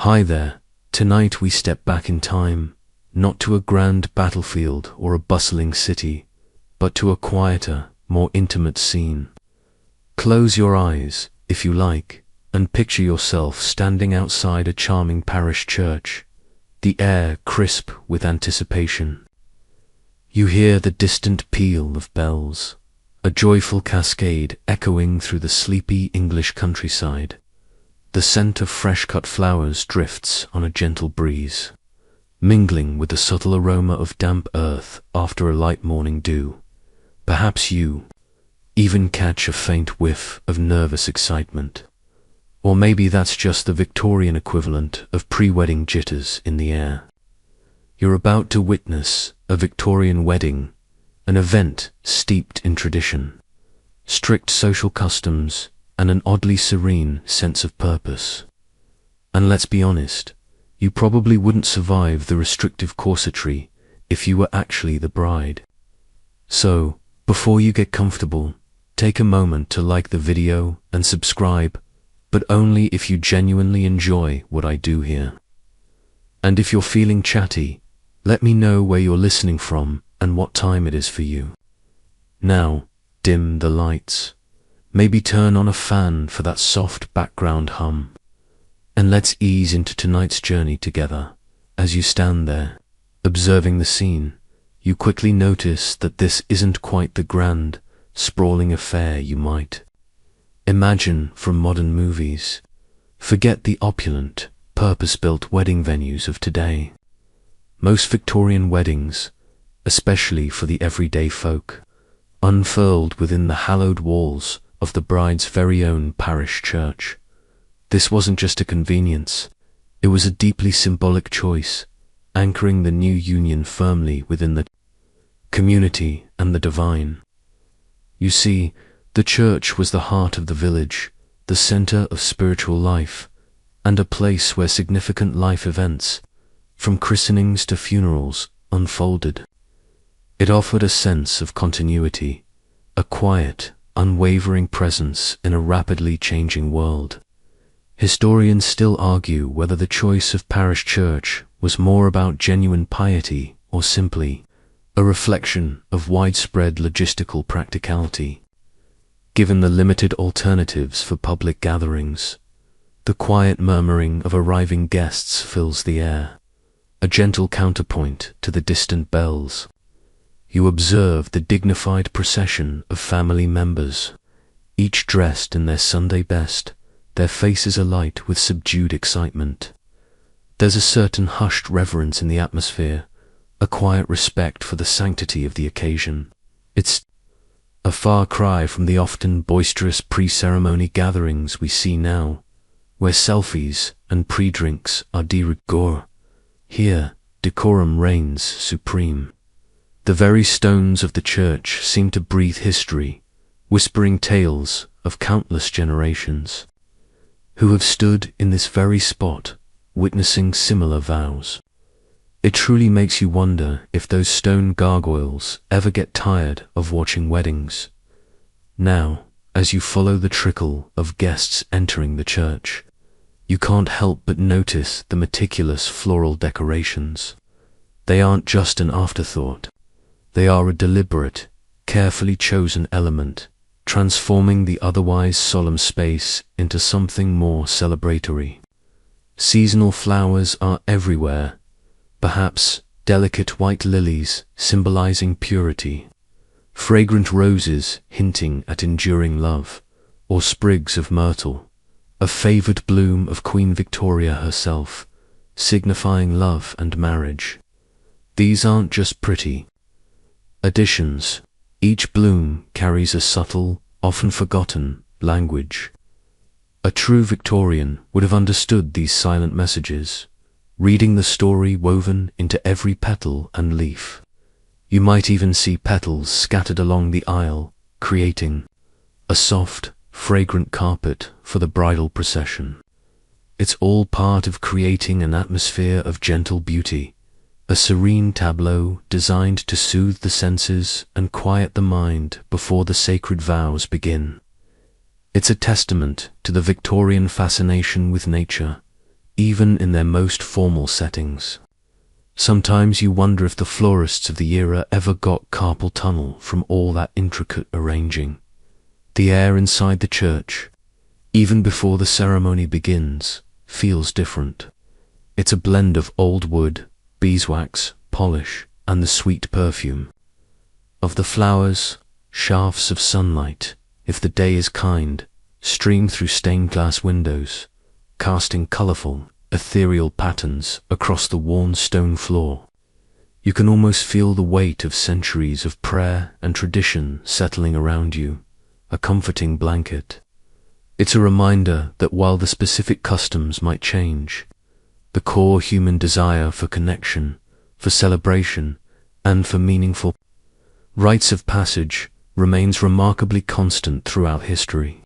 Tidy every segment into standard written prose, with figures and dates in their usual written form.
Hi there. Tonight we step back in time, not to a grand battlefield or a bustling city, but to a quieter, more intimate scene. Close your eyes, if you like, and picture yourself standing outside a charming parish church, the air crisp with anticipation. You hear the distant peal of bells, a joyful cascade echoing through the sleepy English countryside. The scent of fresh-cut flowers drifts on a gentle breeze, mingling with the subtle aroma of damp earth after a light morning dew. Perhaps you even catch a faint whiff of nervous excitement. Or maybe that's just the Victorian equivalent of pre-wedding jitters in the air. You're about to witness a Victorian wedding, an event steeped in tradition, strict social customs, and an oddly serene sense of purpose. And let's be honest, you probably wouldn't survive the restrictive corsetry if you were actually the bride. So, before you get comfortable, take a moment to like the video and subscribe, but only if you genuinely enjoy what I do here. And if you're feeling chatty, let me know where you're listening from and what time it is for you. Now, dim the lights. Maybe turn on a fan for that soft background hum. And let's ease into tonight's journey together. As you stand there, observing the scene, you quickly notice that this isn't quite the grand, sprawling affair you might imagine from modern movies. Forget the opulent, purpose-built wedding venues of today. Most Victorian weddings, especially for the everyday folk, unfurled within the hallowed walls of the bride's very own parish church. This wasn't just a convenience, it was a deeply symbolic choice, anchoring the new union firmly within the community and the divine. You see, the church was the heart of the village, the center of spiritual life, and a place where significant life events, from christenings to funerals, unfolded. It offered a sense of continuity, a quiet, unwavering presence in a rapidly changing world. Historians still argue whether the choice of parish church was more about genuine piety or simply a reflection of widespread logistical practicality. Given the limited alternatives for public gatherings, the quiet murmuring of arriving guests fills the air, a gentle counterpoint to the distant bells. You observe the dignified procession of family members, each dressed in their Sunday best, their faces alight with subdued excitement. There's a certain hushed reverence in the atmosphere, a quiet respect for the sanctity of the occasion. It's a far cry from the often boisterous pre-ceremony gatherings we see now, where selfies and pre-drinks are de rigueur. Here, decorum reigns supreme. The very stones of the church seem to breathe history, whispering tales of countless generations who have stood in this very spot, witnessing similar vows. It truly makes you wonder if those stone gargoyles ever get tired of watching weddings. Now, as you follow the trickle of guests entering the church, you can't help but notice the meticulous floral decorations. They aren't just an afterthought. They are a deliberate, carefully chosen element, transforming the otherwise solemn space into something more celebratory. Seasonal flowers are everywhere, perhaps delicate white lilies symbolizing purity, fragrant roses hinting at enduring love, or sprigs of myrtle, a favored bloom of Queen Victoria herself, signifying love and marriage. These aren't just pretty additions. Each bloom carries a subtle, often forgotten language. A true Victorian would have understood these silent messages, reading the story woven into every petal and leaf. You might even see petals scattered along the aisle, creating a soft, fragrant carpet for the bridal procession. It's all part of creating an atmosphere of gentle beauty, a serene tableau designed to soothe the senses and quiet the mind before the sacred vows begin. It's a testament to the Victorian fascination with nature, even in their most formal settings. Sometimes you wonder if the florists of the era ever got carpal tunnel from all that intricate arranging. The air inside the church, even before the ceremony begins, feels different. It's a blend of old wood, beeswax, polish, and the sweet perfume of the flowers. Shafts of sunlight, if the day is kind, stream through stained glass windows, casting colorful, ethereal patterns across the worn stone floor. You can almost feel the weight of centuries of prayer and tradition settling around you, a comforting blanket. It's a reminder that while the specific customs might change, the core human desire for connection, for celebration, and for meaningful rites of passage remains remarkably constant throughout history.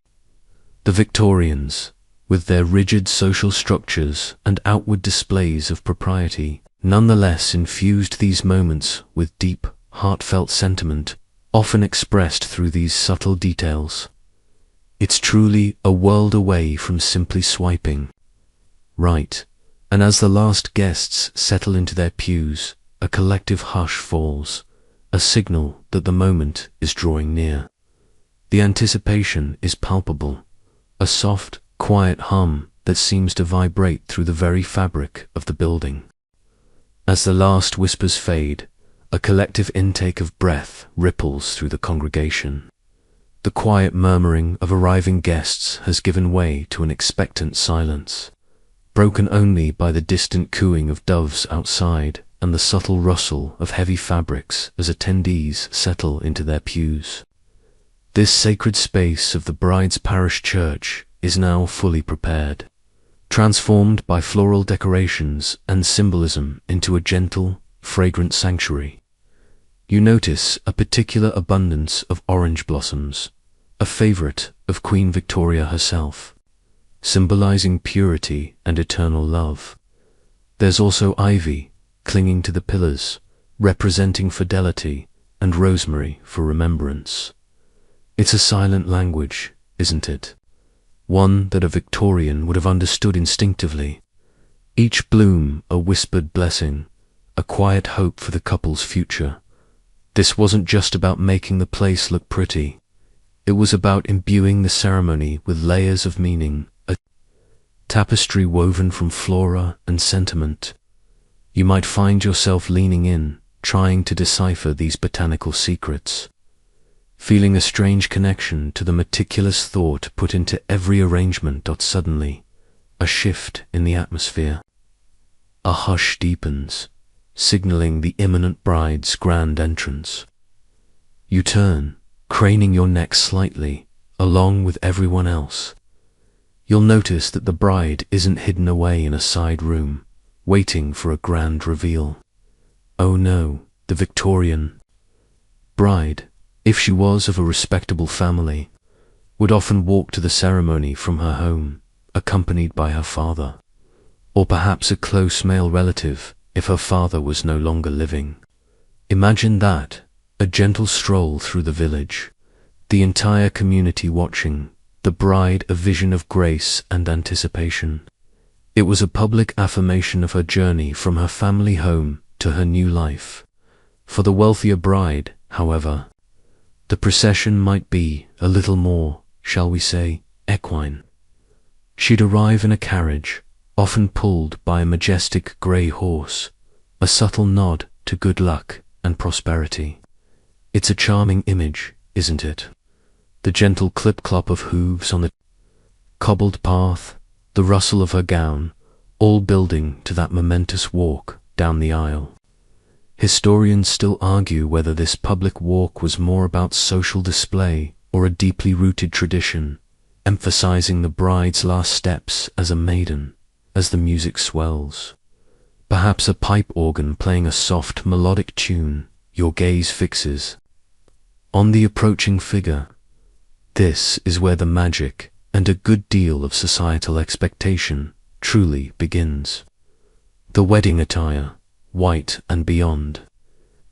The Victorians, with their rigid social structures and outward displays of propriety, nonetheless infused these moments with deep, heartfelt sentiment, often expressed through these subtle details. It's truly a world away from simply swiping right, and as the last guests settle into their pews, a collective hush falls, a signal that the moment is drawing near. The anticipation is palpable, a soft, quiet hum that seems to vibrate through the very fabric of the building. As the last whispers fade, a collective intake of breath ripples through the congregation. The quiet murmuring of arriving guests has given way to an expectant silence, broken only by the distant cooing of doves outside and the subtle rustle of heavy fabrics as attendees settle into their pews. This sacred space of the bride's parish church is now fully prepared, transformed by floral decorations and symbolism into a gentle, fragrant sanctuary. You notice a particular abundance of orange blossoms, a favorite of Queen Victoria herself, symbolizing purity and eternal love. There's also ivy, clinging to the pillars, representing fidelity, and rosemary for remembrance. It's a silent language, isn't it? One that a Victorian would have understood instinctively. Each bloom a whispered blessing, a quiet hope for the couple's future. This wasn't just about making the place look pretty. It was about imbuing the ceremony with layers of meaning, a tapestry woven from flora and sentiment. You might find yourself leaning in, trying to decipher these botanical secrets, feeling a strange connection to the meticulous thought put into every arrangement. Suddenly, a shift in the atmosphere. A hush deepens, signaling the imminent bride's grand entrance. You turn, craning your neck slightly, along with everyone else. You'll notice that the bride isn't hidden away in a side room, waiting for a grand reveal. Oh no, the Victorian bride, if she was of a respectable family, would often walk to the ceremony from her home, accompanied by her father, or perhaps a close male relative if her father was no longer living. Imagine that, a gentle stroll through the village, the entire community watching, the bride a vision of grace and anticipation. It was a public affirmation of her journey from her family home to her new life. For the wealthier bride, however, the procession might be a little more, shall we say, equine. She'd arrive in a carriage, often pulled by a majestic grey horse, a subtle nod to good luck and prosperity. It's a charming image, isn't it? The gentle clip-clop of hooves on the cobbled path, the rustle of her gown, all building to that momentous walk down the aisle. Historians still argue whether this public walk was more about social display or a deeply rooted tradition, emphasizing the bride's last steps as a maiden, as the music swells. Perhaps a pipe organ playing a soft melodic tune, your gaze fixes on the approaching figure. This is where the magic and a good deal of societal expectation truly begins. The wedding attire, white and beyond.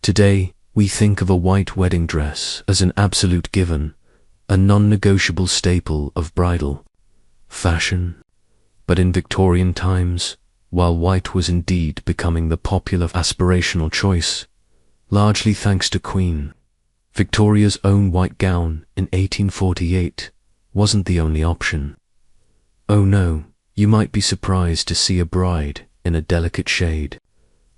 Today, we think of a white wedding dress as an absolute given, a non-negotiable staple of bridal fashion. But in Victorian times, while white was indeed becoming the popular aspirational choice, largely thanks to Queen Victoria's own white gown in 1848 wasn't the only option. Oh no, you might be surprised to see a bride in a delicate shade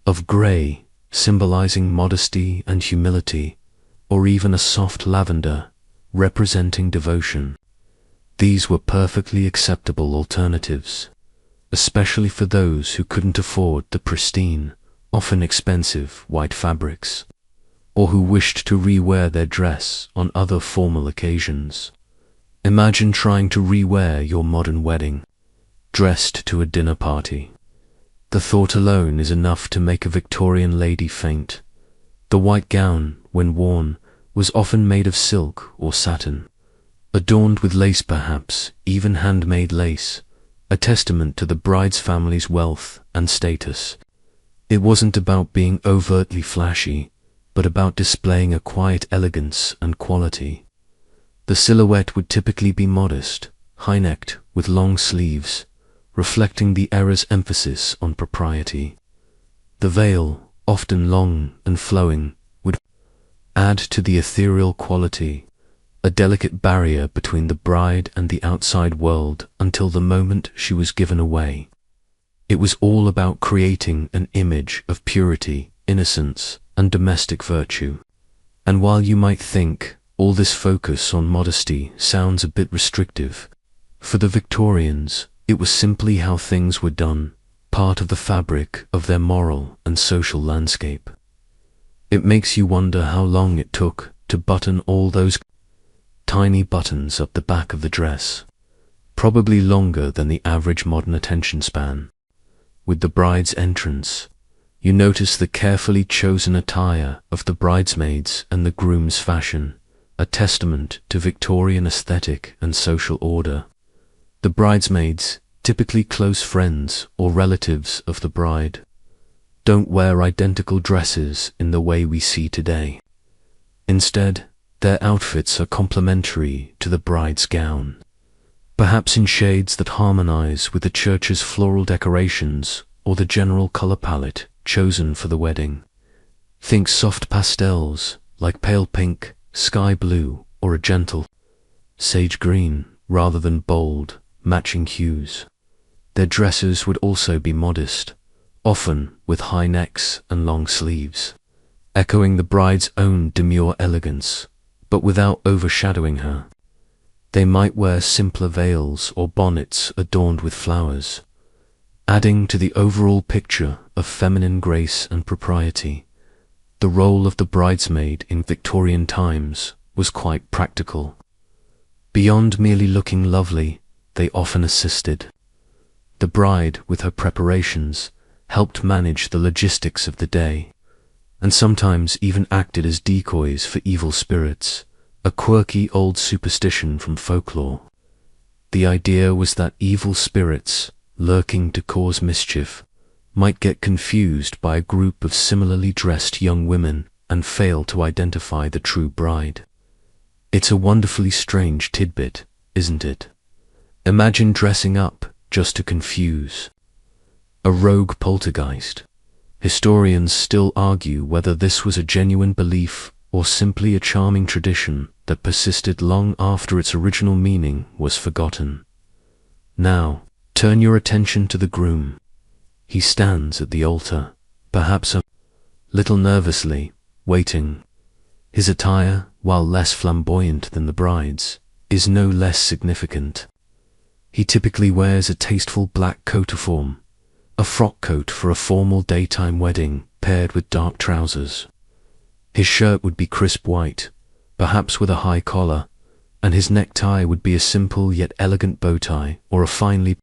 of grey, symbolizing modesty and humility, or even a soft lavender, representing devotion. These were perfectly acceptable alternatives, especially for those who couldn't afford the pristine, often expensive white fabrics, or who wished to re-wear their dress on other formal occasions. Imagine trying to re-wear your modern wedding, dressed to a dinner party. The thought alone is enough to make a Victorian lady faint. The white gown, when worn, was often made of silk or satin, adorned with lace, perhaps even handmade lace, a testament to the bride's family's wealth and status. It wasn't about being overtly flashy, but about displaying a quiet elegance and quality. The silhouette would typically be modest, high-necked, with long sleeves, reflecting the era's emphasis on propriety. The veil, often long and flowing, would add to the ethereal quality, a delicate barrier between the bride and the outside world until the moment she was given away. It was all about creating an image of purity, innocence, and domestic virtue. And while you might think all this focus on modesty sounds a bit restrictive, for the Victorians, it was simply how things were done, part of the fabric of their moral and social landscape. It makes you wonder how long it took to button all those tiny buttons up the back of the dress, probably longer than the average modern attention span. With the bride's entrance, you notice the carefully chosen attire of the bridesmaids and the groom's fashion, a testament to Victorian aesthetic and social order. The bridesmaids, typically close friends or relatives of the bride, don't wear identical dresses in the way we see today. Instead, their outfits are complementary to the bride's gown, perhaps in shades that harmonize with the church's floral decorations or the general color palette chosen for the wedding. Think soft pastels like pale pink, sky blue, or a gentle sage green rather than bold, matching hues. Their dresses would also be modest, often with high necks and long sleeves, echoing the bride's own demure elegance, but without overshadowing her. They might wear simpler veils or bonnets adorned with flowers, adding to the overall picture of feminine grace and propriety. The role of the bridesmaid in Victorian times was quite practical. Beyond merely looking lovely, they often assisted. The bride, with her preparations, helped manage the logistics of the day, and sometimes even acted as decoys for evil spirits, a quirky old superstition from folklore. The idea was that evil spirits, lurking to cause mischief, might get confused by a group of similarly dressed young women and fail to identify the true bride. It's a wonderfully strange tidbit, isn't it? Imagine dressing up just to confuse. A rogue poltergeist. Historians still argue whether this was a genuine belief or simply a charming tradition that persisted long after its original meaning was forgotten. Now, turn your attention to the groom. He stands at the altar, perhaps a little nervously, waiting. His attire, while less flamboyant than the bride's, is no less significant. He typically wears a tasteful black coat of form, a frock coat for a formal daytime wedding paired with dark trousers. His shirt would be crisp white, perhaps with a high collar, and his necktie would be a simple yet elegant bow tie or a finely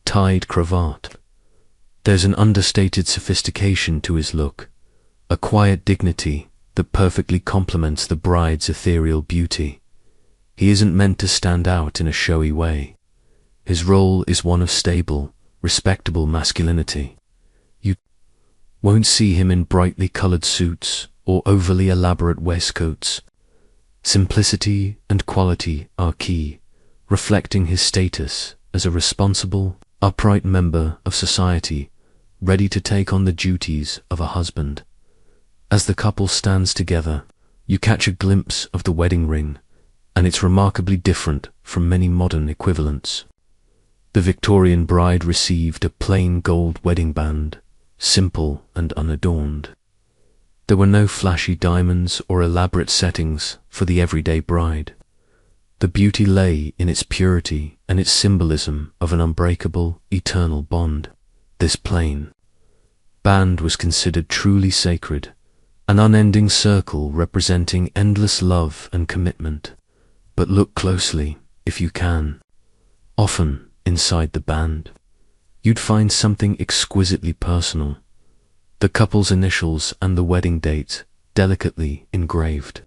tied cravat. There's an understated sophistication to his look, a quiet dignity that perfectly complements the bride's ethereal beauty. He isn't meant to stand out in a showy way. His role is one of stable, respectable masculinity. You won't see him in brightly colored suits or overly elaborate waistcoats. Simplicity and quality are key, reflecting his status as a responsible, upright member of society, ready to take on the duties of a husband. As the couple stands together, you catch a glimpse of the wedding ring, and it's remarkably different from many modern equivalents. The Victorian bride received a plain gold wedding band, simple and unadorned. There were no flashy diamonds or elaborate settings for the everyday bride. The beauty lay in its purity and its symbolism of an unbreakable, eternal bond. This plain band was considered truly sacred, an unending circle representing endless love and commitment. But look closely, if you can. Often, inside the band, you'd find something exquisitely personal. The couple's initials and the wedding date, delicately engraved.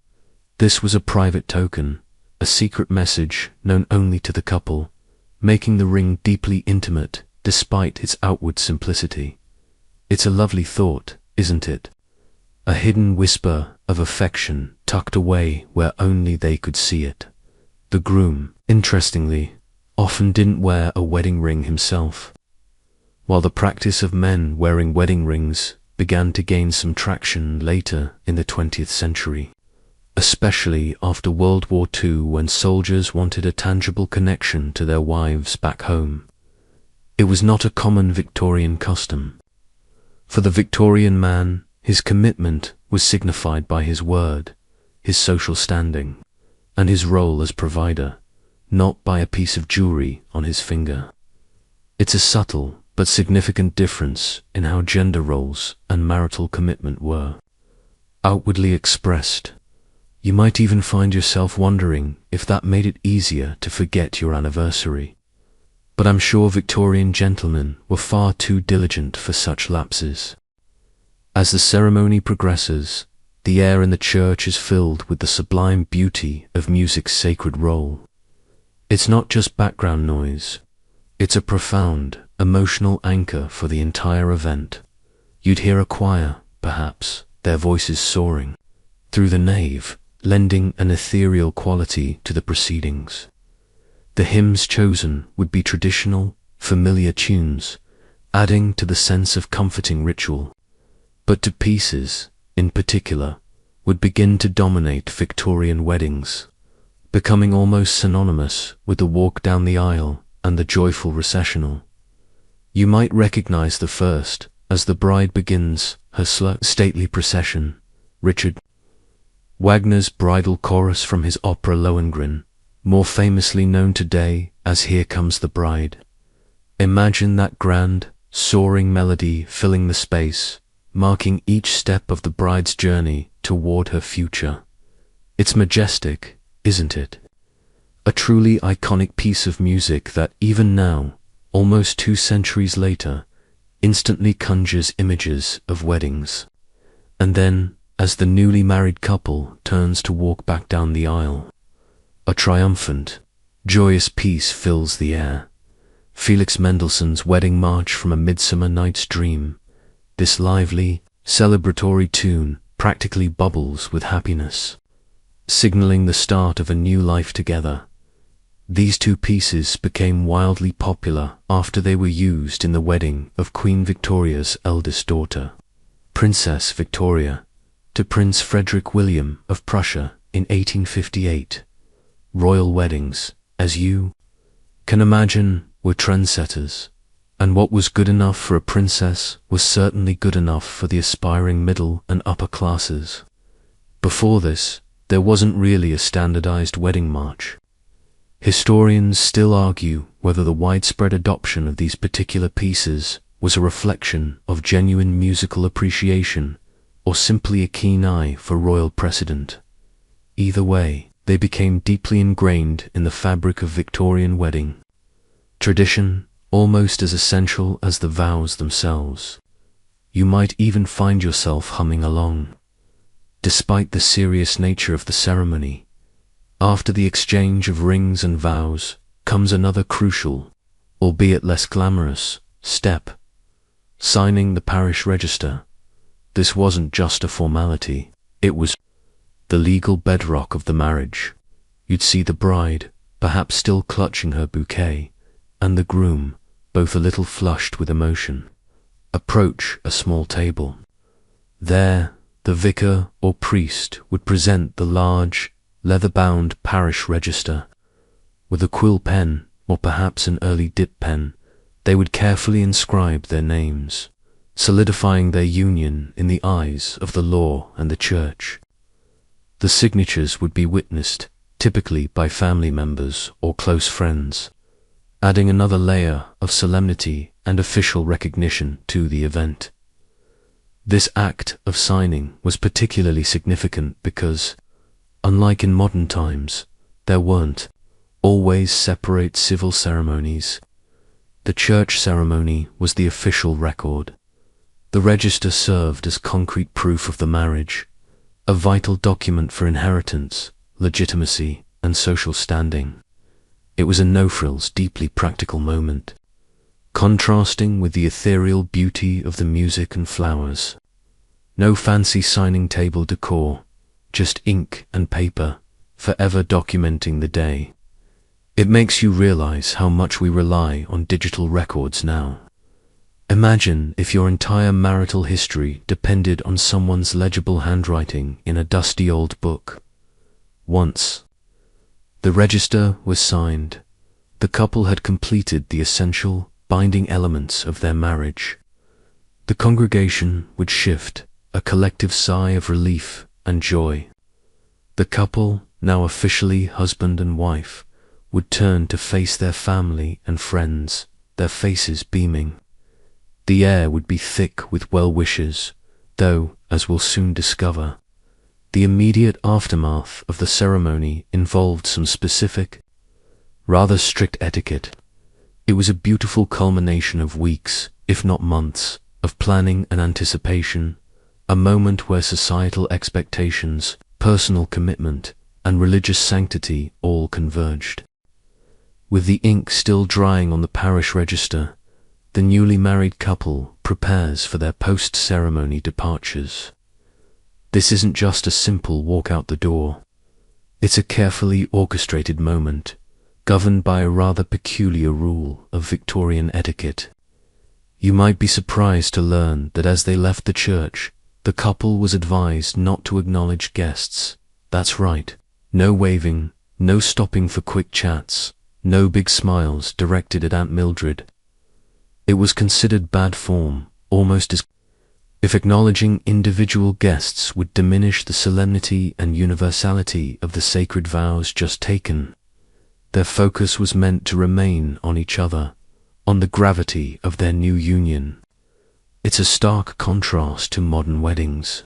This was a private token, a secret message known only to the couple, making the ring deeply intimate despite its outward simplicity. It's a lovely thought, isn't it? A hidden whisper of affection tucked away where only they could see it. The groom, interestingly, often didn't wear a wedding ring himself. While the practice of men wearing wedding rings began to gain some traction later in the 20th century, especially after World War II, when soldiers wanted a tangible connection to their wives back home. It was not a common Victorian custom. For the Victorian man, his commitment was signified by his word, his social standing, and his role as provider, not by a piece of jewelry on his finger. It's a subtle but significant difference in how gender roles and marital commitment were outwardly expressed. You might even find yourself wondering if that made it easier to forget your anniversary. But I'm sure Victorian gentlemen were far too diligent for such lapses. As the ceremony progresses, the air in the church is filled with the sublime beauty of music's sacred role. It's not just background noise. It's a profound, emotional anchor for the entire event. You'd hear a choir, perhaps, their voices soaring through the nave, lending an ethereal quality to the proceedings. The hymns chosen would be traditional, familiar tunes, adding to the sense of comforting ritual. But two pieces, in particular, would begin to dominate Victorian weddings, becoming almost synonymous with the walk down the aisle and the joyful recessional. You might recognize the first as the bride begins her slow, stately procession. Richard Wagner's bridal chorus from his opera Lohengrin, more famously known today as Here Comes the Bride. Imagine that grand, soaring melody filling the space, marking each step of the bride's journey toward her future. It's majestic, isn't it? A truly iconic piece of music that even now, almost 2 centuries later, instantly conjures images of weddings. And then, as the newly married couple turns to walk back down the aisle, a triumphant, joyous peace fills the air. Felix Mendelssohn's Wedding March from A Midsummer Night's Dream, this lively, celebratory tune practically bubbles with happiness, signaling the start of a new life together. These two pieces became wildly popular after they were used in the wedding of Queen Victoria's eldest daughter, Princess Victoria, to Prince Frederick William of Prussia in 1858. Royal weddings, as you can imagine, were trendsetters, and what was good enough for a princess was certainly good enough for the aspiring middle and upper classes. Before this, there wasn't really a standardized wedding march. Historians still argue whether the widespread adoption of these particular pieces was a reflection of genuine musical appreciation or simply a keen eye for royal precedent. Either way, they became deeply ingrained in the fabric of Victorian wedding tradition, almost as essential as the vows themselves. You might even find yourself humming along. Despite the serious nature of the ceremony, after the exchange of rings and vows comes another crucial, albeit less glamorous, step: signing the parish register. This wasn't just a formality, it was the legal bedrock of the marriage. You'd see the bride, perhaps still clutching her bouquet, and the groom, both a little flushed with emotion. Approach a small table. There, the vicar or priest would present the large, leather-bound parish register. With a quill pen, or perhaps an early dip pen, they would carefully inscribe their names, solidifying their union in the eyes of the law and the church. The signatures would be witnessed, typically by family members or close friends, adding another layer of solemnity and official recognition to the event. This act of signing was particularly significant because, unlike in modern times, there weren't always separate civil ceremonies. The church ceremony was the official record. The register served as concrete proof of the marriage, a vital document for inheritance, legitimacy, and social standing. It was a no-frills, deeply practical moment, contrasting with the ethereal beauty of the music and flowers. No fancy signing table decor, just ink and paper, forever documenting the day. It makes you realize how much we rely on digital records now. Imagine if your entire marital history depended on someone's legible handwriting in a dusty old book. Once the register was signed, the couple had completed the essential, binding elements of their marriage. The congregation would shift, a collective sigh of relief and joy. The couple, now officially husband and wife, would turn to face their family and friends, their faces beaming. The air would be thick with well wishes, though, as we'll soon discover, the immediate aftermath of the ceremony involved some specific, rather strict etiquette. It was a beautiful culmination of weeks, if not months, of planning and anticipation, a moment where societal expectations, personal commitment, and religious sanctity all converged. With the ink still drying on the parish register, the newly married couple prepares for their post-ceremony departures. This isn't just a simple walk out the door. It's a carefully orchestrated moment, governed by a rather peculiar rule of Victorian etiquette. You might be surprised to learn that as they left the church, the couple was advised not to acknowledge guests. That's right, no waving, no stopping for quick chats, no big smiles directed at Aunt Mildred. It was considered bad form, almost as if acknowledging individual guests would diminish the solemnity and universality of the sacred vows just taken. Their focus was meant to remain on each other, on the gravity of their new union. It's a stark contrast to modern weddings,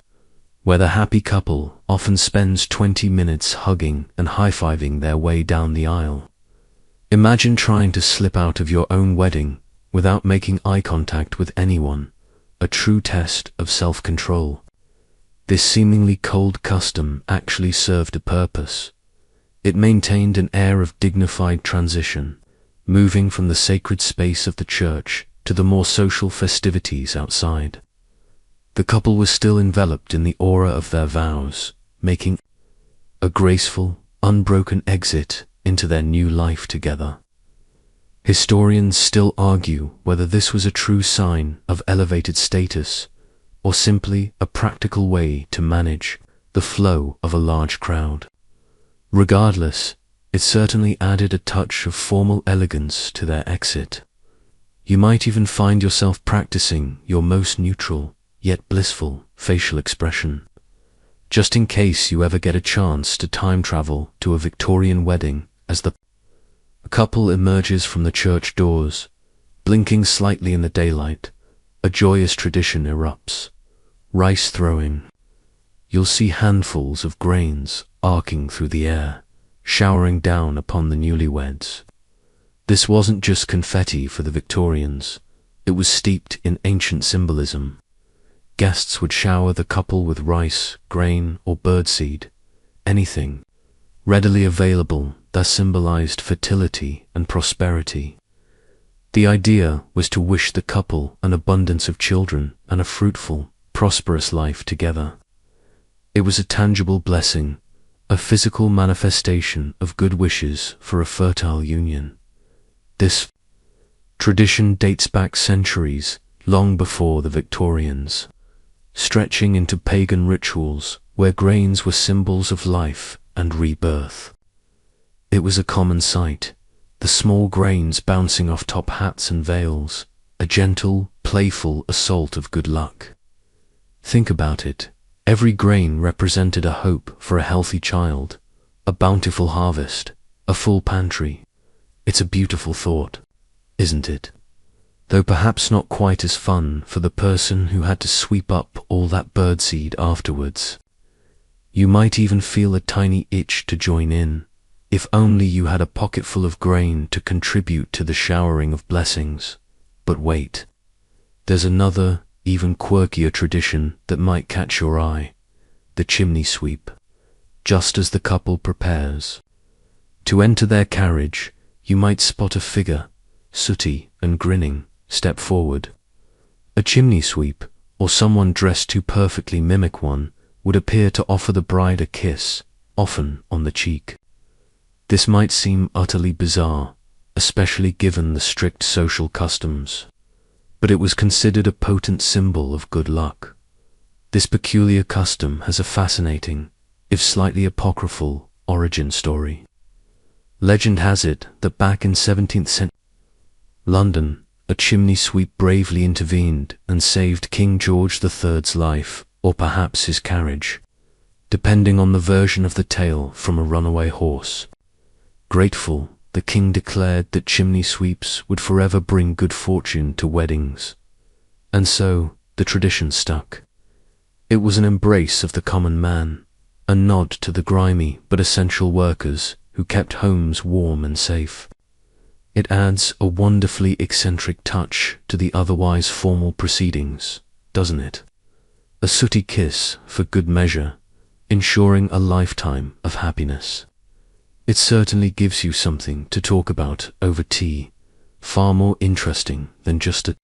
where the happy couple often spends 20 minutes hugging and high-fiving their way down the aisle. Imagine trying to slip out of your own wedding without making eye contact with anyone, a true test of self-control. This seemingly cold custom actually served a purpose. It maintained an air of dignified transition, moving from the sacred space of the church to the more social festivities outside. The couple was still enveloped in the aura of their vows, making a graceful, unbroken exit into their new life together. Historians still argue whether this was a true sign of elevated status or simply a practical way to manage the flow of a large crowd. Regardless, it certainly added a touch of formal elegance to their exit. You might even find yourself practicing your most neutral, yet blissful, facial expression, just in case you ever get a chance to time travel to a Victorian wedding as the couple emerges from the church doors, blinking slightly in the daylight. A joyous tradition erupts. Rice throwing. You'll see handfuls of grains arcing through the air, showering down upon the newlyweds. This wasn't just confetti for the Victorians. It was steeped in ancient symbolism. Guests would shower the couple with rice, grain, or birdseed, anything readily available that symbolized fertility and prosperity. The idea was to wish the couple an abundance of children and a fruitful, prosperous life together. It was a tangible blessing, a physical manifestation of good wishes for a fertile union. This Tradition dates back centuries, long before the Victorians, stretching into pagan rituals where grains were symbols of life and rebirth. It was a common sight, the small grains bouncing off top hats and veils, a gentle, playful assault of good luck. Think about it. Every grain represented a hope for a healthy child, a bountiful harvest, a full pantry. It's a beautiful thought, isn't it? Though perhaps not quite as fun for the person who had to sweep up all that birdseed afterwards. You might even feel a tiny itch to join in, if only you had a pocketful of grain to contribute to the showering of blessings. But wait, there's another, even quirkier tradition that might catch your eye, the chimney sweep. Just as the couple prepares to enter their carriage, you might spot a figure, sooty and grinning, step forward. A chimney sweep, or someone dressed to perfectly mimic one, would appear to offer the bride a kiss, often on the cheek. This might seem utterly bizarre, especially given the strict social customs, but it was considered a potent symbol of good luck. This peculiar custom has a fascinating, if slightly apocryphal, origin story. Legend has it that back in 17th century London, a chimney sweep bravely intervened and saved King George III's life, or perhaps his carriage, depending on the version of the tale from a runaway horse. Grateful, the king declared that chimney sweeps would forever bring good fortune to weddings. And so, the tradition stuck. It was an embrace of the common man, a nod to the grimy but essential workers who kept homes warm and safe. It adds a wonderfully eccentric touch to the otherwise formal proceedings, doesn't it? A sooty kiss for good measure, ensuring a lifetime of happiness. It certainly gives you something to talk about over tea, far more interesting than just a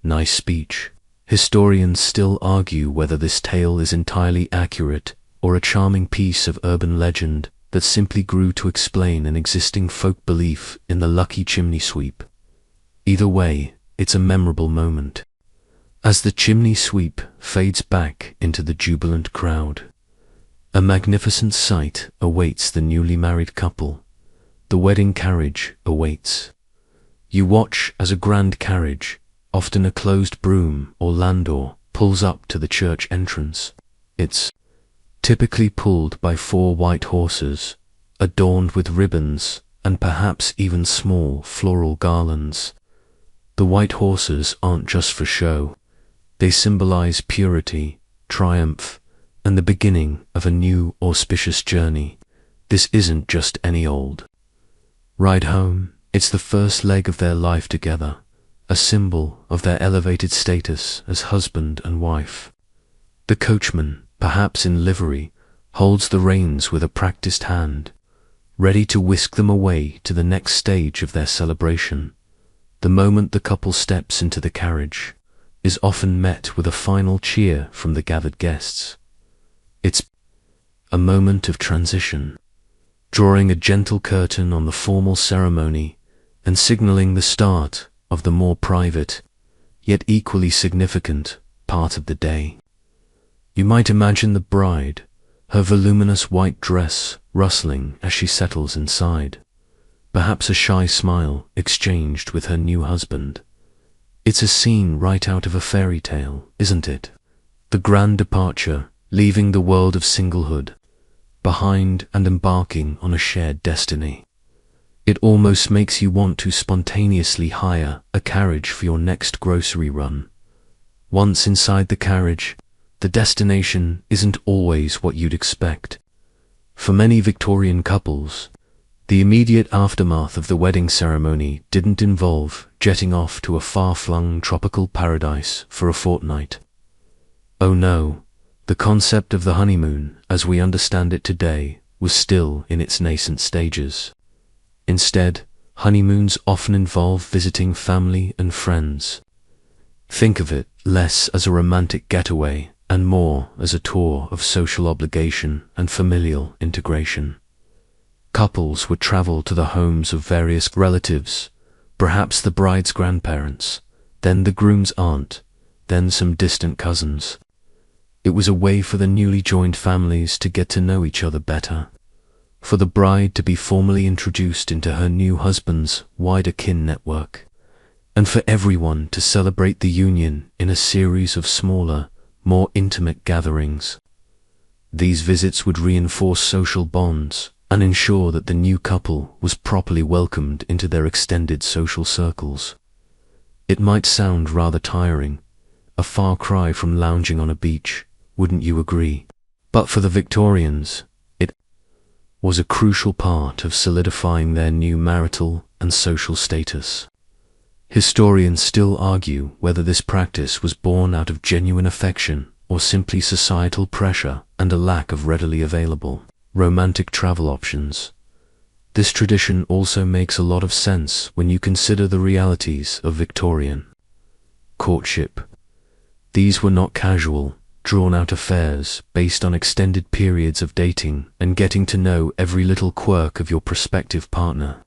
nice speech. Historians still argue whether this tale is entirely accurate or a charming piece of urban legend that simply grew to explain an existing folk belief in the lucky chimney sweep. Either way, it's a memorable moment. As the chimney sweep fades back into the jubilant crowd, a magnificent sight awaits the newly married couple. The wedding carriage awaits. You watch as a grand carriage, often a closed broom or landau, pulls up to the church entrance. It's typically pulled by 4 white horses, adorned with ribbons and perhaps even small floral garlands. The white horses aren't just for show. They symbolize purity, triumph, and the beginning of a new auspicious journey. This isn't just any old ride home. It's the first leg of their life together, a symbol of their elevated status as husband and wife. The coachman, perhaps in livery, holds the reins with a practiced hand, ready to whisk them away to the next stage of their celebration. The moment the couple steps into the carriage is often met with a final cheer from the gathered guests. It's a moment of transition, drawing a gentle curtain on the formal ceremony and signaling the start of the more private, yet equally significant, part of the day. You might imagine the bride, her voluminous white dress rustling as she settles inside, perhaps a shy smile exchanged with her new husband. It's a scene right out of a fairy tale, isn't it? The grand departure, leaving the world of singlehood behind and embarking on a shared destiny. It almost makes you want to spontaneously hire a carriage for your next grocery run. Once inside the carriage, the destination isn't always what you'd expect. For many Victorian couples, the immediate aftermath of the wedding ceremony didn't involve jetting off to a far-flung tropical paradise for a fortnight. Oh no, the concept of the honeymoon, as we understand it today, was still in its nascent stages. Instead, honeymoons often involve visiting family and friends. Think of it less as a romantic getaway and more as a tour of social obligation and familial integration. Couples would travel to the homes of various relatives, perhaps the bride's grandparents, then the groom's aunt, then some distant cousins. It was a way for the newly joined families to get to know each other better, for the bride to be formally introduced into her new husband's wider kin network, and for everyone to celebrate the union in a series of smaller, more intimate gatherings. These visits would reinforce social bonds and ensure that the new couple was properly welcomed into their extended social circles. It might sound rather tiring, a far cry from lounging on a beach, wouldn't you agree? But for the Victorians, it was a crucial part of solidifying their new marital and social status. Historians still argue whether this practice was born out of genuine affection or simply societal pressure and a lack of readily available romantic travel options. This tradition also makes a lot of sense when you consider the realities of Victorian courtship. These were not casual, drawn-out affairs based on extended periods of dating and getting to know every little quirk of your prospective partner.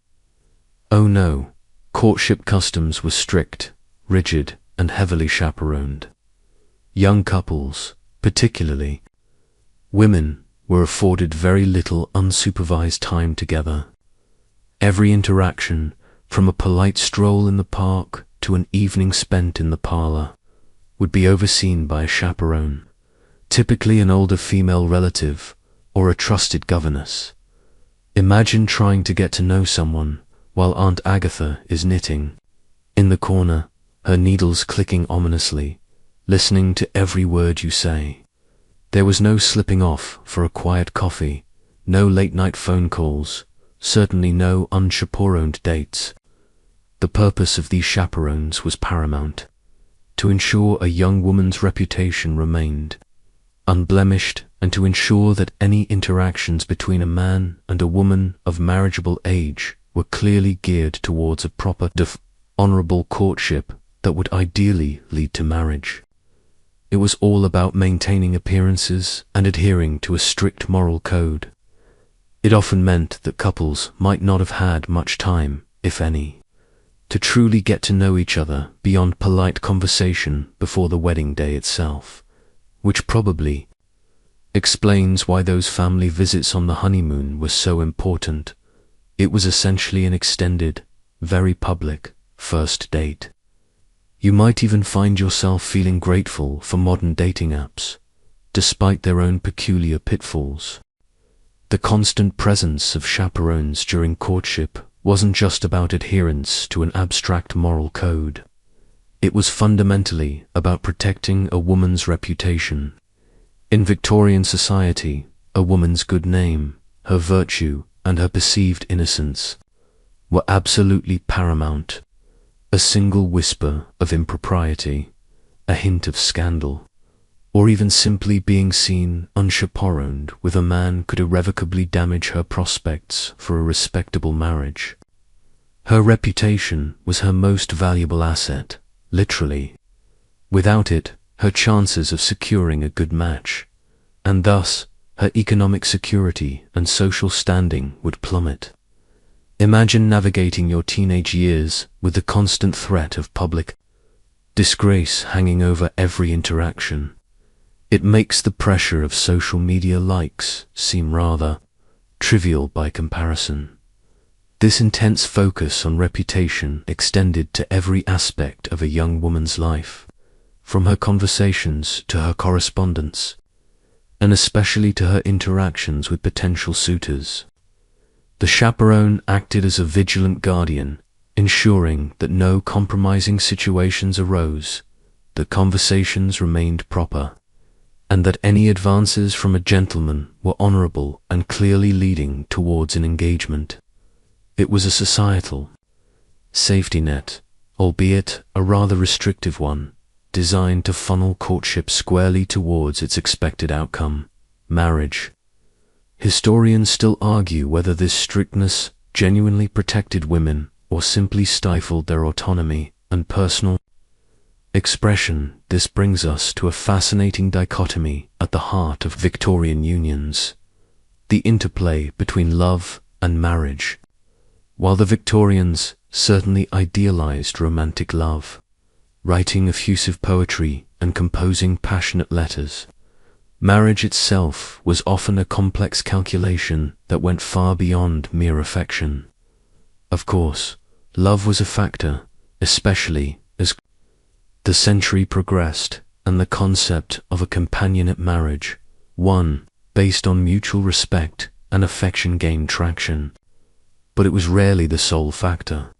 Oh no, courtship customs were strict, rigid, and heavily chaperoned. Young couples, particularly women, were afforded very little unsupervised time together. Every interaction, from a polite stroll in the park to an evening spent in the parlor, would be overseen by a chaperone, typically an older female relative or a trusted governess. Imagine trying to get to know someone while Aunt Agatha is knitting in the corner, her needles clicking ominously, listening to every word you say. There was no slipping off for a quiet coffee, no late-night phone calls, certainly no unchaperoned dates. The purpose of these chaperones was paramount: to ensure a young woman's reputation remained unblemished and to ensure that any interactions between a man and a woman of marriageable age were clearly geared towards a proper, honorable courtship that would ideally lead to marriage. It was all about maintaining appearances and adhering to a strict moral code. It often meant that couples might not have had much time, if any, to truly get to know each other beyond polite conversation before the wedding day itself, which probably explains why those family visits on the honeymoon were so important. It was essentially an extended, very public, first date. You might even find yourself feeling grateful for modern dating apps, despite their own peculiar pitfalls. The constant presence of chaperones during courtship wasn't just about adherence to an abstract moral code. It was fundamentally about protecting a woman's reputation. In Victorian society, a woman's good name, her virtue, and her perceived innocence were absolutely paramount. A single whisper of impropriety, a hint of scandal, or even simply being seen unchaperoned with a man could irrevocably damage her prospects for a respectable marriage. Her reputation was her most valuable asset, literally. Without it, her chances of securing a good match, and thus her economic security and social standing, would plummet. Imagine navigating your teenage years with the constant threat of public disgrace hanging over every interaction. It makes the pressure of social media likes seem rather trivial by comparison. This intense focus on reputation extended to every aspect of a young woman's life, from her conversations to her correspondence, and especially to her interactions with potential suitors. The chaperone acted as a vigilant guardian, ensuring that no compromising situations arose, that conversations remained proper, and that any advances from a gentleman were honorable and clearly leading towards an engagement. It was a societal safety net, albeit a rather restrictive one, designed to funnel courtship squarely towards its expected outcome, marriage. Historians still argue whether this strictness genuinely protected women or simply stifled their autonomy and personal expression. This brings us to a fascinating dichotomy at the heart of Victorian unions: the interplay between love and marriage. While the Victorians certainly idealized romantic love, writing effusive poetry and composing passionate letters. Marriage itself was often a complex calculation that went far beyond mere affection. Of course, love was a factor, especially as the century progressed and the concept of a companionate marriage, one based on mutual respect and affection, gained traction. But it was rarely the sole factor.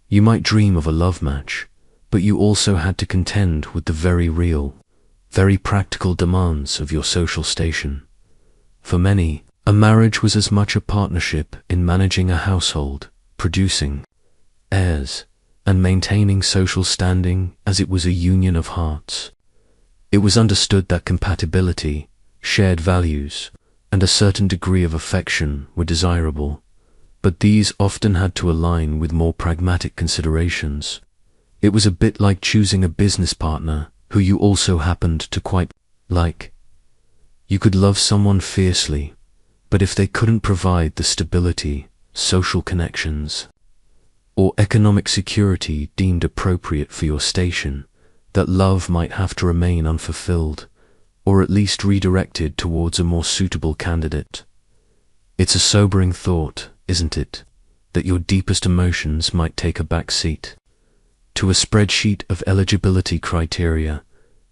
You might dream of a love match, but you also had to contend with the very real, very practical demands of your social station. For many, a marriage was as much a partnership in managing a household, producing heirs, and maintaining social standing as it was a union of hearts. It was understood that compatibility, shared values, and a certain degree of affection were desirable, but these often had to align with more pragmatic considerations. It was a bit like choosing a business partner who you also happened to quite like. You could love someone fiercely, but if they couldn't provide the stability, social connections, or economic security deemed appropriate for your station, that love might have to remain unfulfilled, or at least redirected towards a more suitable candidate. It's a sobering thought, isn't it, that your deepest emotions might take a back seat to a spreadsheet of eligibility criteria.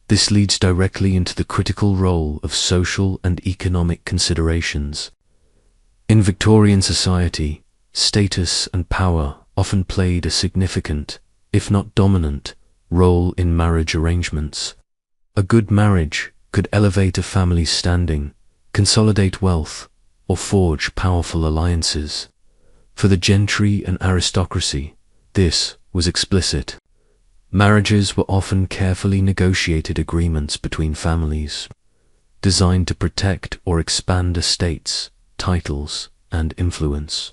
This leads directly into the critical role of social and economic considerations. In Victorian society, status and power often played a significant, if not dominant, role in marriage arrangements. A good marriage could elevate a family's standing, consolidate wealth, or forge powerful alliances. For the gentry and aristocracy, this was explicit. Marriages were often carefully negotiated agreements between families, designed to protect or expand estates, titles, and influence.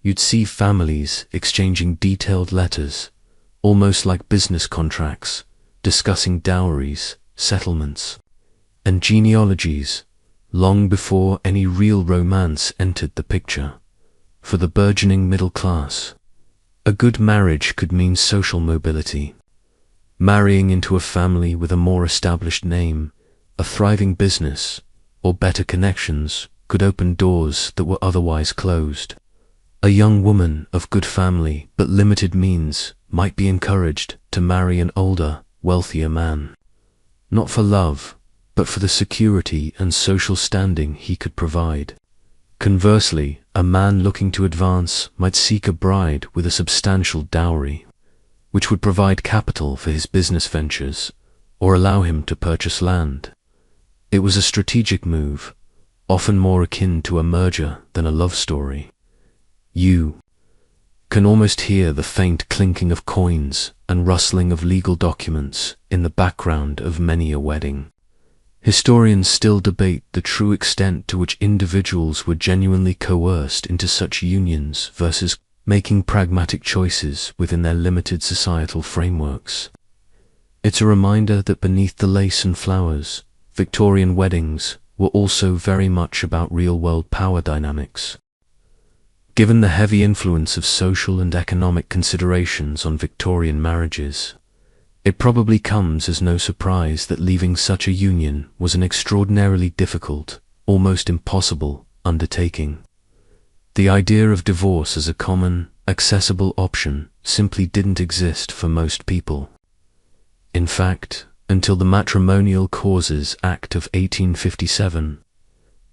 You'd see families exchanging detailed letters, almost like business contracts, discussing dowries, settlements, and genealogies, long before any real romance entered the picture. For the burgeoning middle class, a good marriage could mean social mobility. Marrying into a family with a more established name, a thriving business, or better connections could open doors that were otherwise closed. A young woman of good family but limited means might be encouraged to marry an older, wealthier man, not for love, but for the security and social standing he could provide. Conversely, a man looking to advance might seek a bride with a substantial dowry, which would provide capital for his business ventures or allow him to purchase land. It was a strategic move, often more akin to a merger than a love story. You can almost hear the faint clinking of coins and rustling of legal documents in the background of many a wedding. Historians still debate the true extent to which individuals were genuinely coerced into such unions versus making pragmatic choices within their limited societal frameworks. It's a reminder that beneath the lace and flowers, Victorian weddings were also very much about real-world power dynamics. Given the heavy influence of social and economic considerations on Victorian marriages, it probably comes as no surprise that leaving such a union was an extraordinarily difficult, almost impossible, undertaking. The idea of divorce as a common, accessible option simply didn't exist for most people. In fact, until the Matrimonial Causes Act of 1857,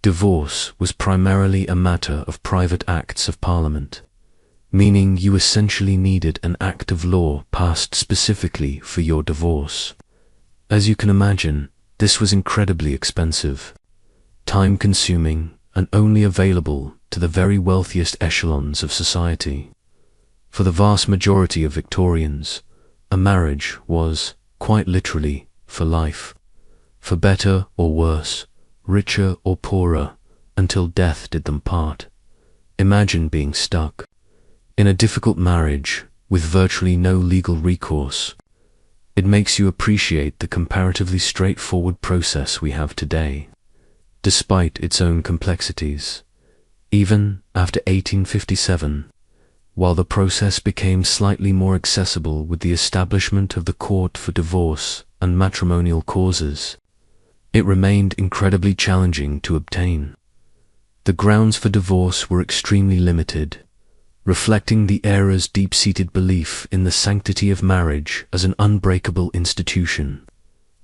divorce was primarily a matter of private acts of Parliament, meaning you essentially needed an act of law passed specifically for your divorce. As you can imagine, this was incredibly expensive, time-consuming, and only available to the very wealthiest echelons of society. For the vast majority of Victorians, a marriage was, quite literally, for life, for better or worse, richer or poorer, until death did them part. Imagine being stuck in a difficult marriage with virtually no legal recourse. It makes you appreciate the comparatively straightforward process we have today, despite its own complexities. Even after 1857, While the process became slightly more accessible with the establishment of the court for divorce and matrimonial causes, it remained incredibly challenging to obtain. The grounds for divorce were extremely limited, reflecting the era's deep-seated belief in the sanctity of marriage as an unbreakable institution,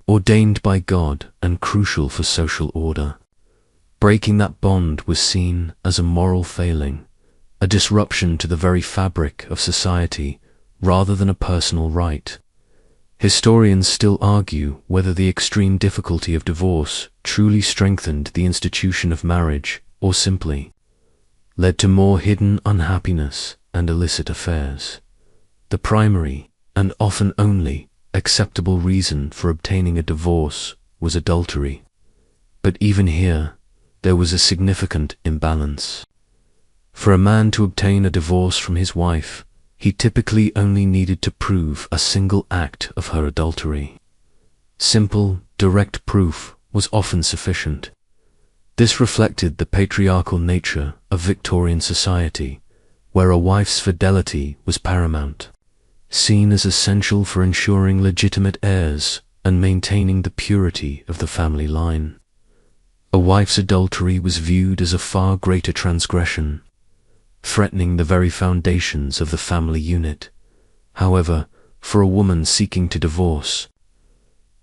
ordained by God and crucial for social order. Breaking that bond was seen as a moral failing, a disruption to the very fabric of society rather than a personal right. Historians still argue whether the extreme difficulty of divorce truly strengthened the institution of marriage or simply led to more hidden unhappiness and illicit affairs. The primary, and often only, acceptable reason for obtaining a divorce was adultery. But even here, there was a significant imbalance. For a man to obtain a divorce from his wife, he typically only needed to prove a single act of her adultery. Simple, direct proof was often sufficient. This reflected the patriarchal nature of Victorian society, where a wife's fidelity was paramount, seen as essential for ensuring legitimate heirs and maintaining the purity of the family line. A wife's adultery was viewed as a far greater transgression, threatening the very foundations of the family unit. However, for a woman seeking to divorce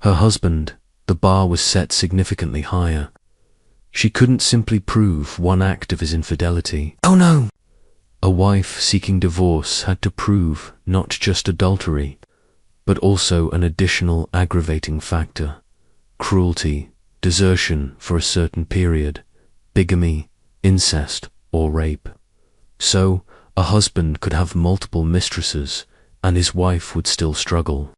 her husband, the bar was set significantly higher. She couldn't simply prove one act of his infidelity. Oh no! A wife seeking divorce had to prove not just adultery, but also an additional aggravating factor: cruelty, desertion for a certain period, bigamy, incest, or rape. So, a husband could have multiple mistresses, and his wife would still struggle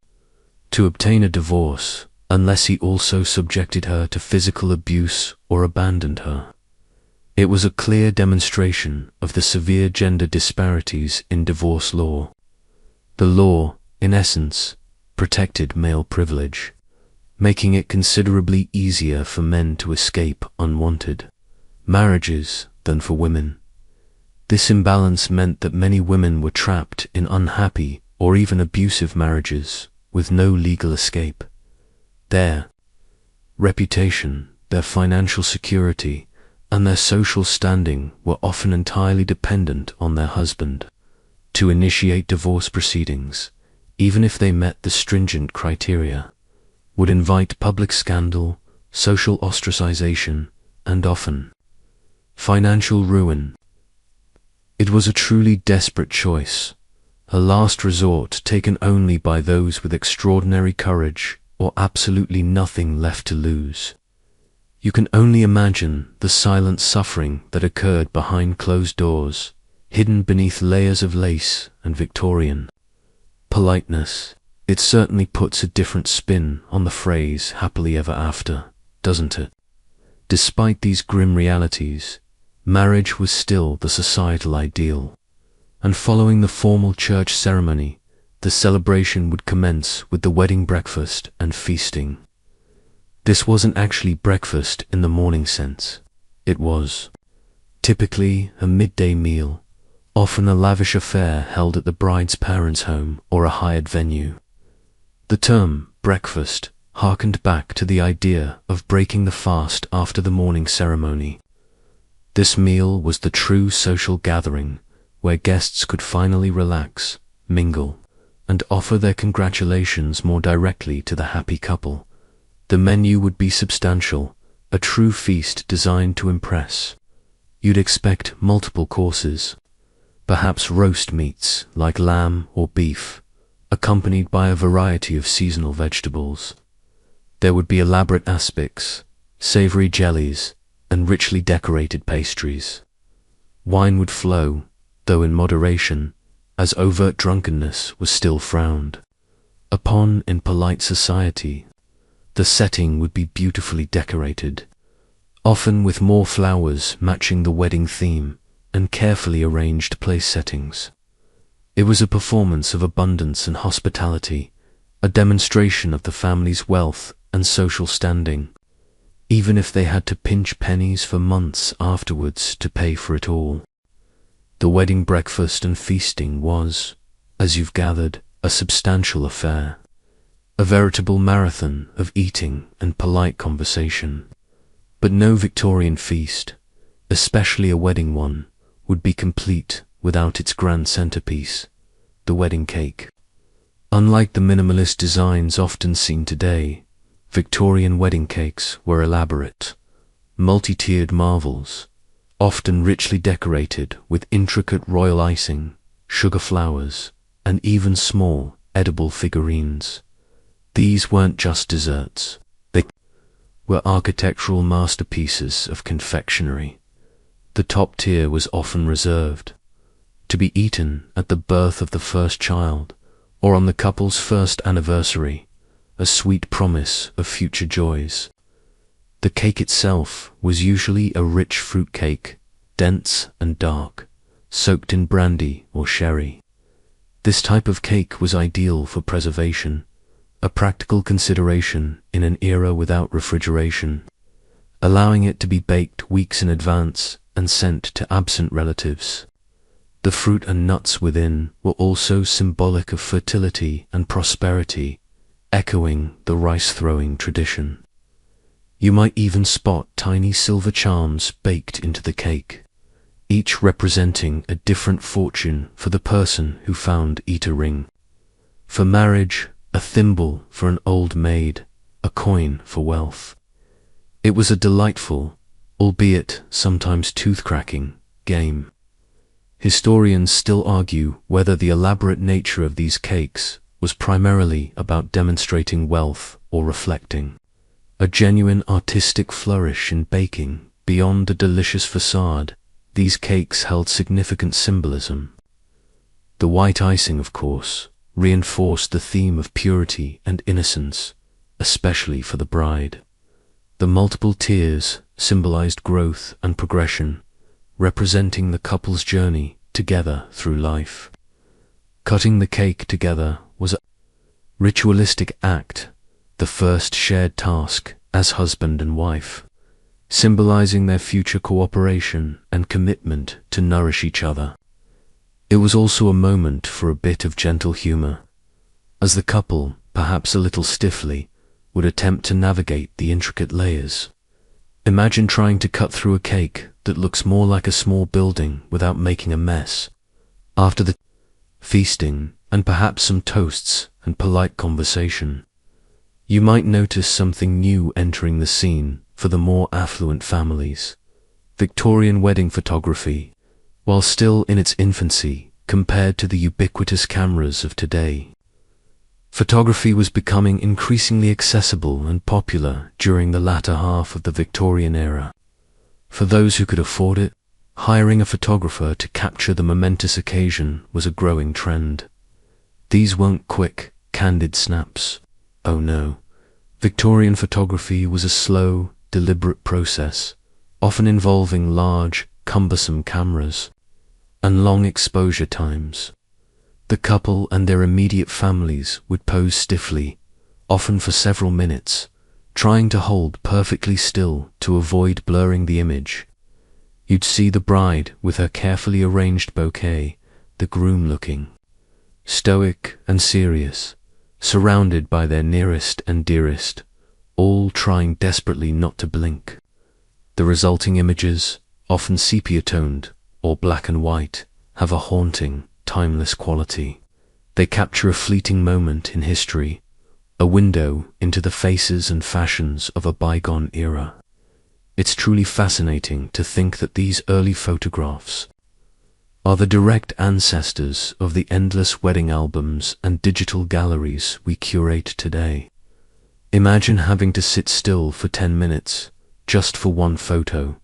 to obtain a divorce unless he also subjected her to physical abuse or abandoned her. It was a clear demonstration of the severe gender disparities in divorce law. The law, in essence, protected male privilege, making it considerably easier for men to escape unwanted marriages than for women. This imbalance meant that many women were trapped in unhappy or even abusive marriages with no legal escape. Their reputation, their financial security, and their social standing were often entirely dependent on their husband to initiate divorce proceedings, even if they met the stringent criteria, would invite public scandal, social ostracization, and often financial ruin. It was a truly desperate choice, a last resort taken only by those with extraordinary courage or absolutely nothing left to lose. You can only imagine the silent suffering that occurred behind closed doors, hidden beneath layers of lace and Victorian politeness. It certainly puts a different spin on the phrase happily ever after, doesn't it? Despite these grim realities, marriage was still the societal ideal, and following the formal church ceremony, the celebration would commence with the wedding breakfast and feasting. This wasn't actually breakfast in the morning sense. It was typically a midday meal, often a lavish affair held at the bride's parents' home or a hired venue. The term breakfast harkened back to the idea of breaking the fast after the morning ceremony. This meal was the true social gathering where guests could finally relax, mingle, and offer their congratulations more directly to the happy couple. The menu would be substantial, a true feast designed to impress. You'd expect multiple courses, perhaps roast meats like lamb or beef, accompanied by a variety of seasonal vegetables. There would be elaborate aspics, savory jellies, and richly decorated pastries. Wine would flow, though in moderation, as overt drunkenness was still frowned upon in polite society. The setting would be beautifully decorated, often with more flowers matching the wedding theme and carefully arranged place settings. It was a performance of abundance and hospitality, a demonstration of the family's wealth and social standing, even if they had to pinch pennies for months afterwards to pay for it all. The wedding breakfast and feasting was, as you've gathered, a substantial affair. A veritable marathon of eating and polite conversation. But no Victorian feast, especially a wedding one, would be complete without its grand centerpiece, the wedding cake. Unlike the minimalist designs often seen today, Victorian wedding cakes were elaborate, multi-tiered marvels, often richly decorated with intricate royal icing, sugar flowers, and even small, edible figurines. These weren't just desserts. They were architectural masterpieces of confectionery. The top tier was often reserved to be eaten at the birth of the first child or on the couple's first anniversary, a sweet promise of future joys. The cake itself was usually a rich fruit cake, dense and dark, soaked in brandy or sherry. This type of cake was ideal for preservation, a practical consideration in an era without refrigeration, allowing it to be baked weeks in advance and sent to absent relatives. The fruit and nuts within were also symbolic of fertility and prosperity, echoing the rice-throwing tradition. You might even spot tiny silver charms baked into the cake, each representing a different fortune for the person who found each ring. For marriage, a thimble for an old maid, a coin for wealth. It was a delightful, albeit sometimes tooth-cracking, game. Historians still argue whether the elaborate nature of these cakes was primarily about demonstrating wealth or reflecting a genuine artistic flourish in baking. Beyond the delicious facade, these cakes held significant symbolism. The white icing, of course, reinforced the theme of purity and innocence, especially for the bride. The multiple tiers symbolized growth and progression, representing the couple's journey together through life. Cutting the cake together was a ritualistic act, the first shared task as husband and wife, symbolizing their future cooperation and commitment to nourish each other. It was also a moment for a bit of gentle humor, as the couple, perhaps a little stiffly, would attempt to navigate the intricate layers. Imagine trying to cut through a cake that looks more like a small building without making a mess. After the feasting, and perhaps some toasts and polite conversation, you might notice something new entering the scene for the more affluent families. Victorian wedding photography, while still in its infancy compared to the ubiquitous cameras of today, photography was becoming increasingly accessible and popular during the latter half of the Victorian era. For those who could afford it, hiring a photographer to capture the momentous occasion was a growing trend. These weren't quick, candid snaps. Oh no. Victorian photography was a slow, deliberate process, often involving large, cumbersome cameras and long exposure times. The couple and their immediate families would pose stiffly, often for several minutes, trying to hold perfectly still to avoid blurring the image. You'd see the bride with her carefully arranged bouquet, the groom looking stoic and serious, surrounded by their nearest and dearest, all trying desperately not to blink. The resulting images, often sepia-toned or black and white, have a haunting, timeless quality. They capture a fleeting moment in history, a window into the faces and fashions of a bygone era. It's truly fascinating to think that these early photographs are the direct ancestors of the endless wedding albums and digital galleries we curate today. Imagine having to sit still for 10 minutes, just for one photo.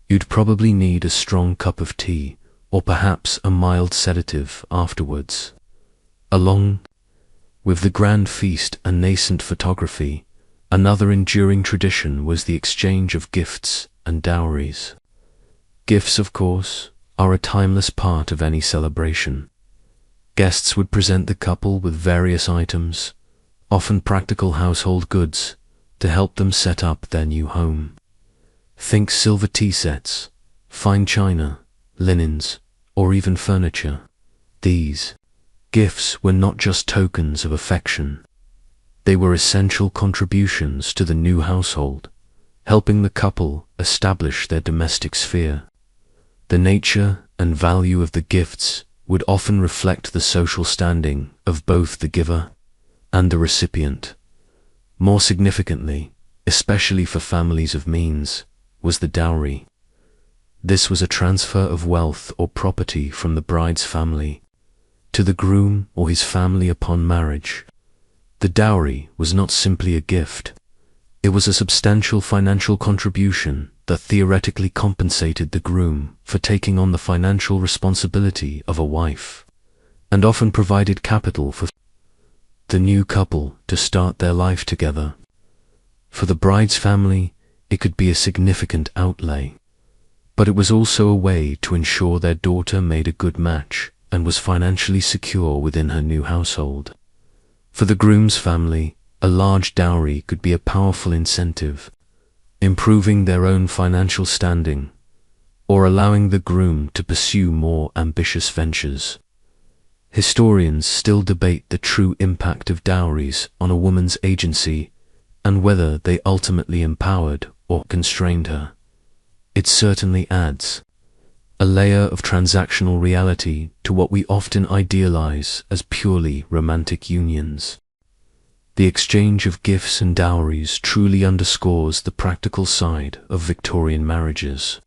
You'd probably need a strong cup of tea, or perhaps a mild sedative afterwards. Along with the grand feast and nascent photography, another enduring tradition was the exchange of gifts and dowries. Gifts, of course, are a timeless part of any celebration. Guests would present the couple with various items, often practical household goods, to help them set up their new home. Think silver tea sets, fine china, linens, or even furniture. These gifts were not just tokens of affection. They were essential contributions to the new household, helping the couple establish their domestic sphere. The nature and value of the gifts would often reflect the social standing of both the giver and the recipient. More significantly, especially for families of means, was the dowry. This was a transfer of wealth or property from the bride's family to the groom or his family upon marriage. The dowry was not simply a gift. It was a substantial financial contribution that theoretically compensated the groom for taking on the financial responsibility of a wife, and often provided capital for the new couple to start their life together. For the bride's family, it could be a significant outlay, but it was also a way to ensure their daughter made a good match and was financially secure within her new household. For the groom's family, a large dowry could be a powerful incentive, improving their own financial standing, or allowing the groom to pursue more ambitious ventures. Historians still debate the true impact of dowries on a woman's agency and whether they ultimately empowered or constrained her. It certainly adds a layer of transactional reality to what we often idealize as purely romantic unions. The exchange of gifts and dowries truly underscores the practical side of Victorian marriages,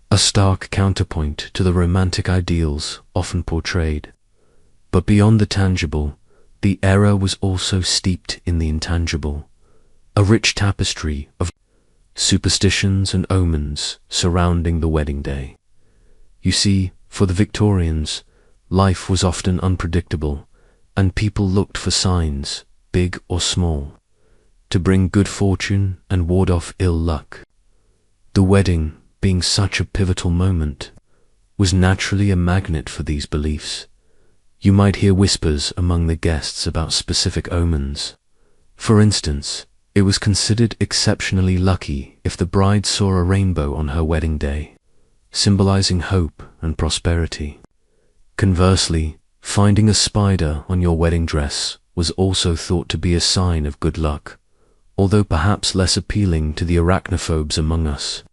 a stark counterpoint to the romantic ideals often portrayed. But beyond the tangible, the era was also steeped in the intangible, a rich tapestry of superstitions and omens surrounding the wedding day. You see, for the Victorians, life was often unpredictable, and people looked for signs, big or small, to bring good fortune and ward off ill luck. The wedding, being such a pivotal moment, was naturally a magnet for these beliefs. You might hear whispers among the guests about specific omens. For instance, it was considered exceptionally lucky if the bride saw a rainbow on her wedding day, symbolizing hope and prosperity. Conversely, finding a spider on your wedding dress was also thought to be a sign of good luck, although perhaps less appealing to the arachnophobes among us.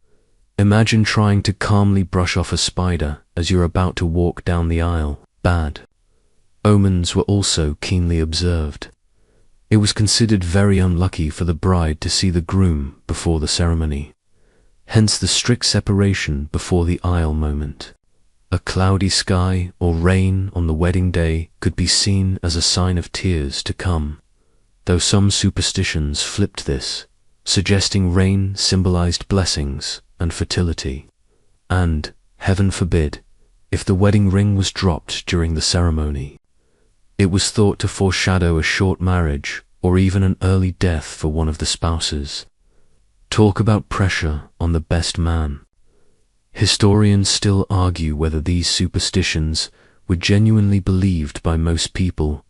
Imagine trying to calmly brush off a spider as you're about to walk down the aisle. Bad omens were also keenly observed. It was considered very unlucky for the bride to see the groom before the ceremony, hence the strict separation before the aisle moment. A cloudy sky or rain on the wedding day could be seen as a sign of tears to come, though some superstitions flipped this, suggesting rain symbolized blessings and fertility. And, heaven forbid, if the wedding ring was dropped during the ceremony, it was thought to foreshadow a short marriage or even an early death for one of the spouses. Talk about pressure on the best man. Historians still argue whether these superstitions were genuinely believed by most people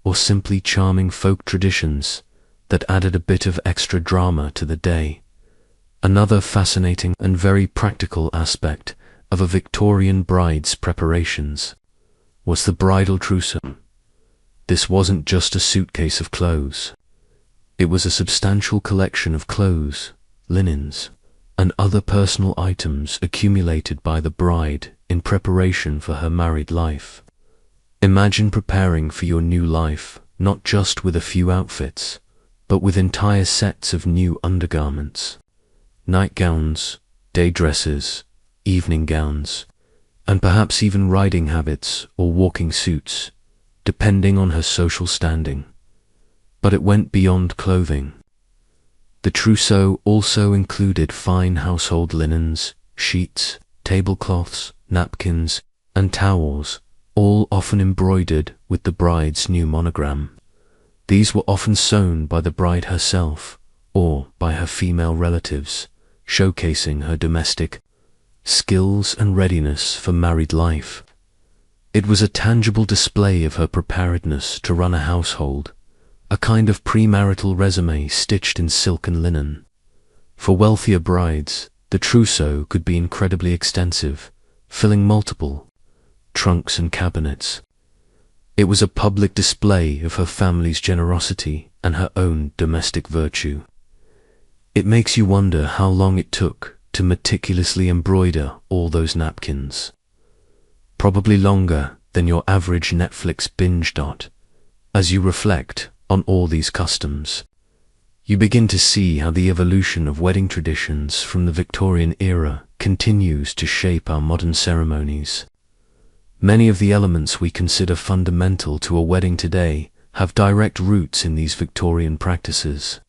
or simply charming folk traditions that added a bit of extra drama to the day. Another fascinating and very practical aspect of a Victorian bride's preparations was the bridal trousseau. This wasn't just a suitcase of clothes. It was a substantial collection of clothes, linens, and other personal items accumulated by the bride in preparation for her married life. Imagine preparing for your new life, not just with a few outfits, but with entire sets of new undergarments, nightgowns, day dresses, evening gowns, and perhaps even riding habits or walking suits, depending on her social standing. But it went beyond clothing. The trousseau also included fine household linens, sheets, tablecloths, napkins, and towels, all often embroidered with the bride's new monogram. These were often sewn by the bride herself or by her female relatives, showcasing her domestic skills and readiness for married life. It was a tangible display of her preparedness to run a household, a kind of premarital resume stitched in silk and linen. For wealthier brides, the trousseau could be incredibly extensive, filling multiple, trunks and cabinets. It was a public display of her family's generosity and her own domestic virtue. It makes you wonder how long it took to meticulously embroider all those napkins. Probably longer than your average Netflix binge. As you reflect on all these customs, you begin to see how the evolution of wedding traditions from the Victorian era continues to shape our modern ceremonies. Many of the elements we consider fundamental to a wedding today have direct roots in these Victorian practices.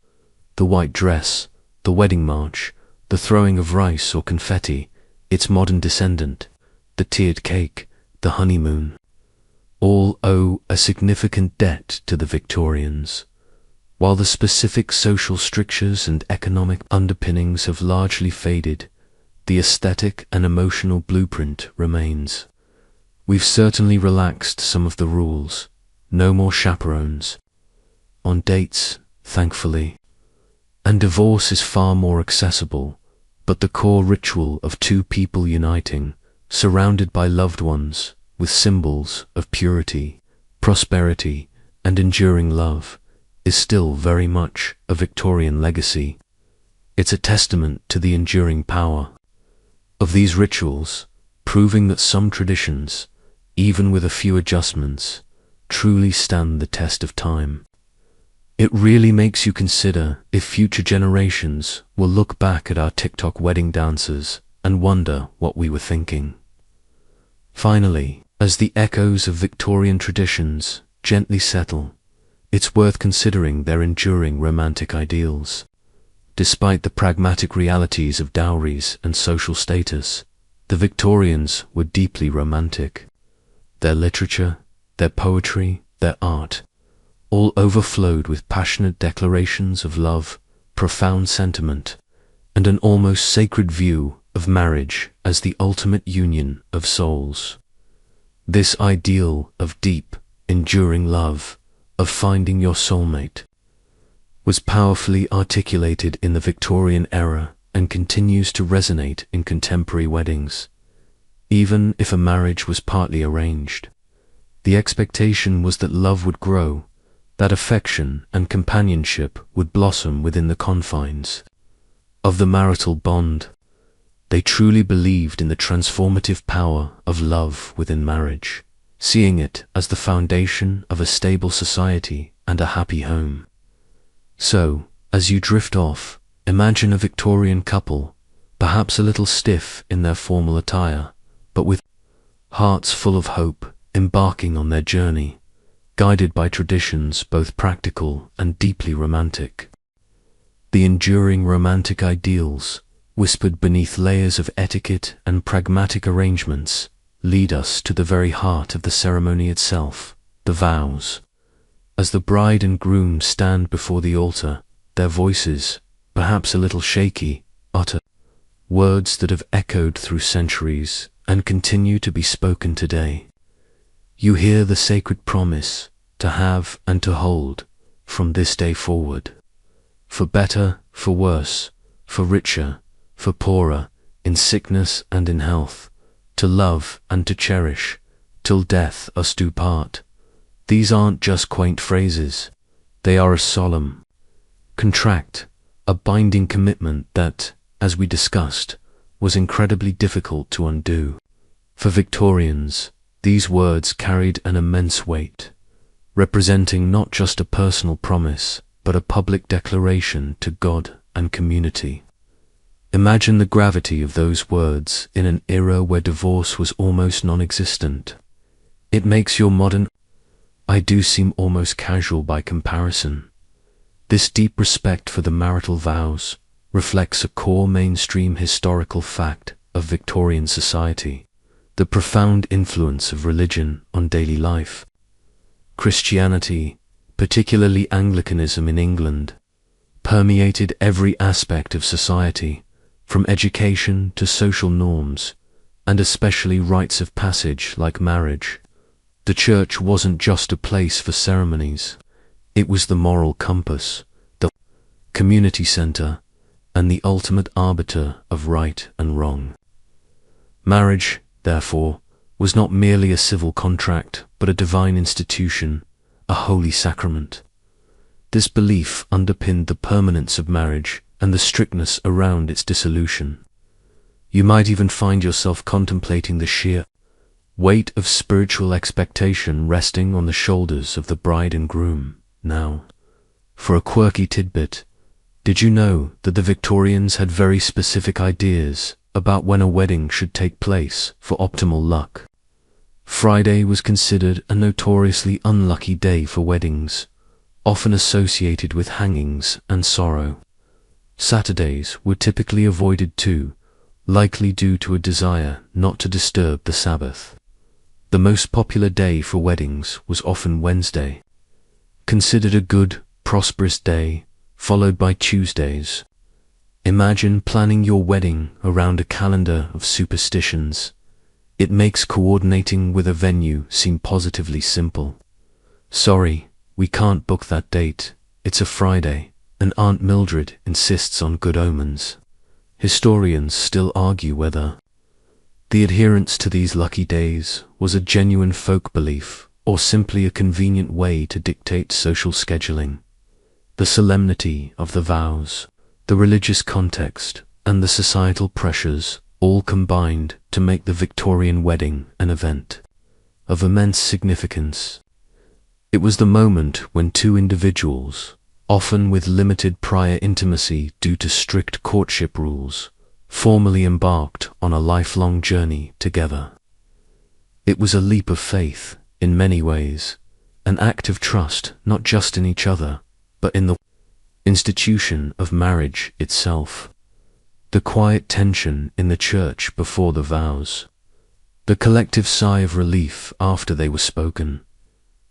The white dress, the wedding march, the throwing of rice or confetti, its modern descendant, the tiered cake, the honeymoon, all owe a significant debt to the Victorians. While the specific social strictures and economic underpinnings have largely faded, the aesthetic and emotional blueprint remains. We've certainly relaxed some of the rules. No more chaperones on dates, thankfully. And divorce is far more accessible, but the core ritual of two people uniting, surrounded by loved ones, with symbols of purity, prosperity, and enduring love, is still very much a Victorian legacy. It's a testament to the enduring power of these rituals, proving that some traditions, even with a few adjustments, truly stand the test of time. It really makes you consider if future generations will look back at our TikTok wedding dances and wonder what we were thinking. Finally, as the echoes of Victorian traditions gently settle, it's worth considering their enduring romantic ideals. Despite the pragmatic realities of dowries and social status, the Victorians were deeply romantic. Their literature, their poetry, their art, all overflowed with passionate declarations of love, profound sentiment, and an almost sacred view of marriage as the ultimate union of souls. This ideal of deep, enduring love, of finding your soulmate, was powerfully articulated in the Victorian era and continues to resonate in contemporary weddings. Even if a marriage was partly arranged, the expectation was that love would grow, that affection and companionship would blossom within the confines of the marital bond. They truly believed in the transformative power of love within marriage, seeing it as the foundation of a stable society and a happy home. So, as you drift off, imagine a Victorian couple, perhaps a little stiff in their formal attire, but with hearts full of hope, embarking on their journey, guided by traditions both practical and deeply romantic. The enduring romantic ideals, whispered beneath layers of etiquette and pragmatic arrangements, lead us to the very heart of the ceremony itself, the vows. As the bride and groom stand before the altar, their voices, perhaps a little shaky, utter words that have echoed through centuries and continue to be spoken today. You hear the sacred promise to have and to hold from this day forward. For better, for worse, for richer, for poorer, in sickness and in health, to love and to cherish, till death us do part. These aren't just quaint phrases. They are a solemn contract, a binding commitment that, as we discussed, was incredibly difficult to undo. For Victorians, these words carried an immense weight, representing not just a personal promise, but a public declaration to God and community. Imagine the gravity of those words in an era where divorce was almost non-existent. It makes your modern I do seem almost casual by comparison. This deep respect for the marital vows reflects a core mainstream historical fact of Victorian society, the profound influence of religion on daily life. Christianity, particularly Anglicanism in England, permeated every aspect of society, from education to social norms, and especially rites of passage like marriage. The church wasn't just a place for ceremonies, it was the moral compass, the community center, and the ultimate arbiter of right and wrong. Marriage, therefore, was not merely a civil contract, but a divine institution, a holy sacrament. This belief underpinned the permanence of marriage and the strictness around its dissolution. You might even find yourself contemplating the sheer weight of spiritual expectation resting on the shoulders of the bride and groom. Now, for a quirky tidbit, did you know that the Victorians had very specific ideas about when a wedding should take place for optimal luck? Friday was considered a notoriously unlucky day for weddings, often associated with hangings and sorrow. Saturdays were typically avoided too, likely due to a desire not to disturb the Sabbath. The most popular day for weddings was often Wednesday, considered a good, prosperous day, followed by Tuesdays. Imagine planning your wedding around a calendar of superstitions. It makes coordinating with a venue seem positively simple. Sorry, we can't book that date. It's a Friday, and Aunt Mildred insists on good omens. Historians still argue whether the adherence to these lucky days was a genuine folk belief or simply a convenient way to dictate social scheduling. The solemnity of the vows, the religious context, and the societal pressures all combined to make the Victorian wedding an event of immense significance. It was the moment when two individuals, often with limited prior intimacy due to strict courtship rules, formally embarked on a lifelong journey together. It was a leap of faith, in many ways, an act of trust not just in each other, but in the institution of marriage itself. The quiet tension in the church before the vows, the collective sigh of relief after they were spoken.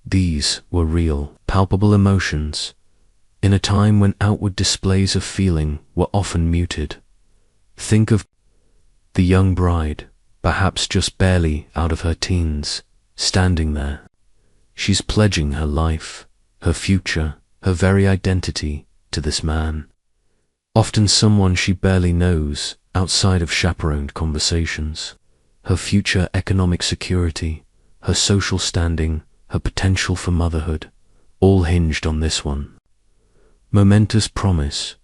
These were real, palpable emotions, in a time when outward displays of feeling were often muted. Think of the young bride, perhaps just barely out of her teens, standing there. She's pledging her life, her future, her very identity to this man, often someone she barely knows outside of chaperoned conversations. Her future economic security, her social standing, her potential for motherhood, all hinged on this one. Momentous promise.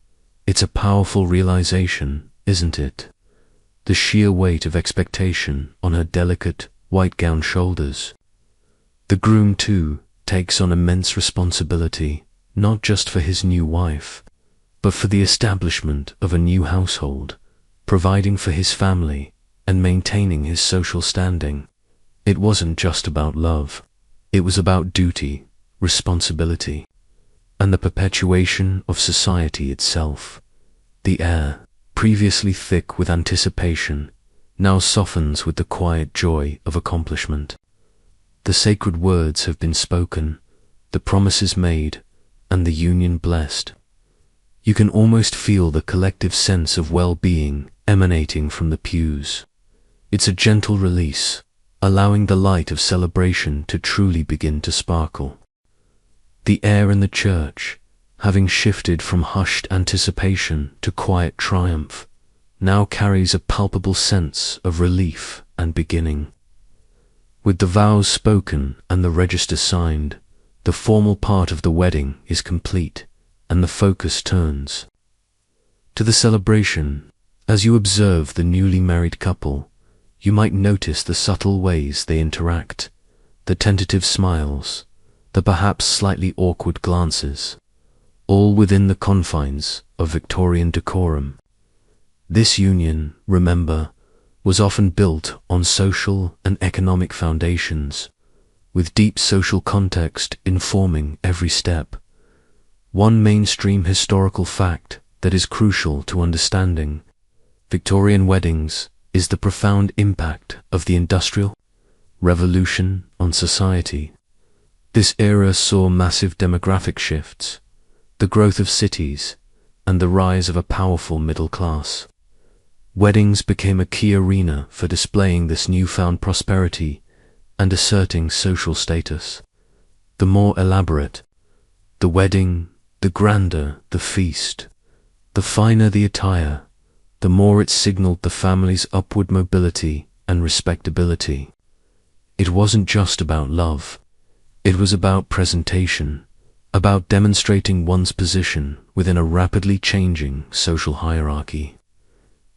It's a powerful realization, isn't it? The sheer weight of expectation on her delicate, white gown shoulders. The groom, too, takes on immense responsibility, not just for his new wife, but for the establishment of a new household, providing for his family and maintaining his social standing. It wasn't just about love. It was about duty, responsibility, and the perpetuation of society itself. The air, previously thick with anticipation, now softens with the quiet joy of accomplishment. The sacred words have been spoken, the promises made, and the union blessed. You can almost feel the collective sense of well-being emanating from the pews. It's a gentle release, allowing the light of celebration to truly begin to sparkle. The air in the church, having shifted from hushed anticipation to quiet triumph, now carries a palpable sense of relief and beginning. With the vows spoken and the register signed, the formal part of the wedding is complete, and the focus turns to the celebration. As you observe the newly married couple, you might notice the subtle ways they interact, the tentative smiles, the perhaps slightly awkward glances, all within the confines of Victorian decorum. This union, remember, was often built on social and economic foundations, with deep social context informing every step. One mainstream historical fact that is crucial to understanding Victorian weddings is the profound impact of the Industrial Revolution on society. This era saw massive demographic shifts, the growth of cities, and the rise of a powerful middle class. Weddings became a key arena for displaying this newfound prosperity and asserting social status. The more elaborate the wedding, the grander the feast, the finer the attire, the more it signaled the family's upward mobility and respectability. It wasn't just about love. It was about presentation, about demonstrating one's position within a rapidly changing social hierarchy.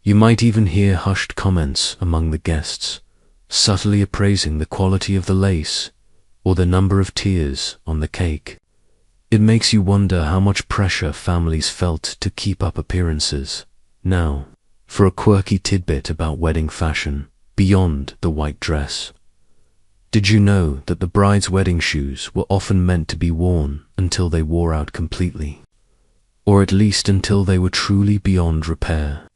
You might even hear hushed comments among the guests, subtly appraising the quality of the lace or the number of tiers on the cake. It makes you wonder how much pressure families felt to keep up appearances. Now, for a quirky tidbit about wedding fashion, beyond the white dress. Did you know that the bride's wedding shoes were often meant to be worn until they wore out completely? Or at least until they were truly beyond repair.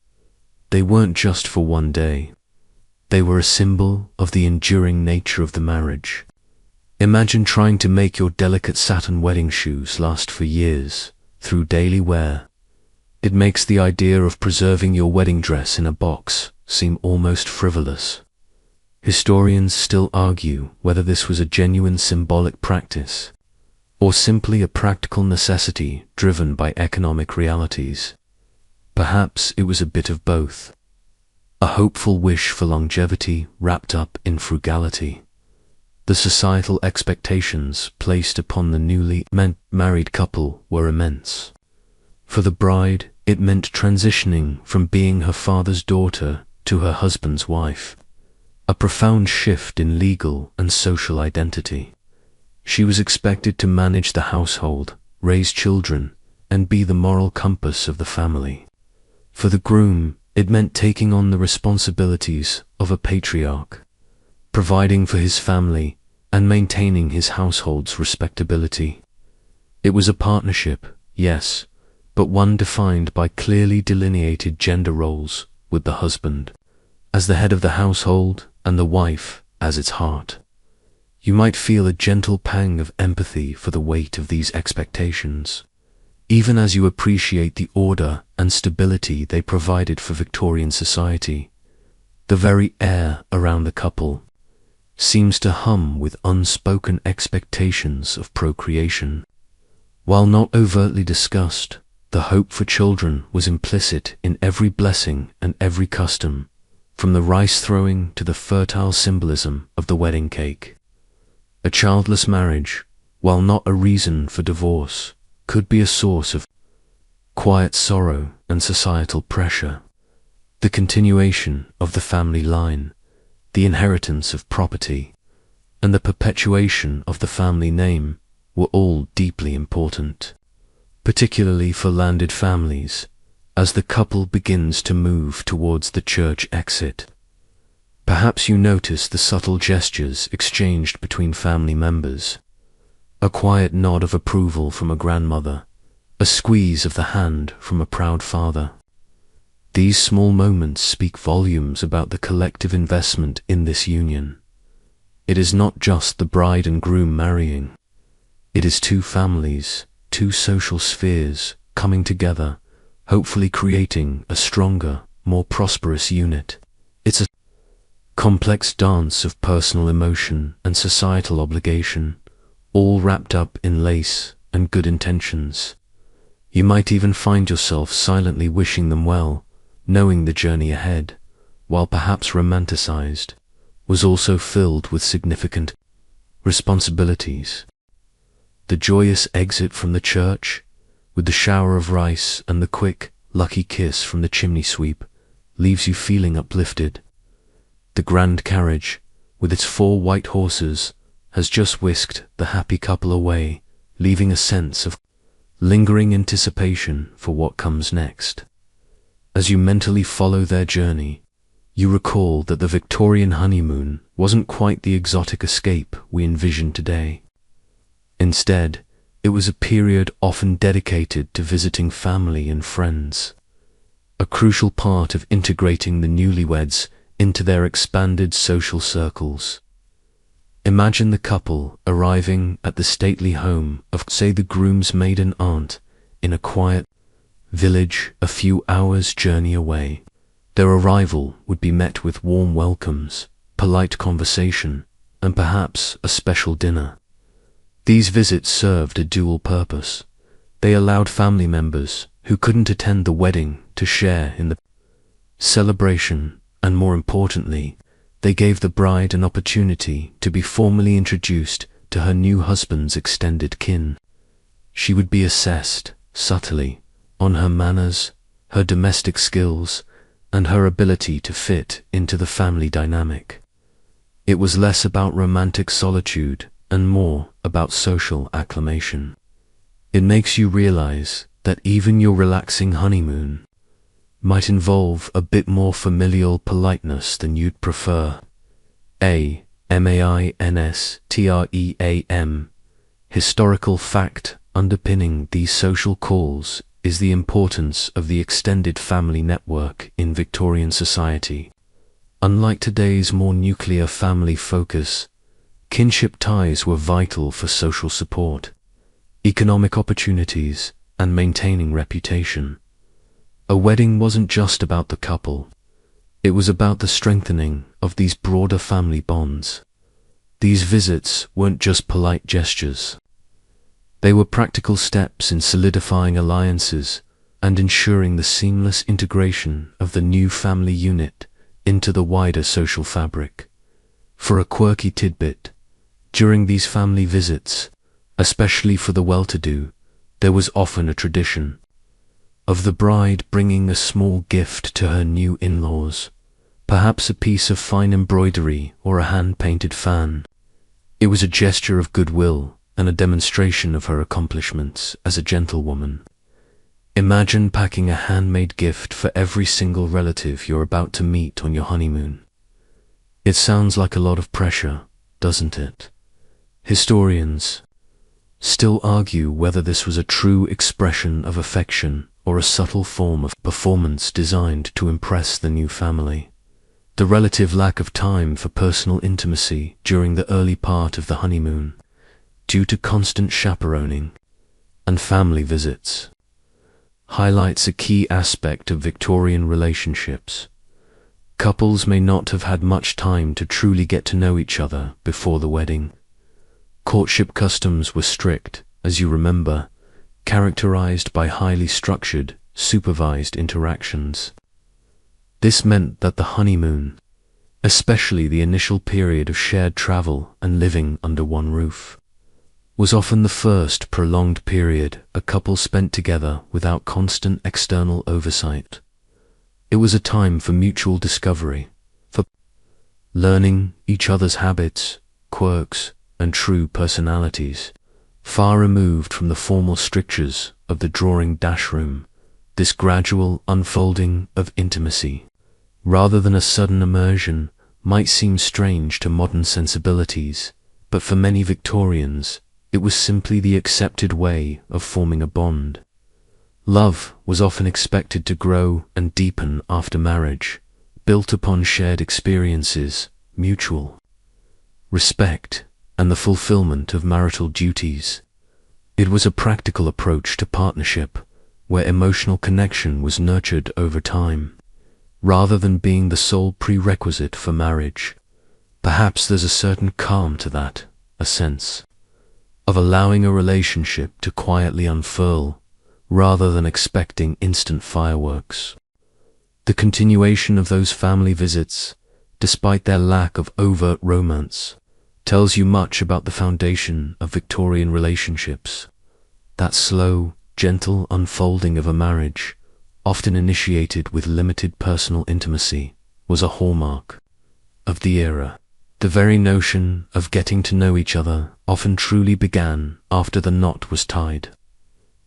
They weren't just for one day. They were a symbol of the enduring nature of the marriage. Imagine trying to make your delicate satin wedding shoes last for years through daily wear. It makes the idea of preserving your wedding dress in a box seem almost frivolous. Historians still argue whether this was a genuine symbolic practice or simply a practical necessity driven by economic realities. Perhaps it was a bit of both. A hopeful wish for longevity wrapped up in frugality. The societal expectations placed upon the newly married couple were immense. For the bride, it meant transitioning from being her father's daughter to her husband's wife, a profound shift in legal and social identity. She was expected to manage the household, raise children, and be the moral compass of the family. For the groom, it meant taking on the responsibilities of a patriarch, providing for his family and maintaining his household's respectability. It was a partnership, yes, but one defined by clearly delineated gender roles, with the husband as the head of the household and the wife as its heart. You might feel a gentle pang of empathy for the weight of these expectations, even as you appreciate the order and stability they provided for Victorian society. The very air around the couple seems to hum with unspoken expectations of procreation. While not overtly discussed, the hope for children was implicit in every blessing and every custom, from the rice throwing to the fertile symbolism of the wedding cake. A childless marriage, while not a reason for divorce, could be a source of quiet sorrow and societal pressure. The continuation of the family line, the inheritance of property, and the perpetuation of the family name were all deeply important, particularly for landed families, as the couple begins to move towards the church exit. Perhaps you notice the subtle gestures exchanged between family members. A quiet nod of approval from a grandmother, a squeeze of the hand from a proud father. These small moments speak volumes about the collective investment in this union. It is not just the bride and groom marrying. It is two families, two social spheres coming together, hopefully creating a stronger, more prosperous unit. It's a complex dance of personal emotion and societal obligation, all wrapped up in lace and good intentions. You might even find yourself silently wishing them well, knowing the journey ahead, while perhaps romanticized, was also filled with significant responsibilities. The joyous exit from the church, with the shower of rice and the quick, lucky kiss from the chimney sweep, leaves you feeling uplifted. The grand carriage, with its 4 white horses, has just whisked the happy couple away, leaving a sense of lingering anticipation for what comes next. As you mentally follow their journey, you recall that the Victorian honeymoon wasn't quite the exotic escape we envision today. Instead, it was a period often dedicated to visiting family and friends, a crucial part of integrating the newlyweds into their expanded social circles. Imagine the couple arriving at the stately home of, say, the groom's maiden aunt in a quiet village a few hours' journey away. Their arrival would be met with warm welcomes, polite conversation, and perhaps a special dinner. These visits served a dual purpose. They allowed family members who couldn't attend the wedding to share in the celebration, and more importantly, They gave the bride an opportunity to be formally introduced to her new husband's extended kin. She would be assessed, subtly, on her manners, her domestic skills, and her ability to fit into the family dynamic. It was less about romantic solitude and more about social acclimation. It makes you realize that even your relaxing honeymoon might involve a bit more familial politeness than you'd prefer. Mainstream. Historical fact underpinning these social calls is the importance of the extended family network in Victorian society. Unlike today's more nuclear family focus, kinship ties were vital for social support, economic opportunities, and maintaining reputation. A wedding wasn't just about the couple. It was about the strengthening of these broader family bonds. These visits weren't just polite gestures. They were practical steps in solidifying alliances and ensuring the seamless integration of the new family unit into the wider social fabric. For a quirky tidbit, during these family visits, especially for the well-to-do, there was often a tradition of the bride bringing a small gift to her new in-laws, perhaps a piece of fine embroidery or a hand-painted fan. It was a gesture of goodwill and a demonstration of her accomplishments as a gentlewoman. Imagine packing a handmade gift for every single relative you're about to meet on your honeymoon. It sounds like a lot of pressure, doesn't it? Historians still argue whether this was a true expression of affection or a subtle form of performance designed to impress the new family. The relative lack of time for personal intimacy during the early part of the honeymoon, due to constant chaperoning and family visits, highlights a key aspect of Victorian relationships. Couples may not have had much time to truly get to know each other before the wedding. Courtship customs were strict, as you remember, characterized by highly structured, supervised interactions. This meant that the honeymoon, especially the initial period of shared travel and living under one roof, was often the first prolonged period a couple spent together without constant external oversight. It was a time for mutual discovery, for learning each other's habits, quirks, and true personalities. Far removed from the formal strictures of the drawing-dash room, this gradual unfolding of intimacy, rather than a sudden immersion, might seem strange to modern sensibilities, but for many Victorians, it was simply the accepted way of forming a bond. Love was often expected to grow and deepen after marriage, built upon shared experiences, mutual respect, and the fulfillment of marital duties. It was a practical approach to partnership, where emotional connection was nurtured over time, rather than being the sole prerequisite for marriage. Perhaps there's a certain calm to that, a sense of allowing a relationship to quietly unfurl, rather than expecting instant fireworks. The continuation of those family visits, despite their lack of overt romance, tells you much about the foundation of Victorian relationships. That slow, gentle unfolding of a marriage, often initiated with limited personal intimacy, was a hallmark of the era. The very notion of getting to know each other often truly began after the knot was tied,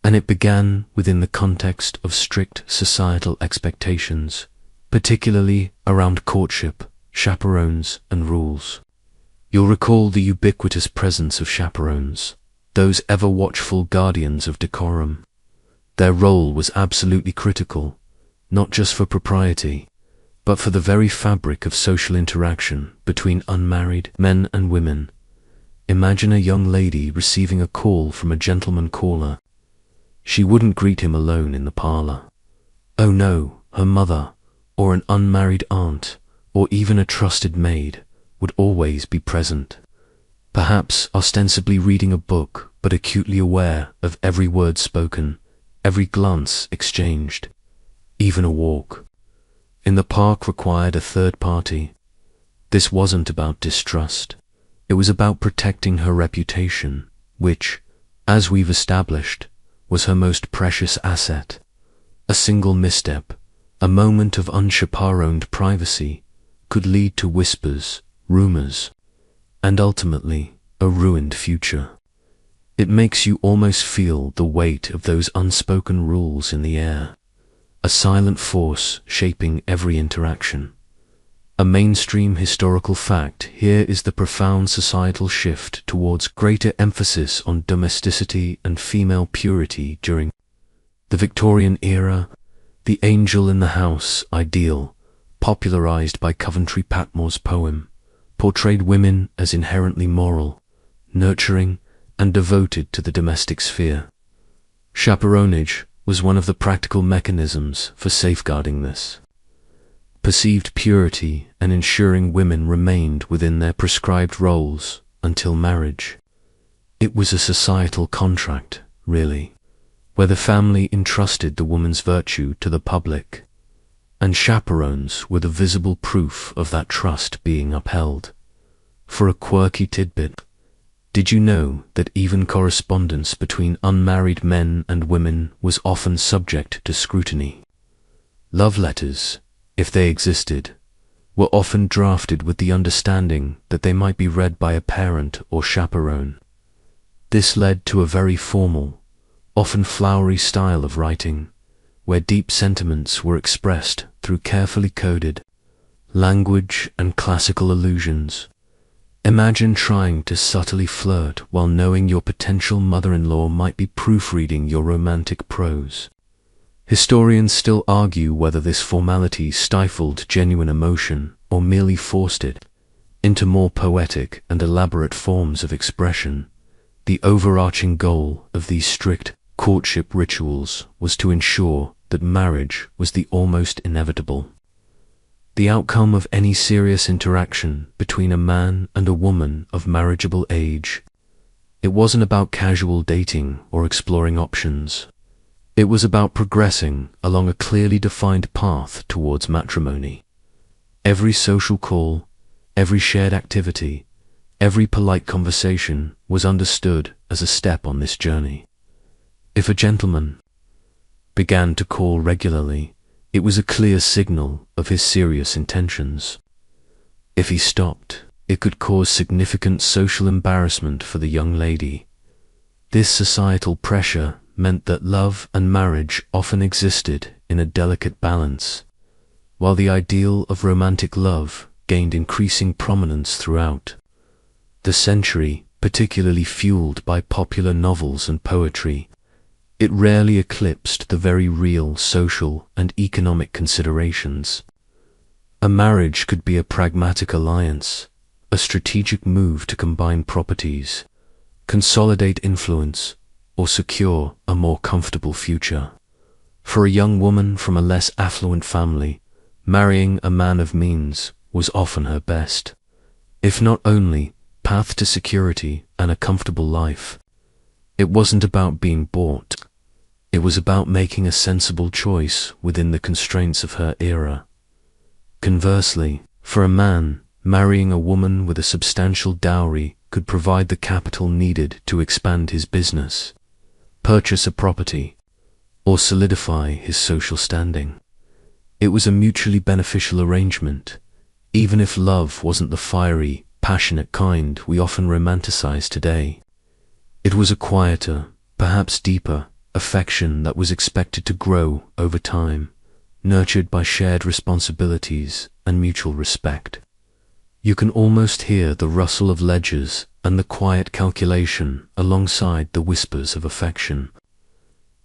and it began within the context of strict societal expectations, particularly around courtship, chaperones, and rules. You'll recall the ubiquitous presence of chaperones, those ever-watchful guardians of decorum. Their role was absolutely critical, not just for propriety, but for the very fabric of social interaction between unmarried men and women. Imagine a young lady receiving a call from a gentleman caller. She wouldn't greet him alone in the parlor. Oh no, her mother, or an unmarried aunt, or even a trusted maid, would always be present, perhaps ostensibly reading a book, but acutely aware of every word spoken, every glance exchanged. Even a walk in the park required a third party. This wasn't about distrust. It was about protecting her reputation, which, as we've established, was her most precious asset. A single misstep, a moment of unchaperoned privacy, could lead to whispers, rumors, and ultimately a ruined future. It makes you almost feel the weight of those unspoken rules in the air, a silent force shaping every interaction. A mainstream historical fact here is the profound societal shift towards greater emphasis on domesticity and female purity during the Victorian era. The angel in the house ideal, popularized by Coventry Patmore's poem, portrayed women as inherently moral, nurturing, and devoted to the domestic sphere. Chaperonage was one of the practical mechanisms for safeguarding this. Perceived purity and ensuring women remained within their prescribed roles until marriage. It was a societal contract, really, where the family entrusted the woman's virtue to the public, and chaperones were the visible proof of that trust being upheld. For a quirky tidbit, did you know that even correspondence between unmarried men and women was often subject to scrutiny? Love letters, if they existed, were often drafted with the understanding that they might be read by a parent or chaperone. This led to a very formal, often flowery style of writing, where deep sentiments were expressed through carefully coded language and classical allusions. Imagine trying to subtly flirt while knowing your potential mother-in-law might be proofreading your romantic prose. Historians still argue whether this formality stifled genuine emotion or merely forced it into more poetic and elaborate forms of expression. The overarching goal of these strict courtship rituals was to ensure that marriage was the almost inevitable. The outcome of any serious interaction between a man and a woman of marriageable age. It wasn't about casual dating or exploring options. It was about progressing along a clearly defined path towards matrimony. Every social call, every shared activity, every polite conversation was understood as a step on this journey. If a gentleman began to call regularly, it was a clear signal of his serious intentions. If he stopped, it could cause significant social embarrassment for the young lady. This societal pressure meant that love and marriage often existed in a delicate balance, while the ideal of romantic love gained increasing prominence throughout the century, particularly fueled by popular novels and poetry. It rarely eclipsed the very real social and economic considerations. A marriage could be a pragmatic alliance, a strategic move to combine properties, consolidate influence, or secure a more comfortable future. For a young woman from a less affluent family, marrying a man of means was often her best, if not only, path to security and a comfortable life. It wasn't about being bought. It was about making a sensible choice within the constraints of her era. Conversely, for a man, marrying a woman with a substantial dowry could provide the capital needed to expand his business, purchase a property, or solidify his social standing. It was a mutually beneficial arrangement, even if love wasn't the fiery, passionate kind we often romanticize today. It was a quieter, perhaps deeper, affection that was expected to grow over time, nurtured by shared responsibilities and mutual respect. You can almost hear the rustle of ledgers and the quiet calculation alongside the whispers of affection.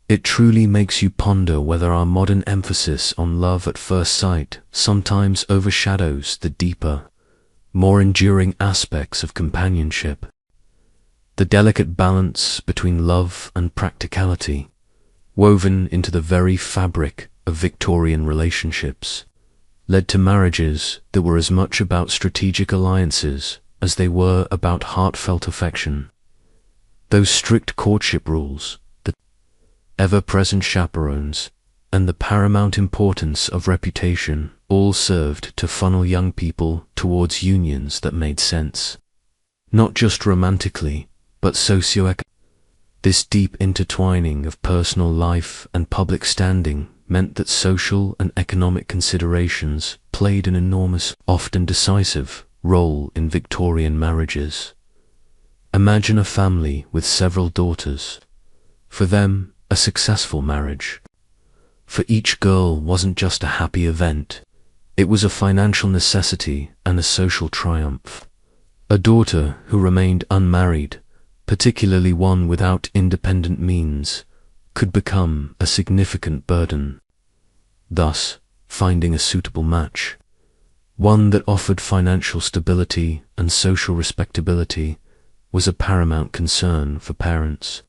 It truly makes you ponder whether our modern emphasis on love at first sight sometimes overshadows the deeper, more enduring aspects of companionship. The delicate balance between love and practicality, woven into the very fabric of Victorian relationships, led to marriages that were as much about strategic alliances as they were about heartfelt affection. Those strict courtship rules, the ever-present chaperones, and the paramount importance of reputation all served to funnel young people towards unions that made sense, not just romantically, but socioeconomically. This deep intertwining of personal life and public standing meant that social and economic considerations played an enormous, often decisive, role in Victorian marriages. Imagine a family with several daughters. For them, a successful marriage. For each girl wasn't just a happy event, it was a financial necessity and a social triumph. A daughter who remained unmarried, particularly one without independent means, could become a significant burden. Thus, finding a suitable match, one that offered financial stability and social respectability, was a paramount concern for parents.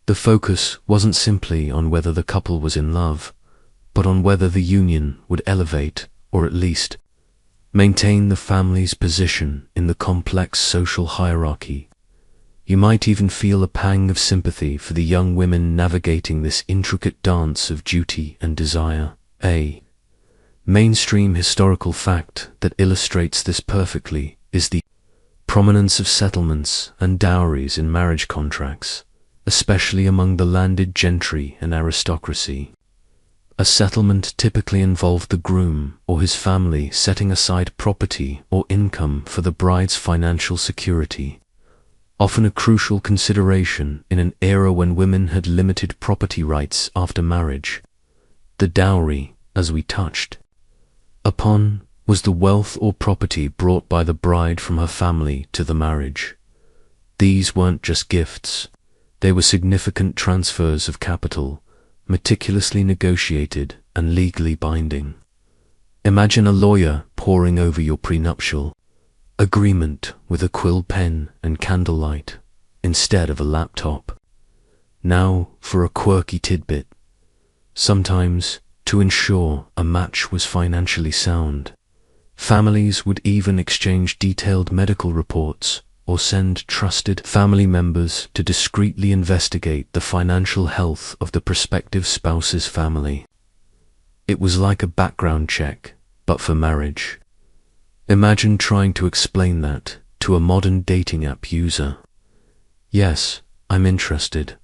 The focus wasn't simply on whether the couple was in love, but on whether the union would elevate, or at least maintain, the family's position in the complex social hierarchy. You might even feel a pang of sympathy for the young women navigating this intricate dance of duty and desire. A mainstream historical fact that illustrates this perfectly is the prominence of settlements and dowries in marriage contracts, especially among the landed gentry and aristocracy. A settlement typically involved the groom or his family setting aside property or income for the bride's financial security, often a crucial consideration in an era when women had limited property rights after marriage. The dowry, as we touched upon, was the wealth or property brought by the bride from her family to the marriage. These weren't just gifts, they were significant transfers of capital, meticulously negotiated and legally binding. Imagine a lawyer poring over your prenuptial agreement with a quill pen and candlelight instead of a laptop. Now for a quirky tidbit. Sometimes, to ensure a match was financially sound, families would even exchange detailed medical reports or send trusted family members to discreetly investigate the financial health of the prospective spouse's family. It was like a background check, but for marriage. Imagine trying to explain that to a modern dating app user. Yes, I'm interested.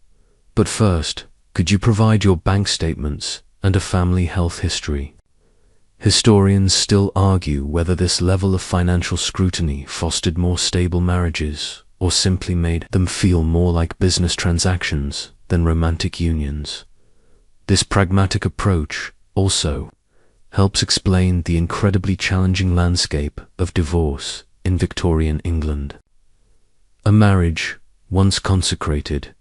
But first, could you provide your bank statements and a family health history? Historians still argue whether this level of financial scrutiny fostered more stable marriages or simply made them feel more like business transactions than romantic unions. This pragmatic approach also helps explain the incredibly challenging landscape of divorce in Victorian England. A marriage, once consecrated,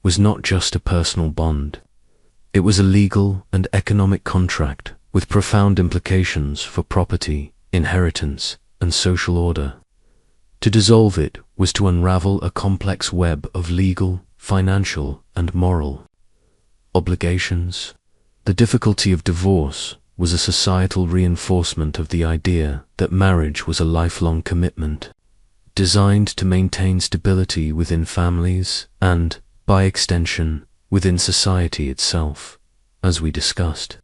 was not just a personal bond. It was a legal and economic contract with profound implications for property, inheritance, and social order. To dissolve it was to unravel a complex web of legal, financial, and moral obligations. The difficulty of divorce was a societal reinforcement of the idea that marriage was a lifelong commitment, designed to maintain stability within families and, by extension, within society itself, as we discussed.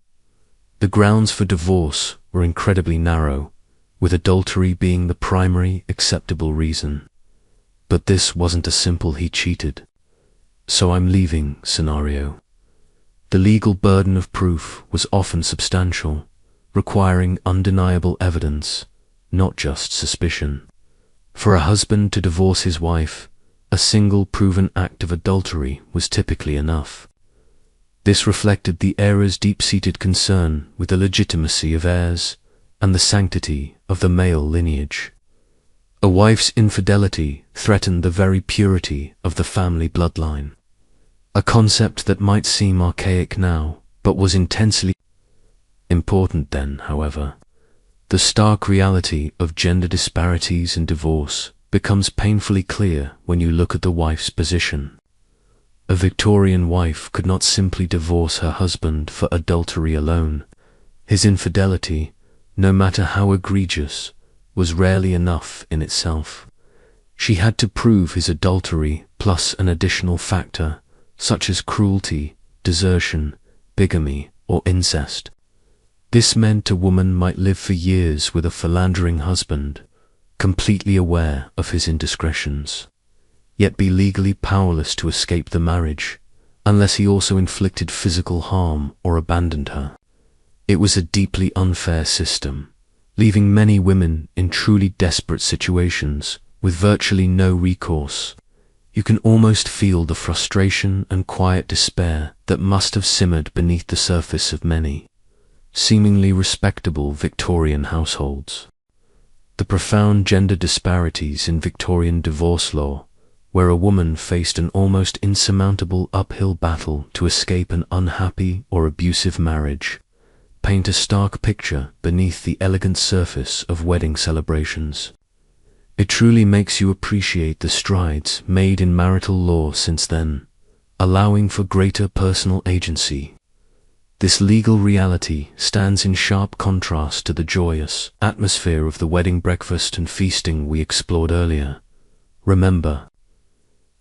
The grounds for divorce were incredibly narrow, with adultery being the primary acceptable reason. But this wasn't a simple "he cheated, so I'm leaving" scenario. The legal burden of proof was often substantial, requiring undeniable evidence, not just suspicion. For a husband to divorce his wife, a single proven act of adultery was typically enough. This reflected the era's deep-seated concern with the legitimacy of heirs and the sanctity of the male lineage. A wife's infidelity threatened the very purity of the family bloodline, a concept that might seem archaic now, but was intensely important then, however. The stark reality of gender disparities in divorce becomes painfully clear when you look at the wife's position. A Victorian wife could not simply divorce her husband for adultery alone. His infidelity, no matter how egregious, was rarely enough in itself. She had to prove his adultery plus an additional factor, such as cruelty, desertion, bigamy, or incest. This meant a woman might live for years with a philandering husband, completely aware of his indiscretions, yet be legally powerless to escape the marriage, unless he also inflicted physical harm or abandoned her. It was a deeply unfair system, leaving many women in truly desperate situations with virtually no recourse. You can almost feel the frustration and quiet despair that must have simmered beneath the surface of many seemingly respectable Victorian households. The profound gender disparities in Victorian divorce law, where a woman faced an almost insurmountable uphill battle to escape an unhappy or abusive marriage, paint a stark picture beneath the elegant surface of wedding celebrations. It truly makes you appreciate the strides made in marital law since then, allowing for greater personal agency. This legal reality stands in sharp contrast to the joyous atmosphere of the wedding breakfast and feasting we explored earlier. Remember,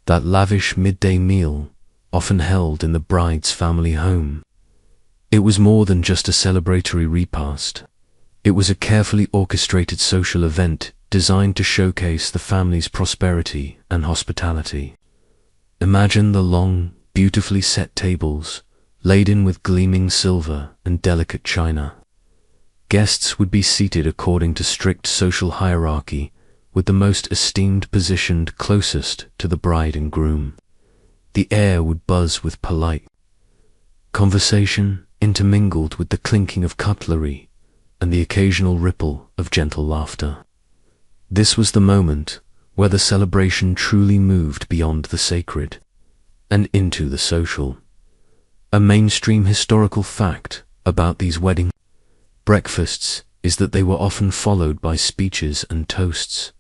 that lavish midday meal, often held in the bride's family home. It was more than just a celebratory repast. It was a carefully orchestrated social event designed to showcase the family's prosperity and hospitality. Imagine the long, beautifully set tables, laden with gleaming silver and delicate china. Guests would be seated according to strict social hierarchy, with the most esteemed positioned closest to the bride and groom. The air would buzz with polite conversation, intermingled with the clinking of cutlery and the occasional ripple of gentle laughter. This was the moment where the celebration truly moved beyond the sacred and into the social. A mainstream historical fact about these wedding breakfasts is that they were often followed by speeches and toasts,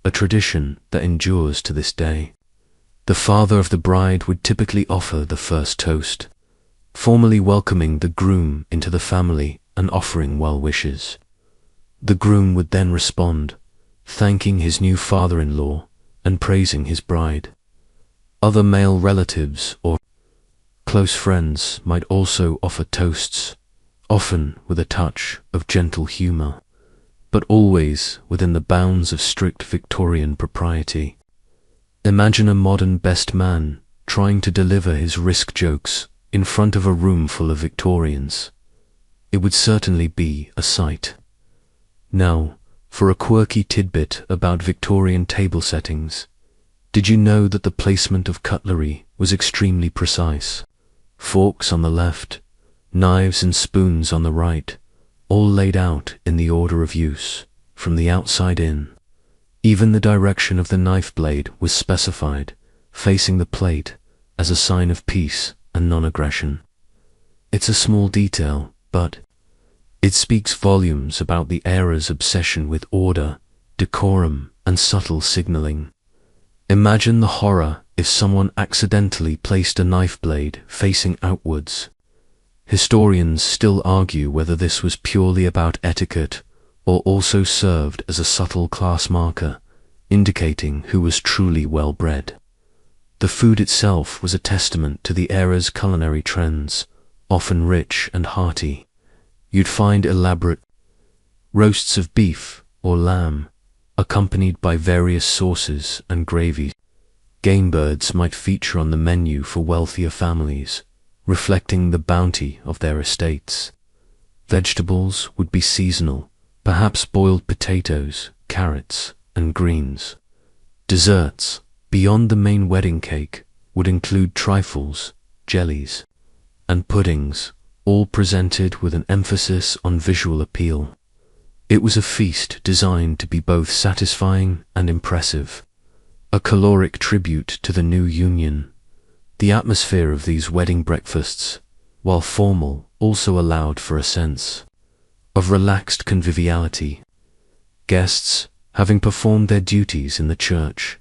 a tradition that endures to this day. The father of the bride would typically offer the first toast, formally welcoming the groom into the family and offering well wishes. The groom would then respond, thanking his new father-in-law and praising his bride. Other male relatives or close friends might also offer toasts, often with a touch of gentle humor, but always within the bounds of strict Victorian propriety. Imagine a modern best man trying to deliver his risk jokes in front of a room full of Victorians. It would certainly be a sight. Now, for a quirky tidbit about Victorian table settings. Did you know that the placement of cutlery was extremely precise? Forks on the left, knives and spoons on the right, all laid out in the order of use, from the outside in. Even the direction of the knife blade was specified, facing the plate, as a sign of peace and non-aggression. It's a small detail, but it speaks volumes about the era's obsession with order, decorum, and subtle signaling. Imagine the horror if someone accidentally placed a knife blade facing outwards. Historians still argue whether this was purely about etiquette or also served as a subtle class marker, indicating who was truly well-bred. The food itself was a testament to the era's culinary trends, often rich and hearty. You'd find elaborate roasts of beef or lamb, accompanied by various sauces and gravies. Game birds might feature on the menu for wealthier families, reflecting the bounty of their estates. Vegetables would be seasonal, perhaps boiled potatoes, carrots, and greens. Desserts, beyond the main wedding cake, would include trifles, jellies, and puddings, all presented with an emphasis on visual appeal. It was a feast designed to be both satisfying and impressive, a caloric tribute to the new union. The atmosphere of these wedding breakfasts, while formal, also allowed for a sense of relaxed conviviality. Guests, having performed their duties in the church,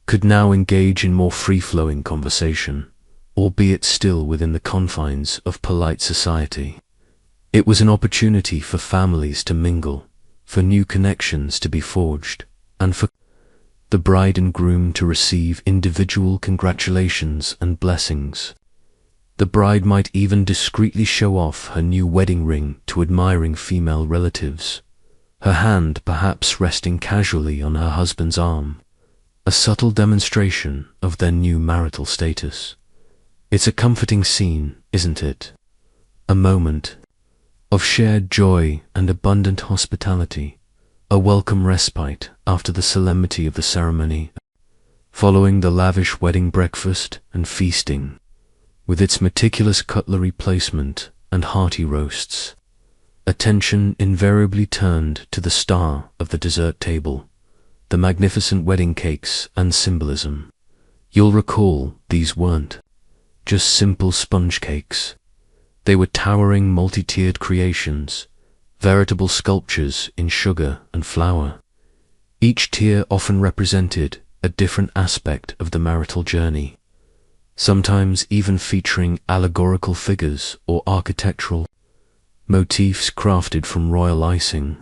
could now engage in more free-flowing conversation, albeit still within the confines of polite society. It was an opportunity for families to mingle, for new connections to be forged, and for the bride and groom to receive individual congratulations and blessings. The bride might even discreetly show off her new wedding ring to admiring female relatives, her hand perhaps resting casually on her husband's arm, a subtle demonstration of their new marital status. It's a comforting scene, isn't it? A moment of shared joy and abundant hospitality, a welcome respite after the solemnity of the ceremony, following the lavish wedding breakfast and feasting, with its meticulous cutlery placement and hearty roasts. Attention invariably turned to the star of the dessert table, the magnificent wedding cakes and symbolism. You'll recall these weren't just simple sponge cakes. They were towering multi-tiered creations, veritable sculptures in sugar and flour. Each tier often represented a different aspect of the marital journey, sometimes even featuring allegorical figures or architectural motifs crafted from royal icing.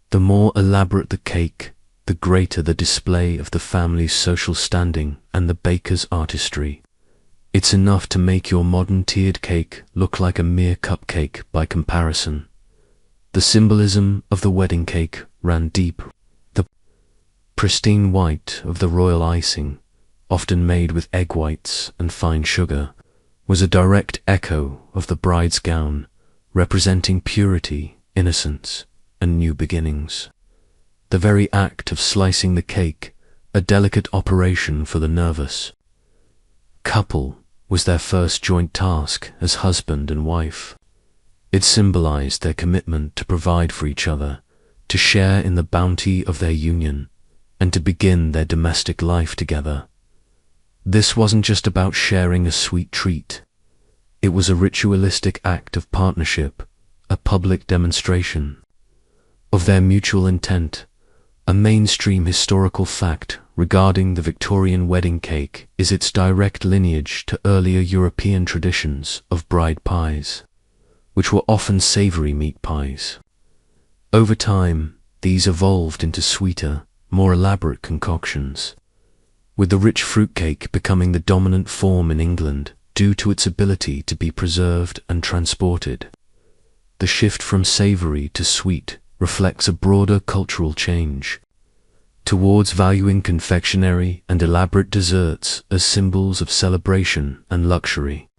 The more elaborate the cake, the greater the display of the family's social standing and the baker's artistry. It's enough to make your modern tiered cake look like a mere cupcake by comparison. The symbolism of the wedding cake ran deep. The pristine white of the royal icing, often made with egg whites and fine sugar, was a direct echo of the bride's gown, representing purity, innocence, and new beginnings. The very act of slicing the cake, a delicate operation for the nervous couple, was their first joint task as husband and wife. It symbolized their commitment to provide for each other, to share in the bounty of their union, and to begin their domestic life together. This wasn't just about sharing a sweet treat. It was a ritualistic act of partnership, a public demonstration of their mutual intent. A mainstream historical fact regarding the Victorian wedding cake is its direct lineage to earlier European traditions of bride pies, which were often savory meat pies. Over time, these evolved into sweeter, more elaborate concoctions, with the rich fruitcake becoming the dominant form in England due to its ability to be preserved and transported. The shift from savory to sweet reflects a broader cultural change towards valuing confectionery and elaborate desserts as symbols of celebration and luxury.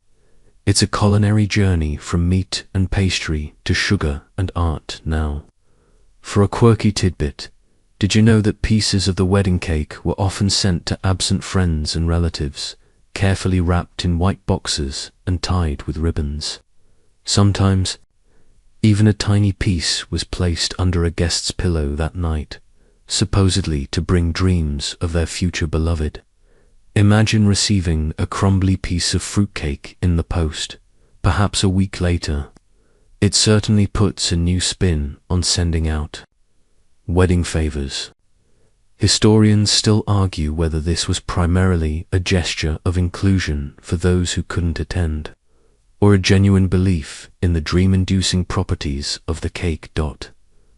It's a culinary journey from meat and pastry to sugar and art now. For a quirky tidbit, did you know that pieces of the wedding cake were often sent to absent friends and relatives, carefully wrapped in white boxes and tied with ribbons? Sometimes, even a tiny piece was placed under a guest's pillow that night, supposedly to bring dreams of their future beloved. Imagine receiving a crumbly piece of fruitcake in the post, perhaps a week later. It certainly puts a new spin on sending out wedding favors. Historians still argue whether this was primarily a gesture of inclusion for those who couldn't attend, or a genuine belief in the dream-inducing properties of the cake.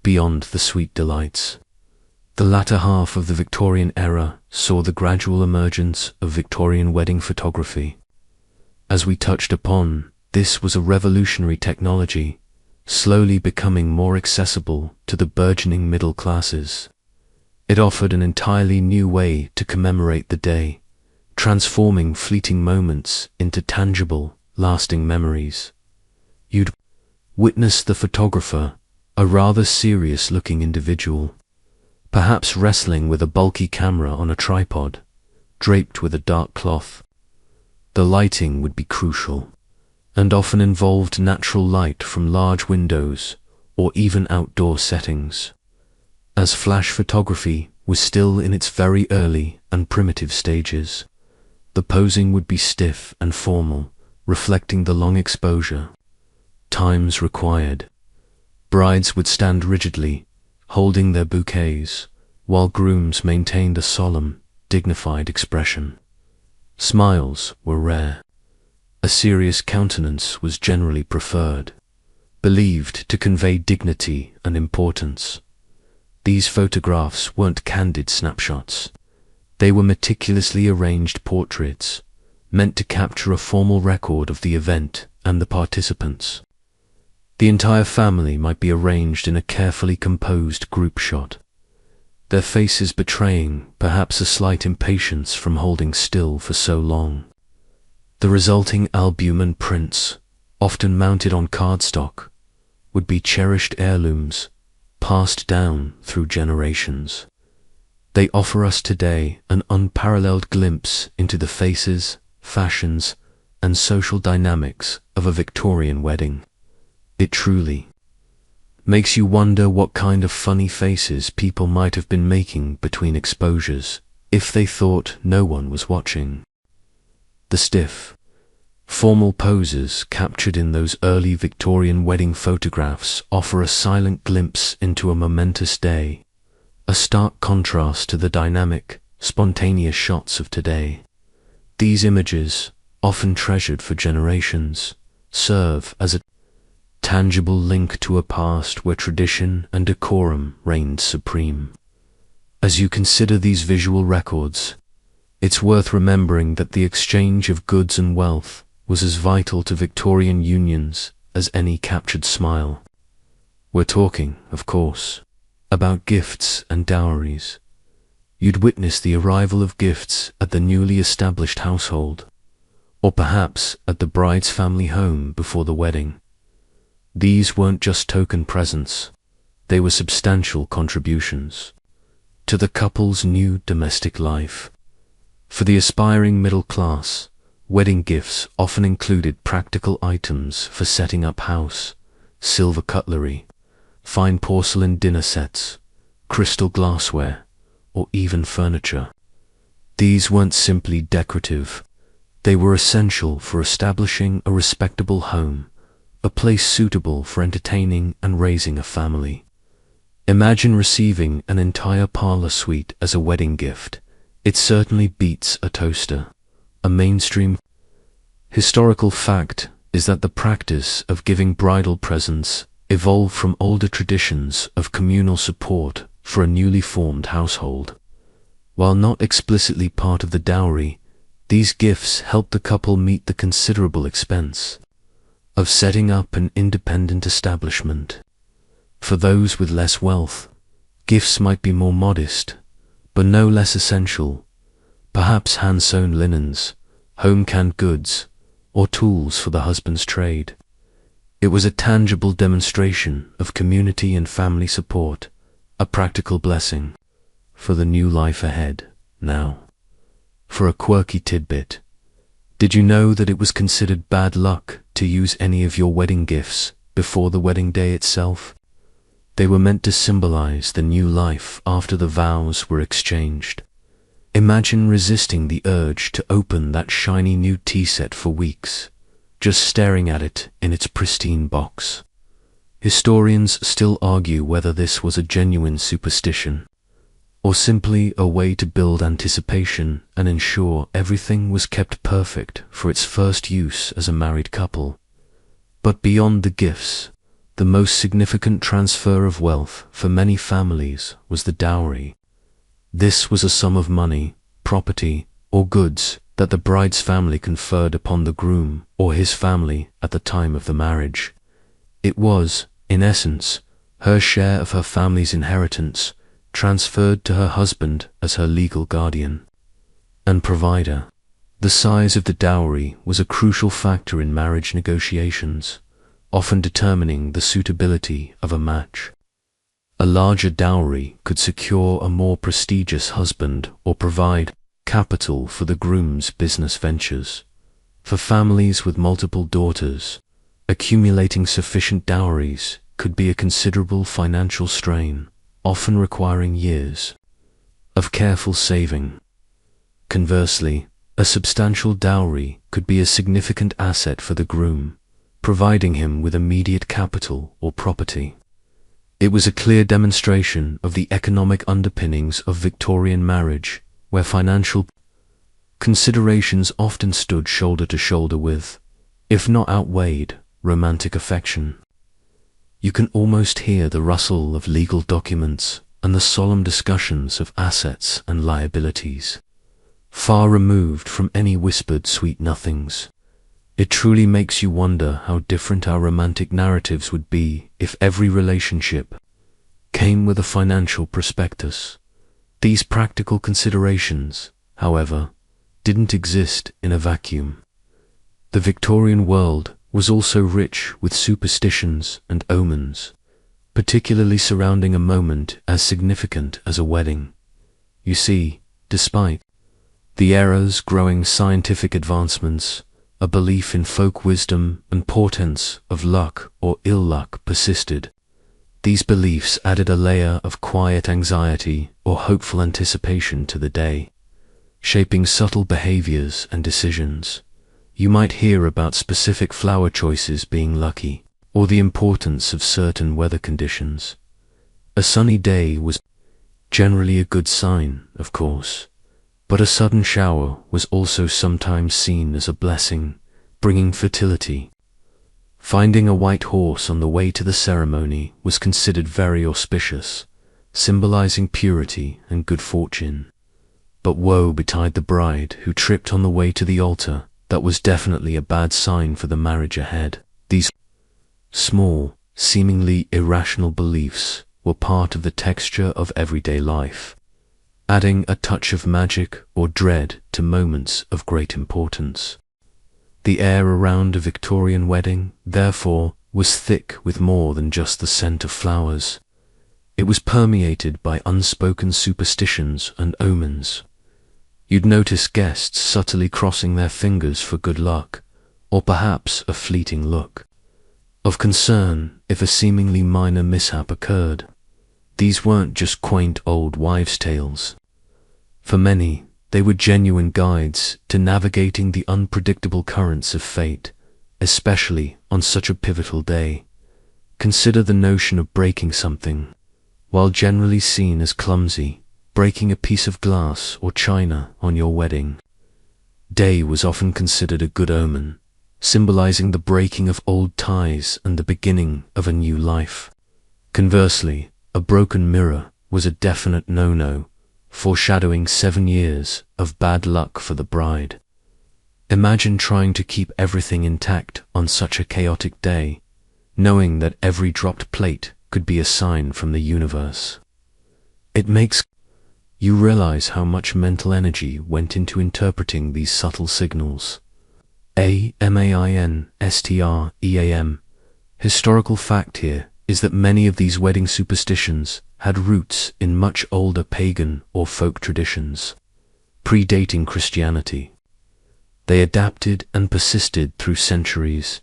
Beyond the sweet delights, the latter half of the Victorian era saw the gradual emergence of Victorian wedding photography. As we touched upon, this was a revolutionary technology, slowly becoming more accessible to the burgeoning middle classes. It offered an entirely new way to commemorate the day, transforming fleeting moments into tangible, lasting memories. You'd witness the photographer, a rather serious-looking individual, perhaps wrestling with a bulky camera on a tripod, draped with a dark cloth. The lighting would be crucial, and often involved natural light from large windows or even outdoor settings. As flash photography was still in its very early and primitive stages, the posing would be stiff and formal, reflecting the long exposure times required. Brides would stand rigidly, holding their bouquets, while grooms maintained a solemn, dignified expression. Smiles were rare. A serious countenance was generally preferred, believed to convey dignity and importance. These photographs weren't candid snapshots. They were meticulously arranged portraits, meant to capture a formal record of the event and the participants. The entire family might be arranged in a carefully composed group shot, their faces betraying perhaps a slight impatience from holding still for so long. The resulting albumen prints, often mounted on cardstock, would be cherished heirlooms, passed down through generations. They offer us today an unparalleled glimpse into the faces, fashions, and social dynamics of a Victorian wedding. It truly makes you wonder what kind of funny faces people might have been making between exposures if they thought no one was watching. The stiff, formal poses captured in those early Victorian wedding photographs offer a silent glimpse into a momentous day, a stark contrast to the dynamic, spontaneous shots of today. These images, often treasured for generations, serve as a tangible link to a past where tradition and decorum reigned supreme. As you consider these visual records, it's worth remembering that the exchange of goods and wealth was as vital to Victorian unions as any captured smile. We're talking, of course, about gifts and dowries. You'd witness the arrival of gifts at the newly established household, or perhaps at the bride's family home before the wedding. These weren't just token presents, they were substantial contributions to the couple's new domestic life. For the aspiring middle class, wedding gifts often included practical items for setting up house, silver cutlery, fine porcelain dinner sets, crystal glassware, or even furniture. These weren't simply decorative, they were essential for establishing a respectable home, a place suitable for entertaining and raising a family. Imagine receiving an entire parlor suite as a wedding gift. It certainly beats a toaster. A mainstream historical fact is that the practice of giving bridal presents evolved from older traditions of communal support for a newly formed household. While not explicitly part of the dowry, these gifts helped the couple meet the considerable expense of setting up an independent establishment. For those with less wealth, gifts might be more modest, but no less essential, perhaps hand-sewn linens, home-canned goods, or tools for the husband's trade. It was a tangible demonstration of community and family support, a practical blessing for the new life ahead. Now, for a quirky tidbit, did you know that it was considered bad luck to use any of your wedding gifts before the wedding day itself? They were meant to symbolize the new life after the vows were exchanged. Imagine resisting the urge to open that shiny new tea set for weeks, just staring at it in its pristine box. Historians still argue whether this was a genuine superstition, or simply a way to build anticipation and ensure everything was kept perfect for its first use as a married couple. But beyond the gifts, the most significant transfer of wealth for many families was the dowry. This was a sum of money, property, or goods that the bride's family conferred upon the groom or his family at the time of the marriage. It was, in essence, her share of her family's inheritance, transferred to her husband as her legal guardian and provider. The size of the dowry was a crucial factor in marriage negotiations, often determining the suitability of a match. A larger dowry could secure a more prestigious husband or provide capital for the groom's business ventures. For families with multiple daughters, accumulating sufficient dowries could be a considerable financial strain, often requiring years of careful saving. Conversely, a substantial dowry could be a significant asset for the groom, providing him with immediate capital or property. It was a clear demonstration of the economic underpinnings of Victorian marriage, where financial considerations often stood shoulder to shoulder with, if not outweighed, romantic affection. You can almost hear the rustle of legal documents and the solemn discussions of assets and liabilities. far removed from any whispered sweet nothings. It truly makes you wonder how different our romantic narratives would be if every relationship came with a financial prospectus. These practical considerations, however, didn't exist in a vacuum. The Victorian world was also rich with superstitions and omens, particularly surrounding a moment as significant as a wedding. You see, despite the era's growing scientific advancements, a belief in folk wisdom and portents of luck or ill luck persisted. These beliefs added a layer of quiet anxiety or hopeful anticipation to the day, shaping subtle behaviors and decisions. You might hear about specific flower choices being lucky, or the importance of certain weather conditions. A sunny day was generally a good sign, of course, but a sudden shower was also sometimes seen as a blessing, bringing fertility. Finding a white horse on the way to the ceremony was considered very auspicious, symbolizing purity and good fortune. But woe betide the bride who tripped on the way to the altar. That was definitely a bad sign for the marriage ahead. These small, seemingly irrational beliefs were part of the texture of everyday life, adding a touch of magic or dread to moments of great importance. The air around a Victorian wedding, therefore, was thick with more than just the scent of flowers. It was permeated by unspoken superstitions and omens. You'd notice guests subtly crossing their fingers for good luck, or perhaps a fleeting look of concern if a seemingly minor mishap occurred. These weren't just quaint old wives' tales. For many, they were genuine guides to navigating the unpredictable currents of fate, especially on such a pivotal day. Consider the notion of breaking something. While generally seen as clumsy, breaking a piece of glass or china on your wedding day was often considered a good omen, symbolizing the breaking of old ties and the beginning of a new life. Conversely, a broken mirror was a definite no-no, foreshadowing 7 years of bad luck for the bride. Imagine trying to keep everything intact on such a chaotic day, knowing that every dropped plate could be a sign from the universe. It makes you realize how much mental energy went into interpreting these subtle signals. Mainstream. Historical fact here is that many of these wedding superstitions had roots in much older pagan or folk traditions, predating Christianity. They adapted and persisted through centuries,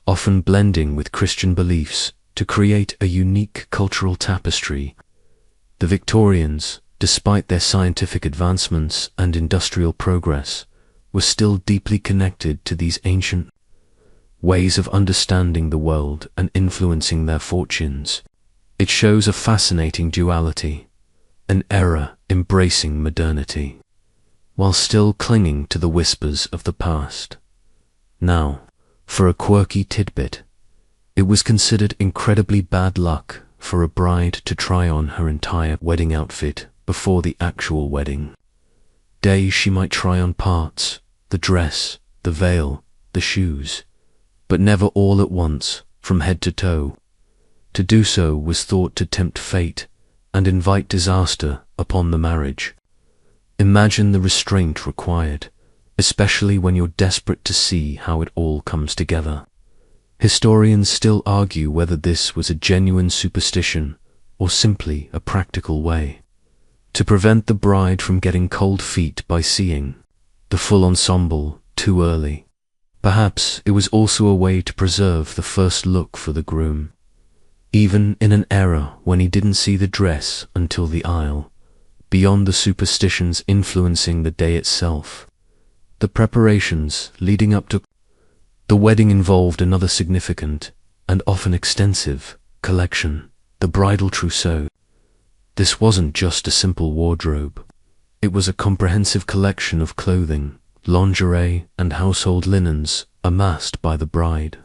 often blending with Christian beliefs to create a unique cultural tapestry. The Victorians, despite their scientific advancements and industrial progress, were still deeply connected to these ancient ways of understanding the world and influencing their fortunes. It shows a fascinating duality, an era embracing modernity, while still clinging to the whispers of the past. Now, for a quirky tidbit, it was considered incredibly bad luck for a bride to try on her entire wedding outfit before the actual wedding day. She might try on parts, the dress, the veil, the shoes, but never all at once, from head to toe. To do so was thought to tempt fate and invite disaster upon the marriage. Imagine the restraint required, especially when you're desperate to see how it all comes together. Historians still argue whether this was a genuine superstition or simply a practical way to prevent the bride from getting cold feet by seeing the full ensemble too early. Perhaps it was also a way to preserve the first look for the groom, even in an era when he didn't see the dress until the aisle. Beyond the superstitions influencing the day itself, the preparations leading up to the wedding involved another significant, and often extensive, collection, the bridal trousseau. This wasn't just a simple wardrobe. It was a comprehensive collection of clothing, lingerie, and household linens amassed by the bride,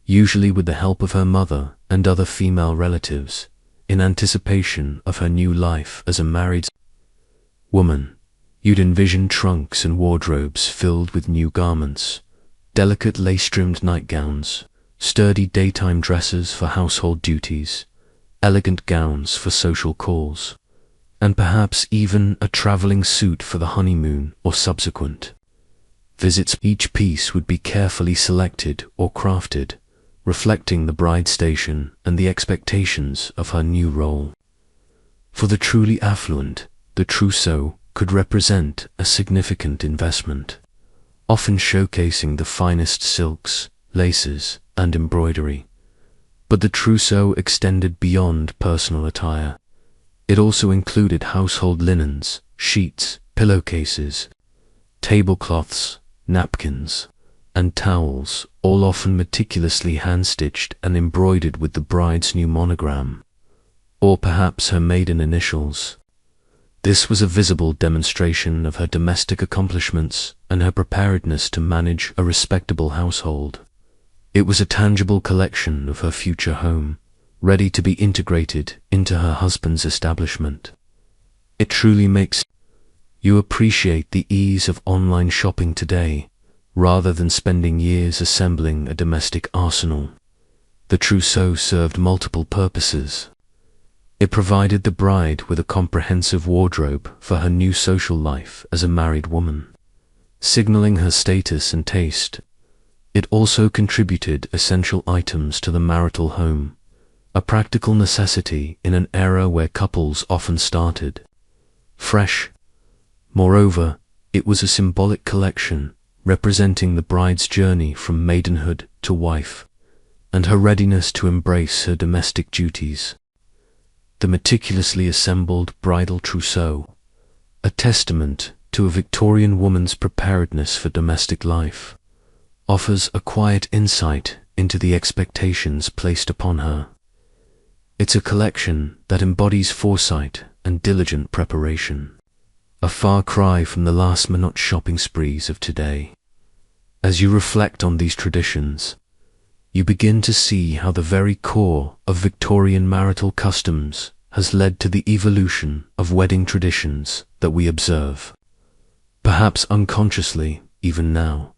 usually with the help of her mother and other female relatives, in anticipation of her new life as a married woman. You'd envision trunks and wardrobes filled with new garments, delicate lace-trimmed nightgowns, sturdy daytime dresses for household duties, elegant gowns for social calls, and perhaps even a traveling suit for the honeymoon or subsequent visits. Each piece would be carefully selected or crafted, reflecting the bride's station and the expectations of her new role. For the truly affluent, the trousseau could represent a significant investment, often showcasing the finest silks, laces, and embroidery. But the trousseau extended beyond personal attire. It also included household linens, sheets, pillowcases, tablecloths, napkins, and towels, all often meticulously hand-stitched and embroidered with the bride's new monogram, or perhaps her maiden initials. This was a visible demonstration of her domestic accomplishments and her preparedness to manage a respectable household. It was a tangible collection of her future home, ready to be integrated into her husband's establishment. It truly makes you appreciate the ease of online shopping today, rather than spending years assembling a domestic arsenal. The trousseau served multiple purposes. It provided the bride with a comprehensive wardrobe for her new social life as a married woman, signaling her status and taste. It also contributed essential items to the marital home, a practical necessity in an era where couples often started fresh. Moreover, it was a symbolic collection representing the bride's journey from maidenhood to wife, and her readiness to embrace her domestic duties. The meticulously assembled bridal trousseau, a testament to a Victorian woman's preparedness for domestic life, offers a quiet insight into the expectations placed upon her. It's a collection that embodies foresight and diligent preparation, a far cry from the last-minute shopping sprees of today. As you reflect on these traditions, you begin to see how the very core of Victorian marital customs has led to the evolution of wedding traditions that we observe. Perhaps unconsciously, even now,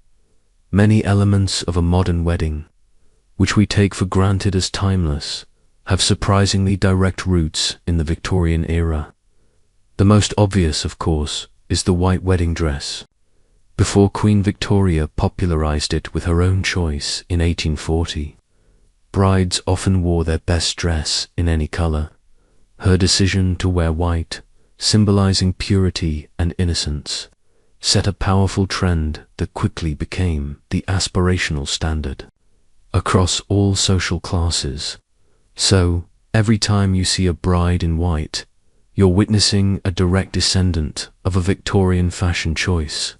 many elements of a modern wedding, which we take for granted as timeless, have surprisingly direct roots in the Victorian era. The most obvious, of course, is the white wedding dress. Before Queen Victoria popularized it with her own choice in 1840, brides often wore their best dress in any color. Her decision to wear white, symbolizing purity and innocence, set a powerful trend that quickly became the aspirational standard across all social classes. So, every time you see a bride in white, you're witnessing a direct descendant of a Victorian fashion choice.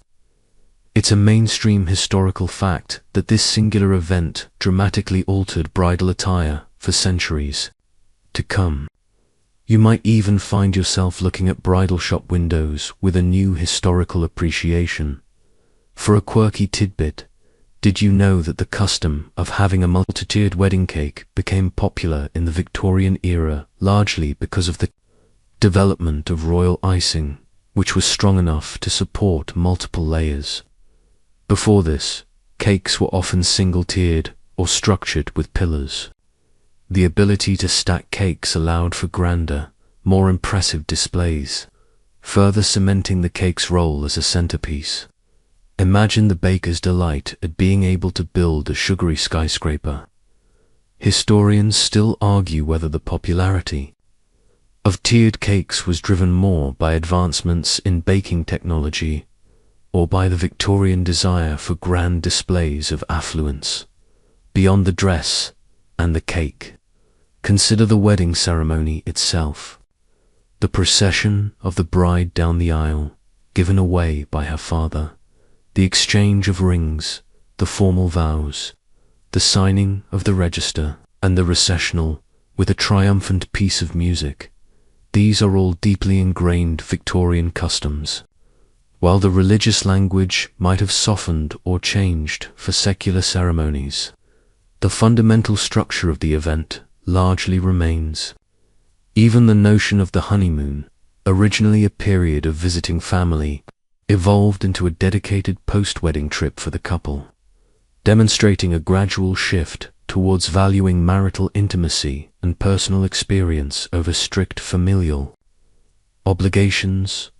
It's a mainstream historical fact that this singular event dramatically altered bridal attire for centuries to come. You might even find yourself looking at bridal shop windows with a new historical appreciation. For a quirky tidbit, did you know that the custom of having a multi-tiered wedding cake became popular in the Victorian era largely because of the development of royal icing, which was strong enough to support multiple layers? Before this, cakes were often single-tiered or structured with pillars. The ability to stack cakes allowed for grander, more impressive displays, further cementing the cake's role as a centerpiece. Imagine the baker's delight at being able to build a sugary skyscraper. Historians still argue whether the popularity of tiered cakes was driven more by advancements in baking technology or by the Victorian desire for grand displays of affluence. Beyond the dress and the cake, consider the wedding ceremony itself. The procession of the bride down the aisle, given away by her father, the exchange of rings, the formal vows, the signing of the register, and the recessional with a triumphant piece of music. These are all deeply ingrained Victorian customs. While the religious language might have softened or changed for secular ceremonies, the fundamental structure of the event largely remains. Even the notion of the honeymoon, originally a period of visiting family evolved into a dedicated post-wedding trip for the couple, demonstrating a gradual shift towards valuing marital intimacy and personal experience over strict familial obligations.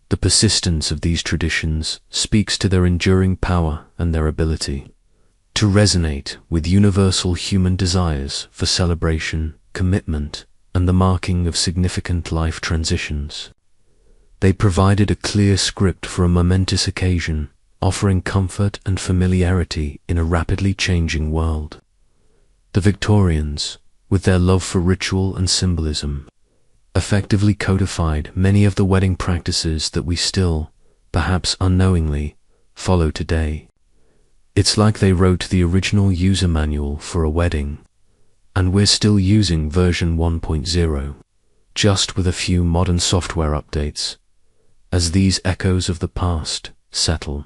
The persistence of these traditions speaks to their enduring power and their ability to resonate with universal human desires for celebration, commitment, and the marking of significant life transitions. They provided a clear script for a momentous occasion, offering comfort and familiarity in a rapidly changing world. The Victorians, with their love for ritual and symbolism, effectively codified many of the wedding practices that we still, perhaps unknowingly, follow today. It's like they wrote the original user manual for a wedding, and we're still using version 1.0, just with a few modern software updates. As these echoes of the past settle,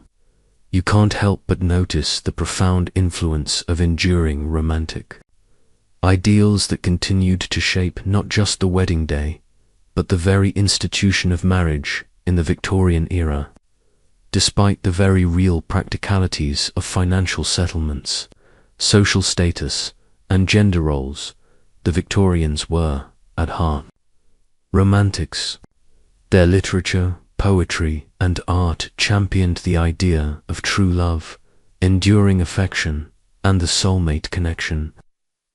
you can't help but notice the profound influence of enduring romantic ideals that continued to shape not just the wedding day, but the very institution of marriage in the Victorian era. Despite the very real practicalities of financial settlements, social status, and gender roles, the Victorians were, at heart, romantics. Their literature, poetry, and art championed the idea of true love, enduring affection, and the soulmate connection.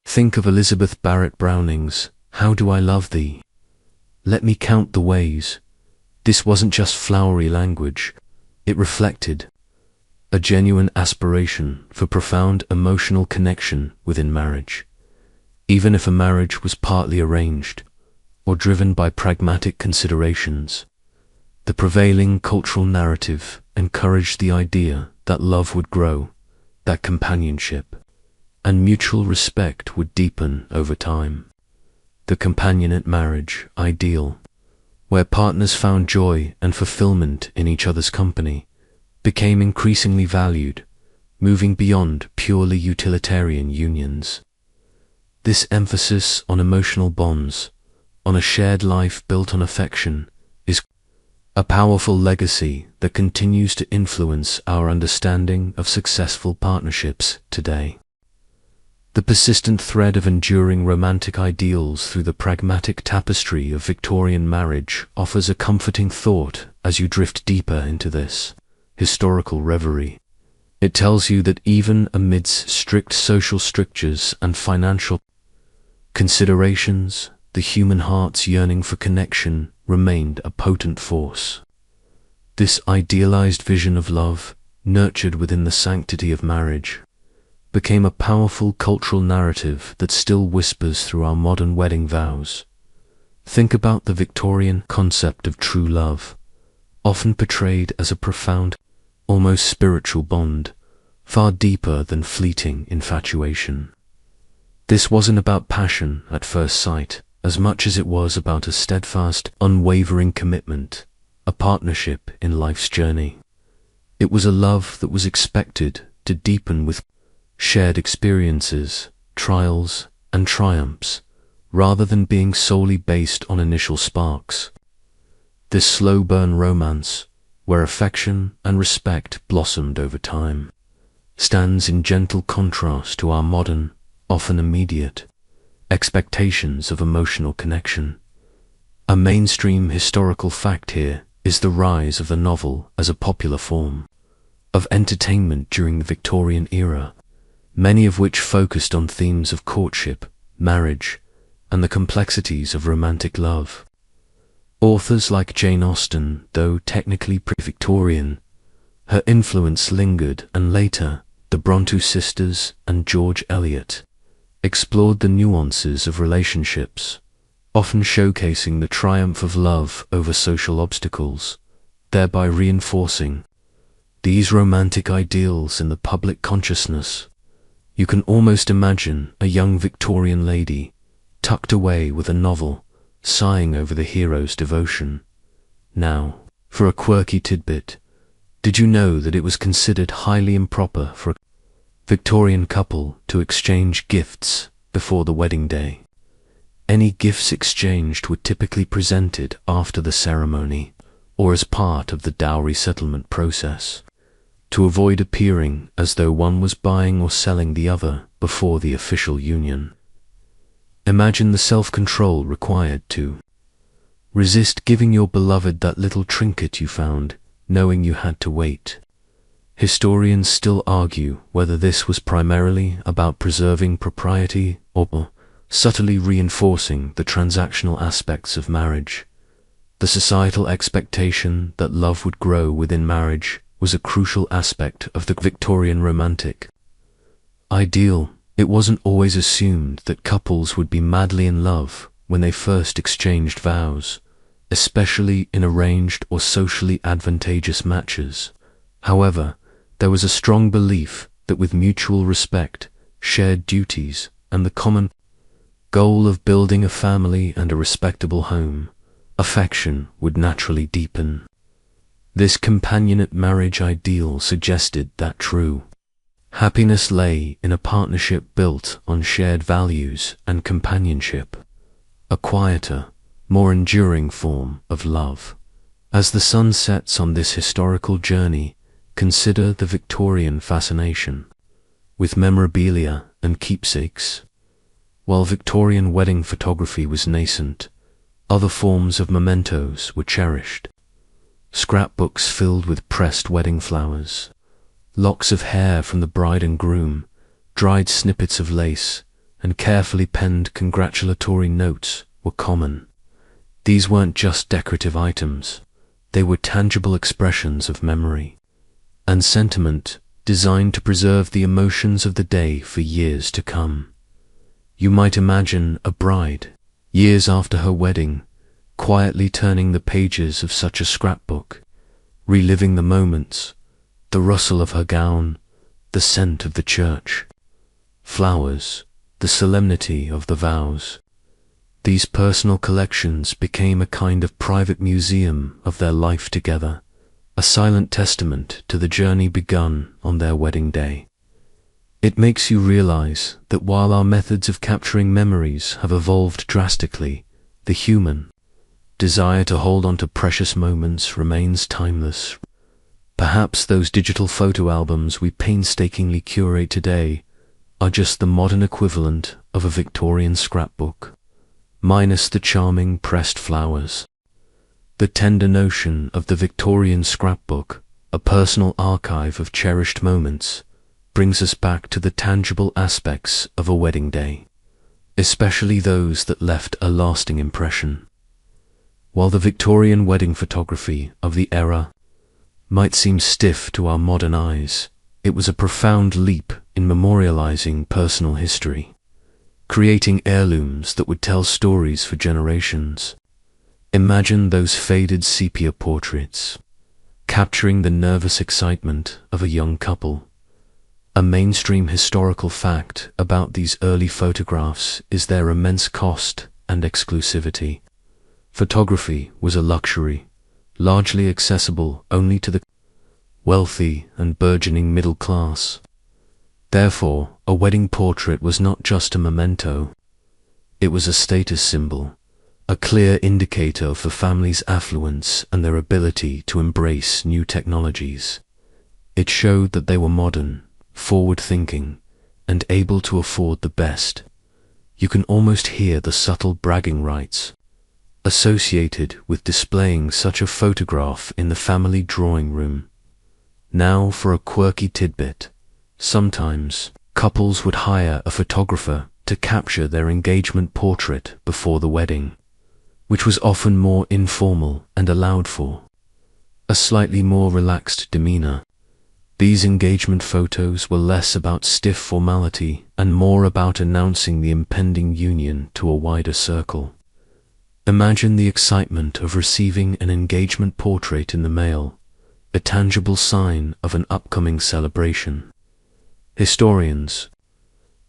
Think of Elizabeth Barrett Browning's "How Do I Love Thee? Let Me Count the Ways." This wasn't just flowery language. It reflected a genuine aspiration for profound emotional connection within marriage. Even if a marriage was partly arranged or driven by pragmatic considerations, the prevailing cultural narrative encouraged the idea that love would grow, that companionship and mutual respect would deepen over time. The companionate marriage ideal, where partners found joy and fulfillment in each other's company, became increasingly valued, moving beyond purely utilitarian unions. This emphasis on emotional bonds, on a shared life built on affection, is a powerful legacy that continues to influence our understanding of successful partnerships today. The persistent thread of enduring romantic ideals through the pragmatic tapestry of Victorian marriage offers a comforting thought as you drift deeper into this historical reverie. It tells you that even amidst strict social strictures and financial considerations, the human heart's yearning for connection remained a potent force. This idealized vision of love, nurtured within the sanctity of marriage, became a powerful cultural narrative that still whispers through our modern wedding vows. Think about the Victorian concept of true love, often portrayed as a profound, almost spiritual bond, far deeper than fleeting infatuation. This wasn't about passion at first sight, as much as it was about a steadfast, unwavering commitment, a partnership in life's journey. It was a love that was expected to deepen with shared experiences, trials, and triumphs, rather than being solely based on initial sparks. This slow-burn romance, where affection and respect blossomed over time, stands in gentle contrast to our modern, often immediate, expectations of emotional connection. A mainstream historical fact here is the rise of the novel as a popular form of entertainment during the Victorian era, many of which focused on themes of courtship, marriage, and the complexities of romantic love. Authors like Jane Austen, though technically pre-Victorian, her influence lingered, and later, the Brontë sisters and George Eliot explored the nuances of relationships, often showcasing the triumph of love over social obstacles, thereby reinforcing these romantic ideals in the public consciousness. You can almost imagine a young Victorian lady, tucked away with a novel, sighing over the hero's devotion. Now, for a quirky tidbit, did you know that it was considered highly improper for a Victorian couple to exchange gifts before the wedding day? Any gifts exchanged were typically presented after the ceremony, or as part of the dowry settlement process, to avoid appearing as though one was buying or selling the other before the official union. Imagine the self-control required to resist giving your beloved that little trinket you found, knowing you had to wait. Historians still argue whether this was primarily about preserving propriety or subtly reinforcing the transactional aspects of marriage. The societal expectation that love would grow within marriage was a crucial aspect of the Victorian romantic ideal. It wasn't always assumed that couples would be madly in love when they first exchanged vows, especially in arranged or socially advantageous matches. However, there was a strong belief that with mutual respect, shared duties, and the common goal of building a family and a respectable home, affection would naturally deepen. This companionate marriage ideal suggested that true happiness lay in a partnership built on shared values and companionship, a quieter, more enduring form of love. As the sun sets on this historical journey, consider the Victorian fascination with memorabilia and keepsakes. While Victorian wedding photography was nascent, other forms of mementos were cherished. Scrapbooks filled with pressed wedding flowers, locks of hair from the bride and groom, dried snippets of lace, and carefully penned congratulatory notes were common. These weren't just decorative items, they were tangible expressions of memory and sentiment designed to preserve the emotions of the day for years to come. You might imagine a bride, years after her wedding, quietly turning the pages of such a scrapbook, reliving the moments, the rustle of her gown, the scent of the church, flowers, the solemnity of the vows. These personal collections became a kind of private museum of their life together, a silent testament to the journey begun on their wedding day. It makes you realize that while our methods of capturing memories have evolved drastically, the human desire to hold on to precious moments remains timeless. Perhaps those digital photo albums we painstakingly curate today are just the modern equivalent of a Victorian scrapbook, minus the charming pressed flowers. The tender notion of the Victorian scrapbook, a personal archive of cherished moments, brings us back to the tangible aspects of a wedding day, especially those that left a lasting impression. While the Victorian wedding photography of the era might seem stiff to our modern eyes, it was a profound leap in memorializing personal history, creating heirlooms that would tell stories for generations. Imagine those faded sepia portraits, capturing the nervous excitement of a young couple. A mainstream historical fact about these early photographs is their immense cost and exclusivity. Photography was a luxury, largely accessible only to the wealthy and burgeoning middle class. Therefore, a wedding portrait was not just a memento. It was a status symbol, a clear indicator of the family's affluence and their ability to embrace new technologies. It showed that they were modern, forward-thinking, and able to afford the best. You can almost hear the subtle bragging rights associated with displaying such a photograph in the family drawing room. Now for a quirky tidbit. Sometimes, couples would hire a photographer to capture their engagement portrait before the wedding, which was often more informal and allowed for a slightly more relaxed demeanor. These engagement photos were less about stiff formality and more about announcing the impending union to a wider circle. Imagine the excitement of receiving an engagement portrait in the mail, a tangible sign of an upcoming celebration. Historians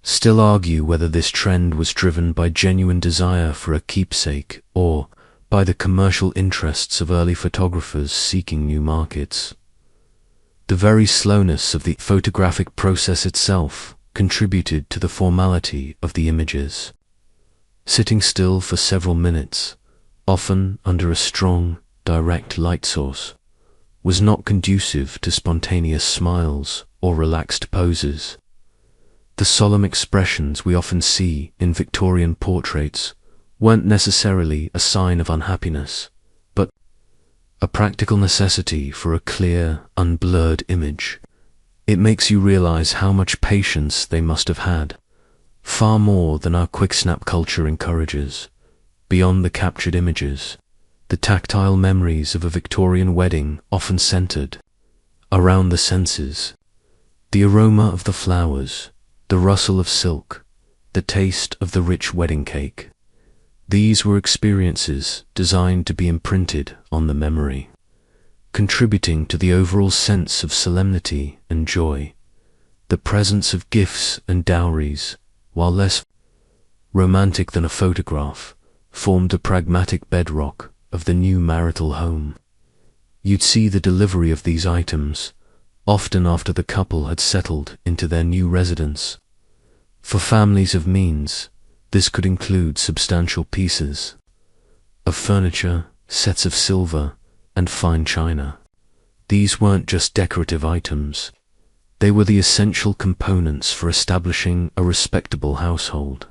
still argue whether this trend was driven by genuine desire for a keepsake or by the commercial interests of early photographers seeking new markets. The very slowness of the photographic process itself contributed to the formality of the images. Sitting still for several minutes, often under a strong, direct light source, was not conducive to spontaneous smiles or relaxed poses. The solemn expressions we often see in Victorian portraits weren't necessarily a sign of unhappiness, but a practical necessity for a clear, unblurred image. It makes you realize how much patience they must have had, far more than our quick-snap culture encourages. Beyond the captured images, the tactile memories of a Victorian wedding often centered around the senses. The aroma of the flowers, the rustle of silk, the taste of the rich wedding cake. These were experiences designed to be imprinted on the memory, contributing to the overall sense of solemnity and joy. The presence of gifts and dowries, while less romantic than a photograph, formed a pragmatic bedrock of the new marital home. You'd see the delivery of these items, often after the couple had settled into their new residence. For families of means, this could include substantial pieces of furniture, sets of silver, and fine china. These weren't just decorative items. They were the essential components for establishing a respectable household.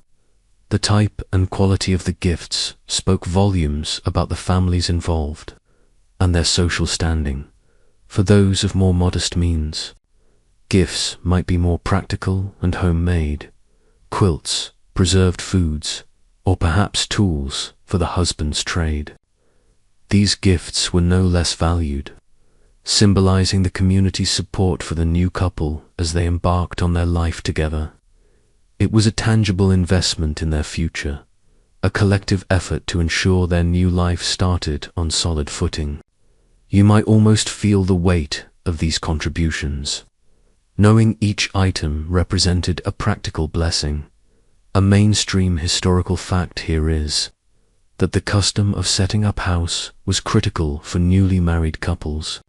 The type and quality of the gifts spoke volumes about the families involved and their social standing. For those of more modest means, gifts might be more practical and homemade: quilts, preserved foods, or perhaps tools for the husband's trade. These gifts were no less valued, symbolizing the community's support for the new couple as they embarked on their life together. It was a tangible investment in their future, a collective effort to ensure their new life started on solid footing. You might almost feel the weight of these contributions, knowing each item represented a practical blessing. A mainstream historical fact here is that the custom of setting up house was critical for newly married couples.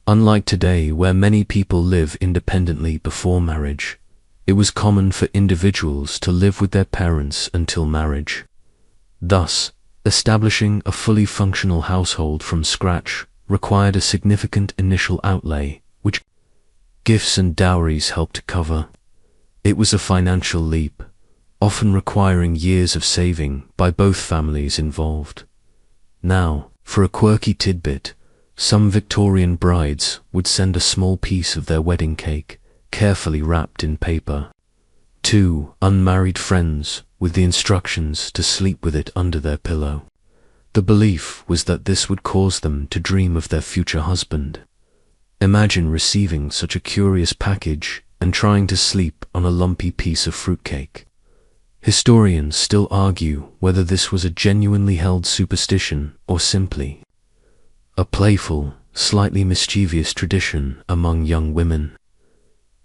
Unlike today, where many people live independently before marriage, it was common for individuals to live with their parents until marriage. Thus, establishing a fully functional household from scratch required a significant initial outlay, which gifts and dowries helped to cover. It was a financial leap, often requiring years of saving by both families involved. Now, for a quirky tidbit, some Victorian brides would send a small piece of their wedding cake, carefully wrapped in paper, to unmarried friends with the instructions to sleep with it under their pillow. The belief was that this would cause them to dream of their future husband. Imagine receiving such a curious package and trying to sleep on a lumpy piece of fruitcake. Historians still argue whether this was a genuinely held superstition or simply a playful, slightly mischievous tradition among young women.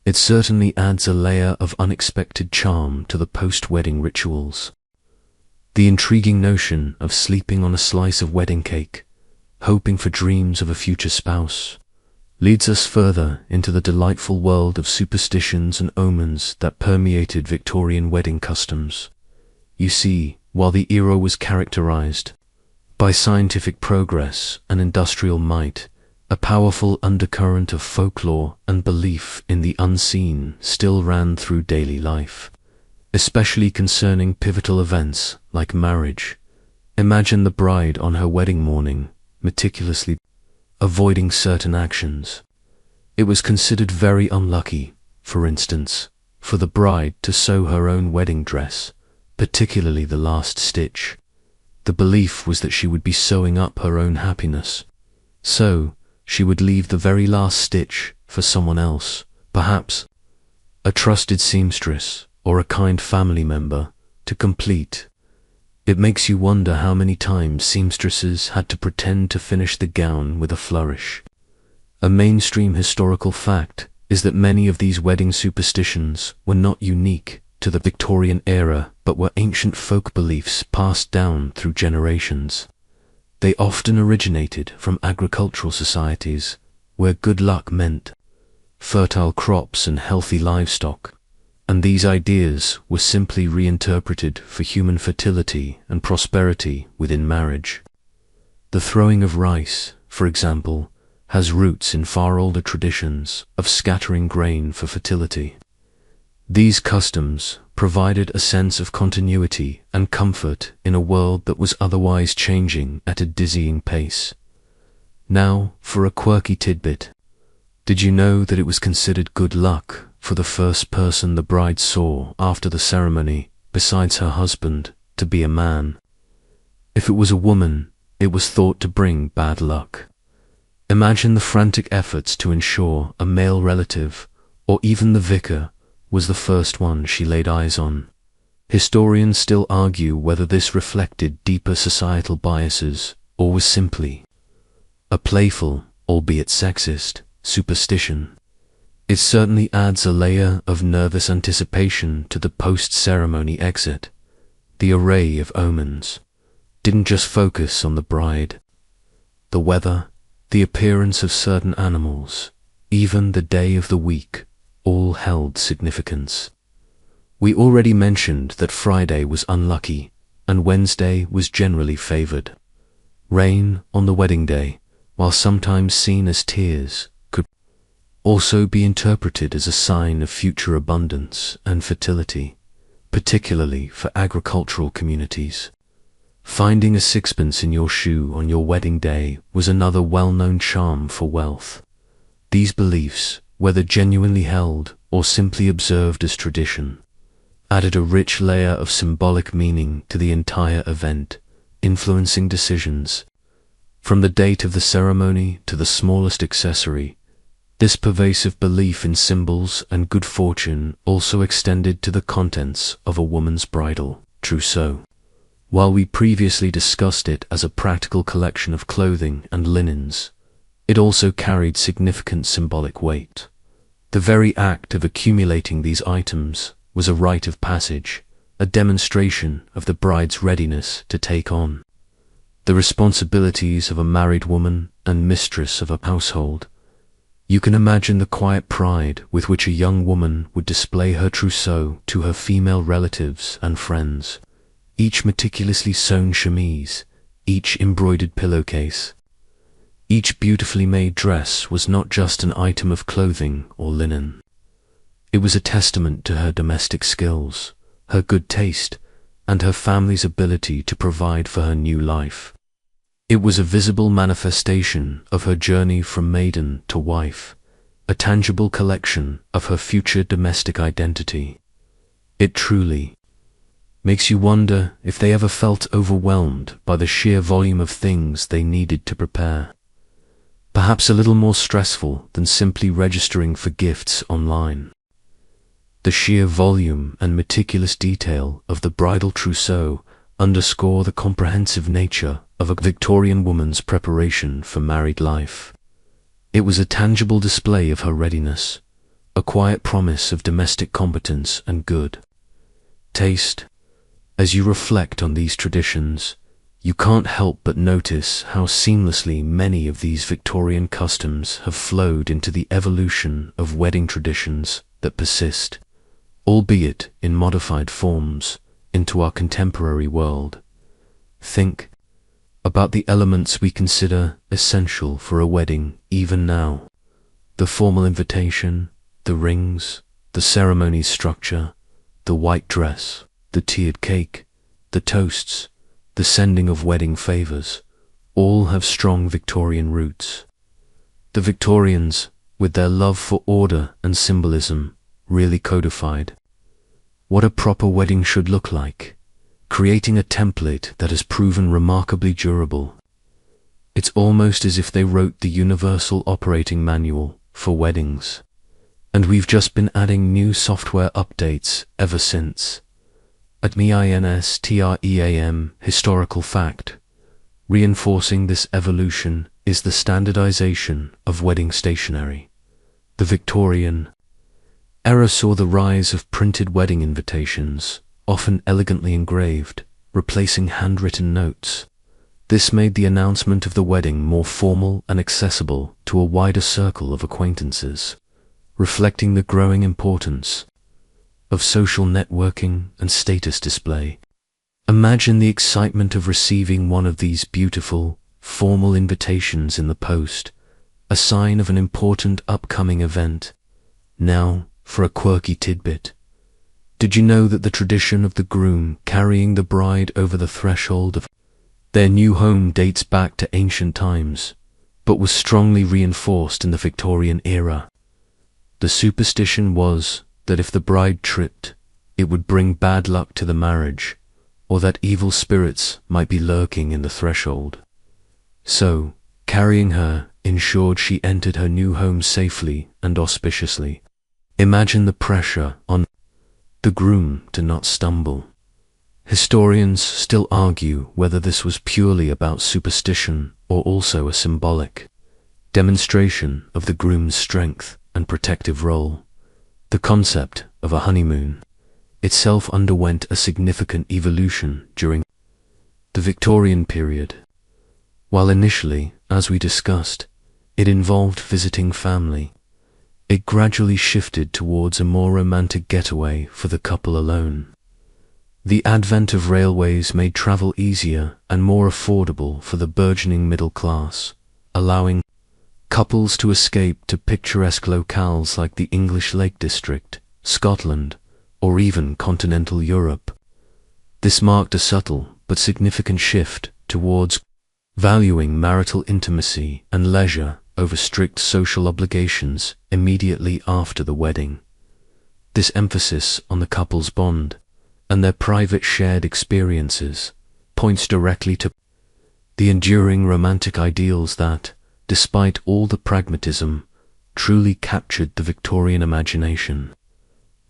It certainly adds a layer of unexpected charm to the post-wedding rituals. The intriguing notion of sleeping on a slice of wedding cake, hoping for dreams of a future spouse, leads us further into the delightful world of superstitions and omens that permeated Victorian wedding customs. You see, while the era was characterized by scientific progress and industrial might, a powerful undercurrent of folklore and belief in the unseen still ran through daily life, especially concerning pivotal events like marriage. Imagine the bride on her wedding morning, meticulously avoiding certain actions. It was considered very unlucky, for instance, for the bride to sew her own wedding dress, particularly the last stitch. The belief was that she would be sewing up her own happiness, so she would leave the very last stitch for someone else, perhaps a trusted seamstress or a kind family member, to complete. It makes you wonder how many times seamstresses had to pretend to finish the gown with a flourish. A mainstream historical fact is that many of these wedding superstitions were not unique to the Victorian era, but were ancient folk beliefs passed down through generations. They often originated from agricultural societies, where good luck meant fertile crops and healthy livestock, and these ideas were simply reinterpreted for human fertility and prosperity within marriage. The throwing of rice, for example, has roots in far older traditions of scattering grain for fertility. These customs provided a sense of continuity and comfort in a world that was otherwise changing at a dizzying pace. Now, for a quirky tidbit. Did you know that it was considered good luck for the first person the bride saw after the ceremony, besides her husband, to be a man? If it was a woman, it was thought to bring bad luck. Imagine the frantic efforts to ensure a male relative, or even the vicar, was the first one she laid eyes on. Historians still argue whether this reflected deeper societal biases or was simply a playful, albeit sexist, superstition. It certainly adds a layer of nervous anticipation to the post-ceremony exit. The array of omens didn't just focus on the bride. The weather, the appearance of certain animals, even the day of the week, all held significance. We already mentioned that Friday was unlucky and Wednesday was generally favored. Rain on the wedding day, while sometimes seen as tears, could also be interpreted as a sign of future abundance and fertility, particularly for agricultural communities. Finding a sixpence in your shoe on your wedding day was another well-known charm for wealth. These beliefs, whether genuinely held or simply observed as tradition, added a rich layer of symbolic meaning to the entire event, influencing decisions. From the date of the ceremony to the smallest accessory, this pervasive belief in symbols and good fortune also extended to the contents of a woman's bridal trousseau. While we previously discussed it as a practical collection of clothing and linens, it also carried significant symbolic weight. The very act of accumulating these items was a rite of passage, a demonstration of the bride's readiness to take on the responsibilities of a married woman and mistress of a household. You can imagine the quiet pride with which a young woman would display her trousseau to her female relatives and friends. Each meticulously sewn chemise, each embroidered pillowcase, each beautifully made dress was not just an item of clothing or linen. It was a testament to her domestic skills, her good taste, and her family's ability to provide for her new life. It was a visible manifestation of her journey from maiden to wife, a tangible collection of her future domestic identity. It truly makes you wonder if they ever felt overwhelmed by the sheer volume of things they needed to prepare. Perhaps a little more stressful than simply registering for gifts online. The sheer volume and meticulous detail of the bridal trousseau underscore the comprehensive nature of a Victorian woman's preparation for married life. It was a tangible display of her readiness, a quiet promise of domestic competence and good taste. As you reflect on these traditions, you can't help but notice how seamlessly many of these Victorian customs have flowed into the evolution of wedding traditions that persist, albeit in modified forms, into our contemporary world. Think about the elements we consider essential for a wedding even now: the formal invitation, the rings, the ceremony structure, the white dress, the tiered cake, the toasts, the sending of wedding favors, all have strong Victorian roots. The Victorians, with their love for order and symbolism, really codified what a proper wedding should look like, creating a template that has proven remarkably durable. It's almost as if they wrote the universal operating manual for weddings, and we've just been adding new software updates ever since. At MINSTREAM, historical fact, reinforcing this evolution is the standardization of wedding stationery. The Victorian era saw the rise of printed wedding invitations, often elegantly engraved, replacing handwritten notes. This made the announcement of the wedding more formal and accessible to a wider circle of acquaintances, reflecting the growing importance of social networking and status display. Imagine the excitement of receiving one of these beautiful, formal invitations in the post, a sign of an important upcoming event. Now, for a quirky tidbit. Did you know that the tradition of the groom carrying the bride over the threshold of their new home dates back to ancient times, but was strongly reinforced in the Victorian era? The superstition was that if the bride tripped, it would bring bad luck to the marriage, or that evil spirits might be lurking in the threshold. So, carrying her ensured she entered her new home safely and auspiciously. Imagine the pressure on the groom to not stumble. Historians still argue whether this was purely about superstition or also a symbolic demonstration of the groom's strength and protective role. The concept of a honeymoon itself underwent a significant evolution during the Victorian period. While initially, as we discussed, it involved visiting family, it gradually shifted towards a more romantic getaway for the couple alone. The advent of railways made travel easier and more affordable for the burgeoning middle class, allowing couples to escape to picturesque locales like the English Lake District, Scotland, or even continental Europe. This marked a subtle but significant shift towards valuing marital intimacy and leisure over strict social obligations immediately after the wedding. This emphasis on the couple's bond and their private shared experiences points directly to the enduring romantic ideals that, despite all the pragmatism, truly captured the Victorian imagination.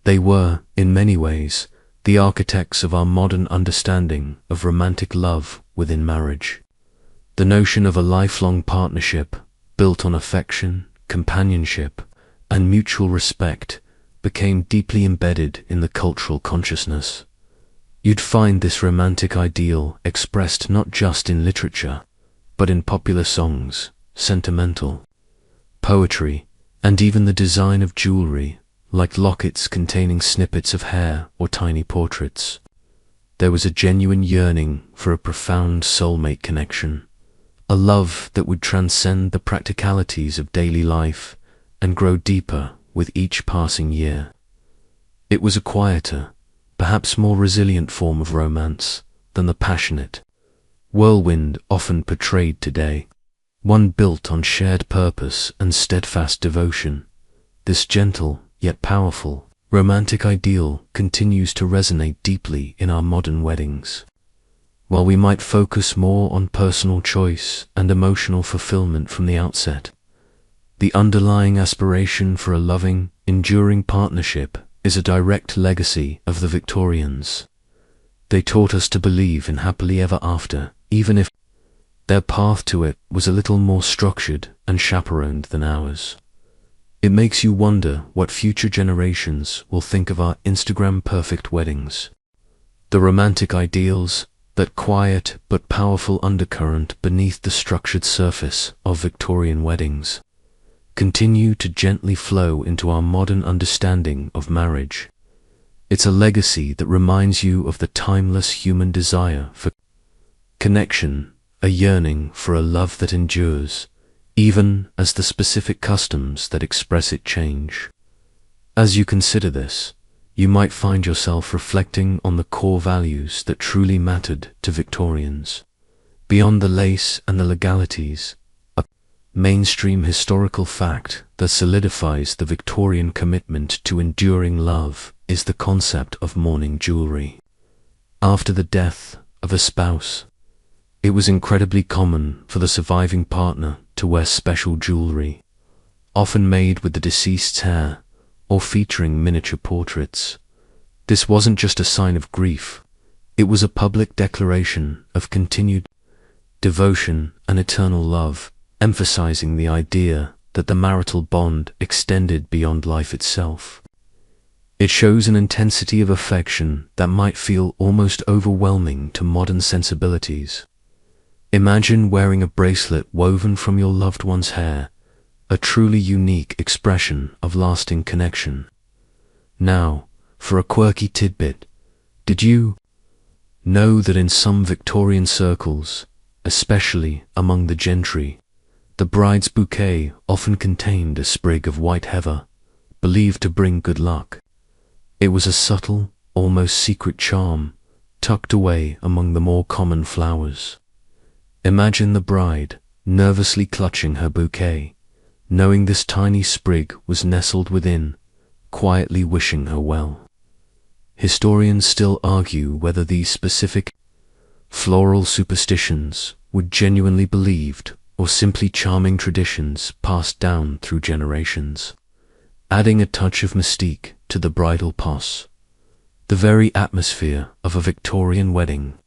They were, in many ways, the architects of our modern understanding of romantic love within marriage. The notion of a lifelong partnership built on affection, companionship, and mutual respect became deeply embedded in the cultural consciousness. You'd find this romantic ideal expressed not just in literature, but in popular songs, sentimental poetry, and even the design of jewelry, like lockets containing snippets of hair or tiny portraits. There was a genuine yearning for a profound soulmate connection, a love that would transcend the practicalities of daily life and grow deeper with each passing year. It was a quieter, perhaps more resilient form of romance than the passionate whirlwind often portrayed today, one built on shared purpose and steadfast devotion. This gentle yet powerful romantic ideal continues to resonate deeply in our modern weddings. While we might focus more on personal choice and emotional fulfillment from the outset, the underlying aspiration for a loving, enduring partnership is a direct legacy of the Victorians. They taught us to believe in happily ever after, even if their path to it was a little more structured and chaperoned than ours. It makes you wonder what future generations will think of our Instagram-perfect weddings. The romantic ideals, that quiet but powerful undercurrent beneath the structured surface of Victorian weddings, continue to gently flow into our modern understanding of marriage. It's a legacy that reminds you of the timeless human desire for connection, a yearning for a love that endures, even as the specific customs that express it change. As you consider this, you might find yourself reflecting on the core values that truly mattered to Victorians. Beyond the lace and the legalities, a mainstream historical fact that solidifies the Victorian commitment to enduring love is the concept of mourning jewelry. After the death of a spouse, it was incredibly common for the surviving partner to wear special jewelry, often made with the deceased's hair or featuring miniature portraits. This wasn't just a sign of grief, it was a public declaration of continued devotion and eternal love, emphasizing the idea that the marital bond extended beyond life itself. It shows an intensity of affection that might feel almost overwhelming to modern sensibilities. Imagine wearing a bracelet woven from your loved one's hair, a truly unique expression of lasting connection. Now, for a quirky tidbit, did you know that in some Victorian circles, especially among the gentry. The bride's bouquet often contained a sprig of white heather, believed to bring good luck. It was a subtle, almost secret charm, tucked away among the more common flowers. Imagine the bride, nervously clutching her bouquet, knowing this tiny sprig was nestled within, quietly wishing her well. Historians still argue whether these specific floral superstitions were genuinely believed or simply charming traditions passed down through generations, adding a touch of mystique to the bridal pause. The very atmosphere of a Victorian wedding,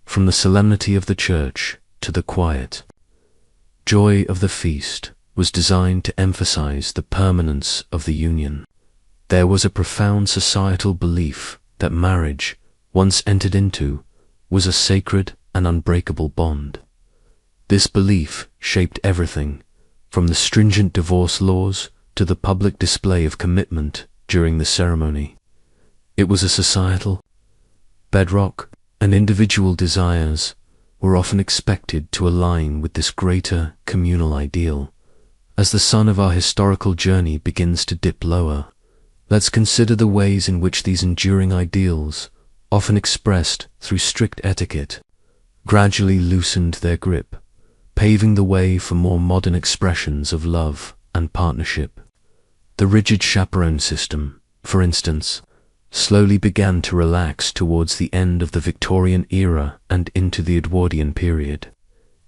from the solemnity of the church to the quiet joy of the feast, was designed to emphasize the permanence of the union. There was a profound societal belief that marriage, once entered into, was a sacred and unbreakable bond. This belief shaped everything, from the stringent divorce laws to the public display of commitment during the ceremony. It was a societal bedrock, and individual desires were often expected to align with this greater communal ideal. As the sun of our historical journey begins to dip lower, let's consider the ways in which these enduring ideals, often expressed through strict etiquette, gradually loosened their grip, paving the way for more modern expressions of love and partnership. The rigid chaperone system, for instance, slowly began to relax towards the end of the Victorian era and into the Edwardian period,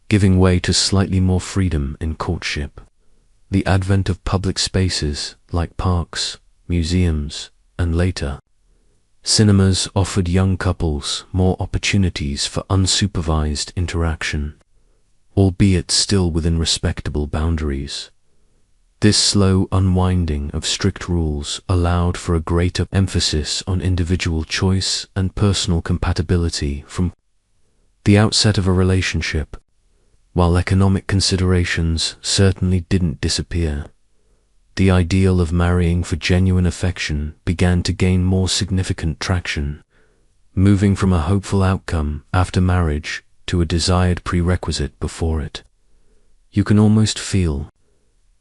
giving way to slightly more freedom in courtship. The advent of public spaces like parks, museums, and later, cinemas offered young couples more opportunities for unsupervised interaction, albeit still within respectable boundaries. This slow unwinding of strict rules allowed for a greater emphasis on individual choice and personal compatibility from the outset of a relationship. While economic considerations certainly didn't disappear, the ideal of marrying for genuine affection began to gain more significant traction, moving from a hopeful outcome after marriage to a desired prerequisite before it. You can almost feel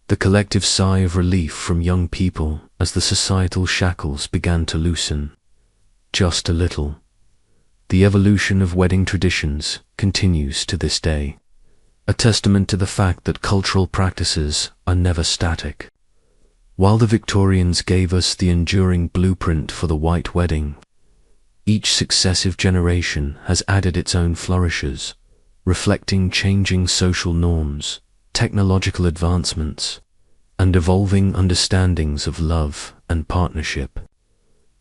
the collective sigh of relief from young people as the societal shackles began to loosen, just a little. The evolution of wedding traditions continues to this day, a testament to the fact that cultural practices are never static. While the Victorians gave us the enduring blueprint for the white wedding, each successive generation has added its own flourishes, reflecting changing social norms, technological advancements, and evolving understandings of love and partnership.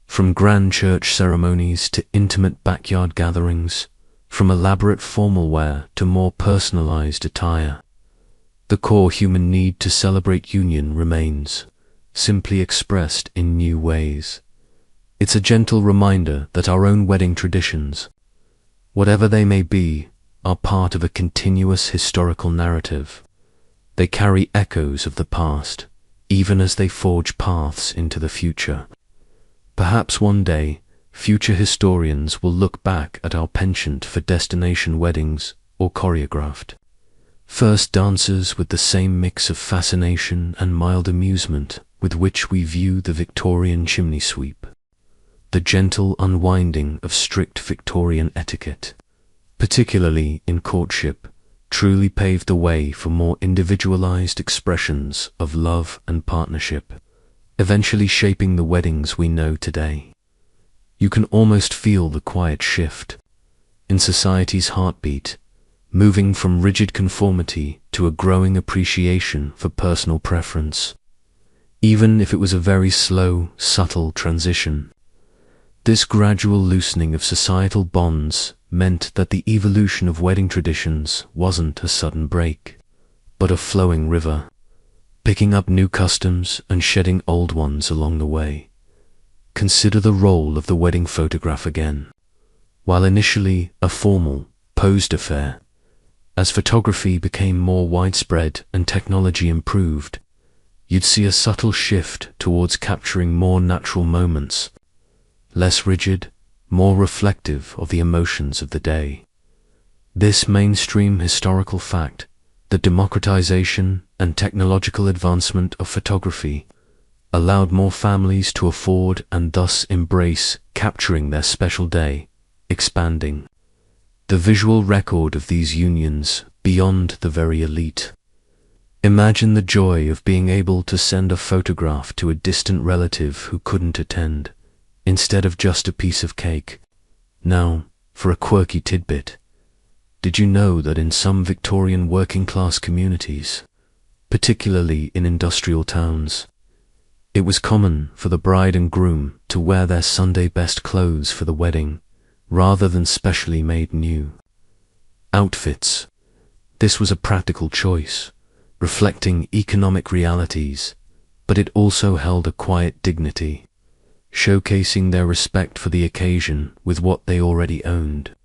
From grand church ceremonies to intimate backyard gatherings, from elaborate formal wear to more personalized attire, the core human need to celebrate union remains, simply expressed in new ways. It's a gentle reminder that our own wedding traditions, whatever they may be, are part of a continuous historical narrative. They carry echoes of the past, even as they forge paths into the future. Perhaps one day, future historians will look back at our penchant for destination weddings or choreographed first dances with the same mix of fascination and mild amusement with which we view the Victorian chimney sweep. The gentle unwinding of strict Victorian etiquette, particularly in courtship, truly paved the way for more individualized expressions of love and partnership, eventually shaping the weddings we know today. You can almost feel the quiet shift in society's heartbeat, moving from rigid conformity to a growing appreciation for personal preference, even if it was a very slow, subtle transition. This gradual loosening of societal bonds meant that the evolution of wedding traditions wasn't a sudden break, but a flowing river, picking up new customs and shedding old ones along the way. Consider the role of the wedding photograph again. While initially a formal, posed affair, as photography became more widespread and technology improved, you'd see a subtle shift towards capturing more natural moments, less rigid, more reflective of the emotions of the day. This mainstream historical fact, the democratization and technological advancement of photography, allowed more families to afford and thus embrace capturing their special day, expanding the visual record of these unions beyond the very elite. Imagine the joy of being able to send a photograph to a distant relative who couldn't attend, instead of just a piece of cake. Now, for a quirky tidbit. Did you know that in some Victorian working-class communities, particularly in industrial towns, it was common for the bride and groom to wear their Sunday best clothes for the wedding, rather than specially made new outfits? This was a practical choice, reflecting economic realities, but it also held a quiet dignity, showcasing their respect for the occasion with what they already owned.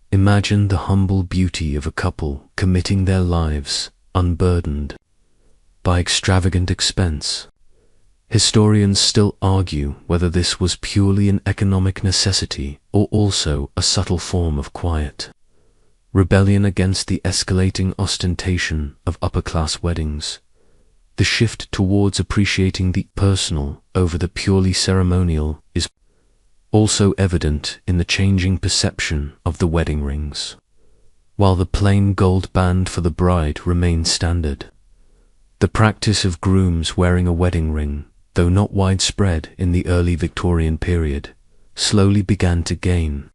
Imagine the humble beauty of a couple committing their lives unburdened by extravagant expense. Historians still argue whether this was purely an economic necessity or also a subtle form of quiet rebellion against the escalating ostentation of upper-class weddings. The shift towards appreciating the personal over the purely ceremonial is also evident in the changing perception of the wedding rings. While the plain gold band for the bride remained standard, the practice of grooms wearing a wedding ring, though not widespread in the early Victorian period, slowly began to gain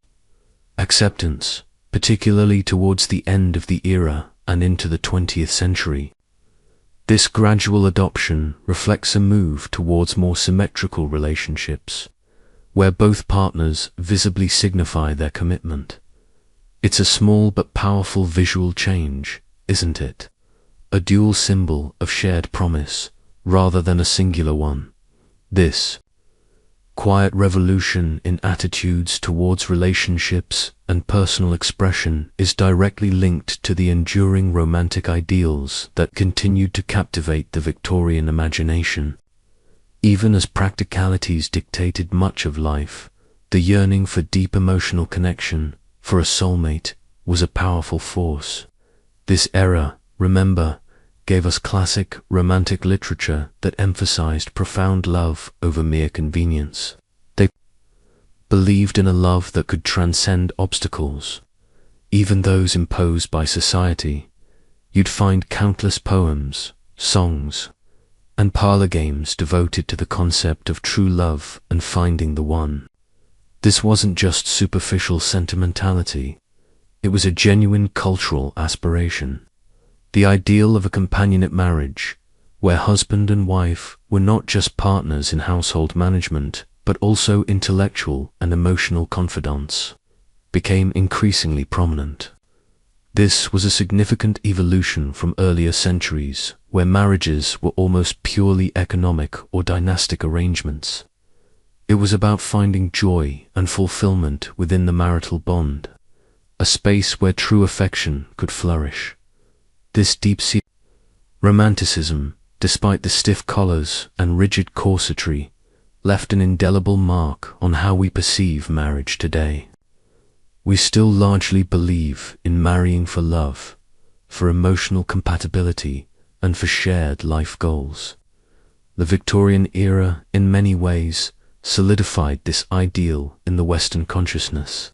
acceptance, particularly towards the end of the era and into the 20th century. This gradual adoption reflects a move towards more symmetrical relationships, where both partners visibly signify their commitment. It's a small but powerful visual change, isn't it? A dual symbol of shared promise, rather than a singular one. This quiet revolution in attitudes towards relationships and personal expression is directly linked to the enduring romantic ideals that continued to captivate the Victorian imagination. Even as practicalities dictated much of life, the yearning for deep emotional connection, for a soulmate, was a powerful force. This era, remember, gave us classic romantic literature that emphasized profound love over mere convenience. They believed in a love that could transcend obstacles, even those imposed by society. You'd find countless poems, songs, and parlor games devoted to the concept of true love and finding the one. This wasn't just superficial sentimentality, it was a genuine cultural aspiration. The ideal of a companionate marriage, where husband and wife were not just partners in household management, but also intellectual and emotional confidants, became increasingly prominent. This was a significant evolution from earlier centuries, where marriages were almost purely economic or dynastic arrangements. It was about finding joy and fulfillment within the marital bond, a space where true affection could flourish. This deep-seated romanticism, despite the stiff collars and rigid corsetry, left an indelible mark on how we perceive marriage today. We still largely believe in marrying for love, for emotional compatibility, and for shared life goals. The Victorian era, in many ways, solidified this ideal in the Western consciousness,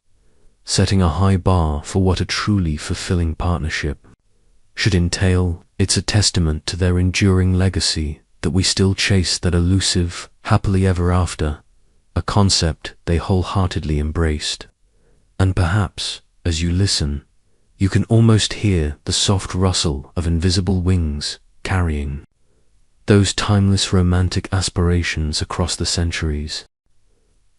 setting a high bar for what a truly fulfilling partnership should entail. It's a testament to their enduring legacy that we still chase that elusive, happily ever after, a concept they wholeheartedly embraced. And perhaps, as you listen, you can almost hear the soft rustle of invisible wings carrying those timeless romantic aspirations across the centuries.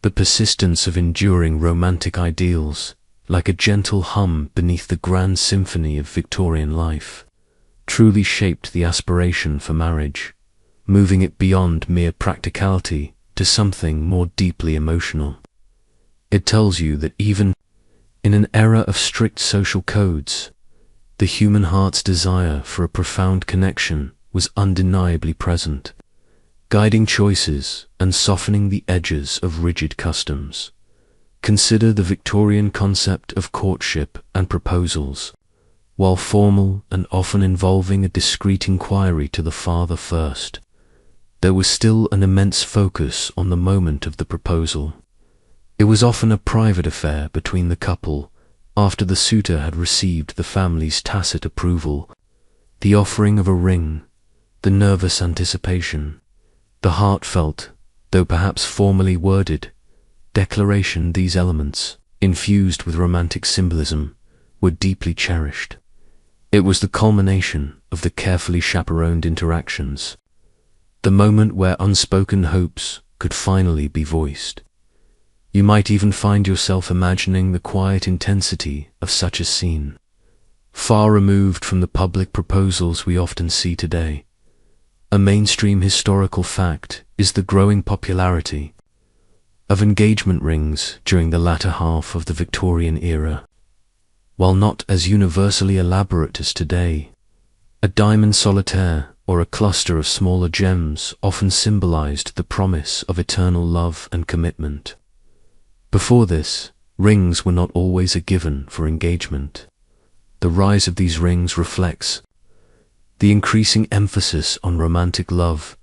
The persistence of enduring romantic ideals, like a gentle hum beneath the grand symphony of Victorian life, truly shaped the aspiration for marriage, moving it beyond mere practicality to something more deeply emotional. It tells you that even in an era of strict social codes, the human heart's desire for a profound connection was undeniably present, guiding choices and softening the edges of rigid customs. Consider the Victorian concept of courtship and proposals. While formal and often involving a discreet inquiry to the father first, there was still an immense focus on the moment of the proposal. It was often a private affair between the couple after the suitor had received the family's tacit approval. The offering of a ring, the nervous anticipation, the heartfelt, though perhaps formally worded, declaration, these elements, infused with romantic symbolism, were deeply cherished. It was the culmination of the carefully chaperoned interactions, the moment where unspoken hopes could finally be voiced. You might even find yourself imagining the quiet intensity of such a scene, far removed from the public proposals we often see today. A mainstream historical fact is the growing popularity of engagement rings during the latter half of the Victorian era. While not as universally elaborate as today, a diamond solitaire or a cluster of smaller gems often symbolized the promise of eternal love and commitment. Before this, rings were not always a given for engagement. The rise of these rings reflects the increasing emphasis on romantic love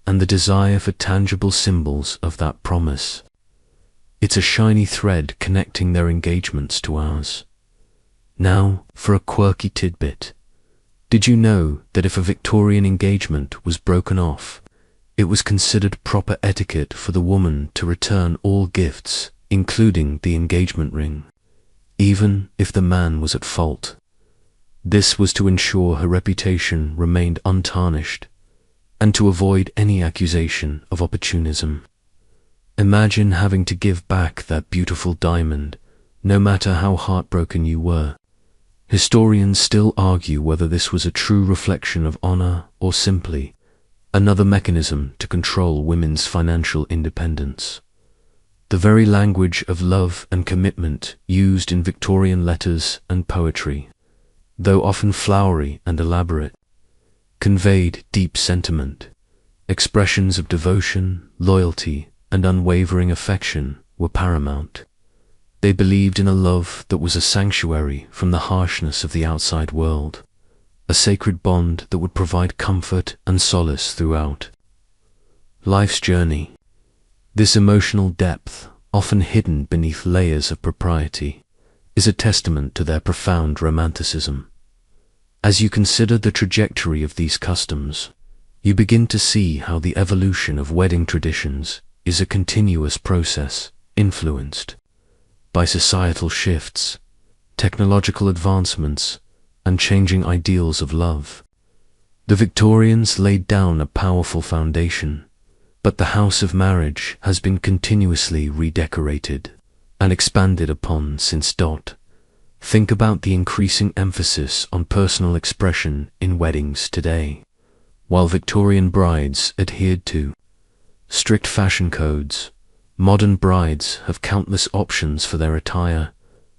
and the desire for tangible symbols of that promise. It's a shiny thread connecting their engagements to ours. Now, for a quirky tidbit. Did you know that if a Victorian engagement was broken off, it was considered proper etiquette for the woman to return all gifts, including the engagement ring, even if the man was at fault? This was to ensure her reputation remained untarnished and to avoid any accusation of opportunism. Imagine having to give back that beautiful diamond, no matter how heartbroken you were. Historians still argue whether this was a true reflection of honor or simply another mechanism to control women's financial independence. The very language of love and commitment used in Victorian letters and poetry, though often flowery and elaborate, conveyed deep sentiment. Expressions of devotion, loyalty, and unwavering affection were paramount. They believed in a love that was a sanctuary from the harshness of the outside world, a sacred bond that would provide comfort and solace throughout life's journey. This emotional depth, often hidden beneath layers of propriety, is a testament to their profound romanticism. As you consider the trajectory of these customs, you begin to see how the evolution of wedding traditions is a continuous process influenced by societal shifts, technological advancements, and changing ideals of love. The Victorians laid down a powerful foundation, but the house of marriage has been continuously redecorated and expanded upon since. Think about the increasing emphasis on personal expression in weddings today. While Victorian brides adhered to strict fashion codes, modern brides have countless options for their attire,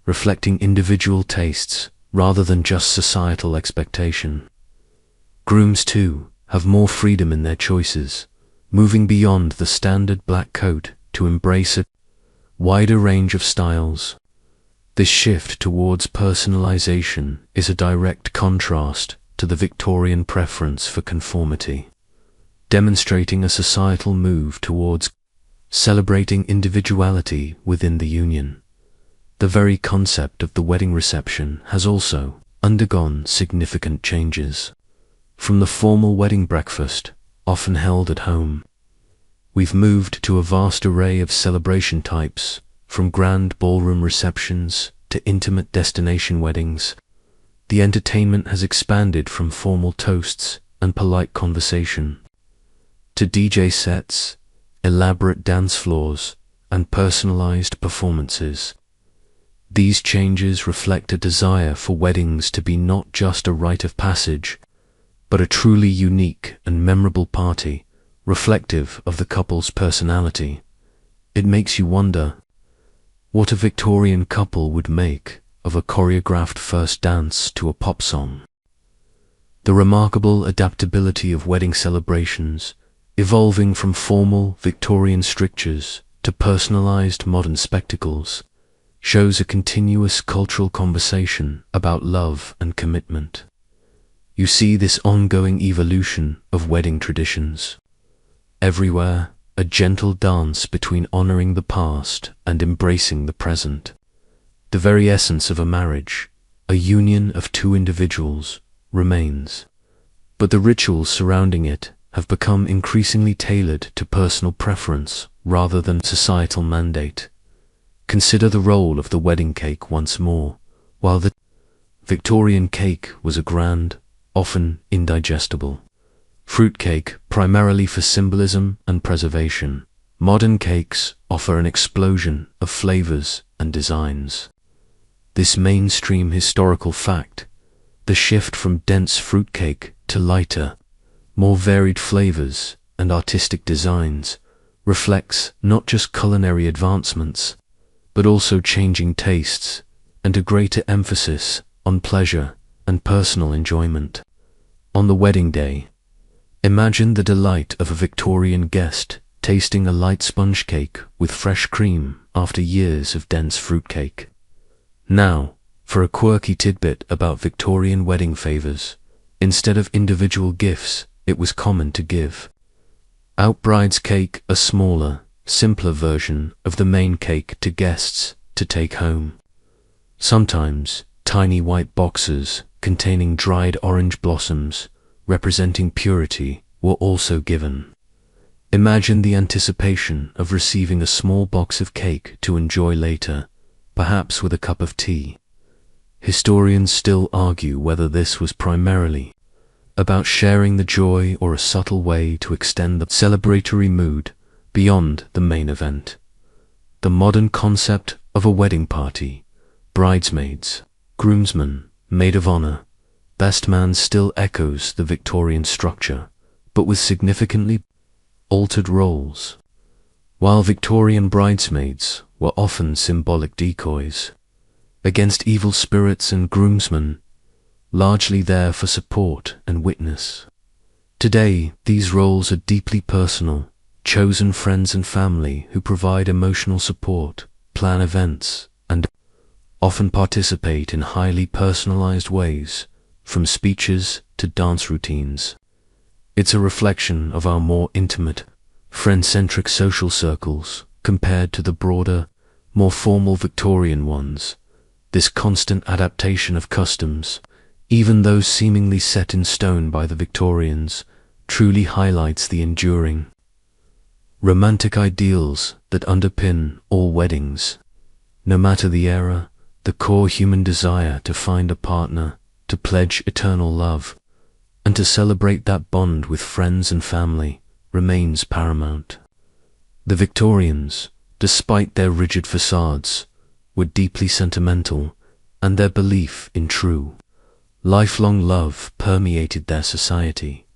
reflecting individual tastes rather than just societal expectation. Grooms, too, have more freedom in their choices, moving beyond the standard black coat to embrace a wider range of styles. This shift towards personalization is a direct contrast to the Victorian preference for conformity, demonstrating a societal move towards celebrating individuality within the union. The very concept of the wedding reception has also undergone significant changes. From the formal wedding breakfast, often held at home, we've moved to a vast array of celebration types, from grand ballroom receptions to intimate destination weddings. The entertainment has expanded from formal toasts and polite conversation to DJ sets, elaborate dance floors, and personalized performances. These changes reflect a desire for weddings to be not just a rite of passage, but a truly unique and memorable party, reflective of the couple's personality. It makes you wonder what a Victorian couple would make of a choreographed first dance to a pop song. The remarkable adaptability of wedding celebrations, evolving from formal Victorian strictures to personalized modern spectacles, shows a continuous cultural conversation about love and commitment. You see this ongoing evolution of wedding traditions. Everywhere, a gentle dance between honoring the past and embracing the present. The very essence of a marriage, a union of two individuals, remains. But the rituals surrounding it have become increasingly tailored to personal preference rather than societal mandate. Consider the role of the wedding cake once more. While the Victorian cake was a grand, often indigestible fruitcake primarily for symbolism and preservation, modern cakes offer an explosion of flavors and designs. This mainstream historical fact, the shift from dense fruitcake to lighter, more varied flavors and artistic designs, reflects not just culinary advancements, but also changing tastes and a greater emphasis on pleasure and personal enjoyment. On the wedding day, imagine the delight of a Victorian guest tasting a light sponge cake with fresh cream after years of dense fruitcake. Now, for a quirky tidbit about Victorian wedding favors, instead of individual gifts, it was common to give out bride's cake, a smaller, simpler version of the main cake to guests to take home. Sometimes, tiny white boxes containing dried orange blossoms representing purity were also given. Imagine the anticipation of receiving a small box of cake to enjoy later, perhaps with a cup of tea. Historians still argue whether this was primarily about sharing the joy or a subtle way to extend the celebratory mood beyond the main event. The modern concept of a wedding party, bridesmaids, groomsmen, maid of honor, best man still echoes the Victorian structure, but with significantly altered roles. While Victorian bridesmaids were often symbolic decoys against evil spirits, and groomsmen largely there for support and witness. Today, these roles are deeply personal, chosen friends and family who provide emotional support, plan events, and often participate in highly personalized ways, from speeches to dance routines. It's a reflection of our more intimate, friend-centric social circles compared to the broader, more formal Victorian ones. This constant adaptation of customs, even those seemingly set in stone by the Victorians, truly highlights the enduring, romantic ideals that underpin all weddings. No matter the era, the core human desire to find a partner, to pledge eternal love, and to celebrate that bond with friends and family remains paramount. The Victorians, despite their rigid facades, were deeply sentimental, and their belief in true, lifelong love permeated their society.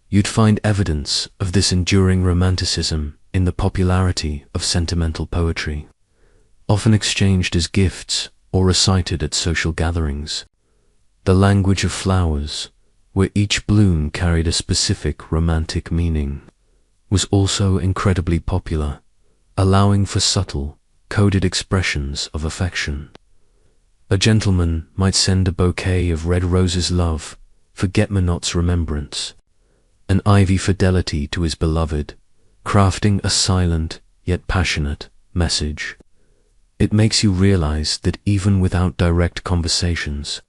You'd find evidence of this enduring romanticism in the popularity of sentimental poetry, often exchanged as gifts or recited at social gatherings. The language of flowers, where each bloom carried a specific romantic meaning, was also incredibly popular, allowing for subtle, coded expressions of affection. A gentleman might send a bouquet of red roses love, forget-me-not's remembrance, an ivy fidelity to his beloved, crafting a silent yet passionate message. It makes you realize that even without direct conversations,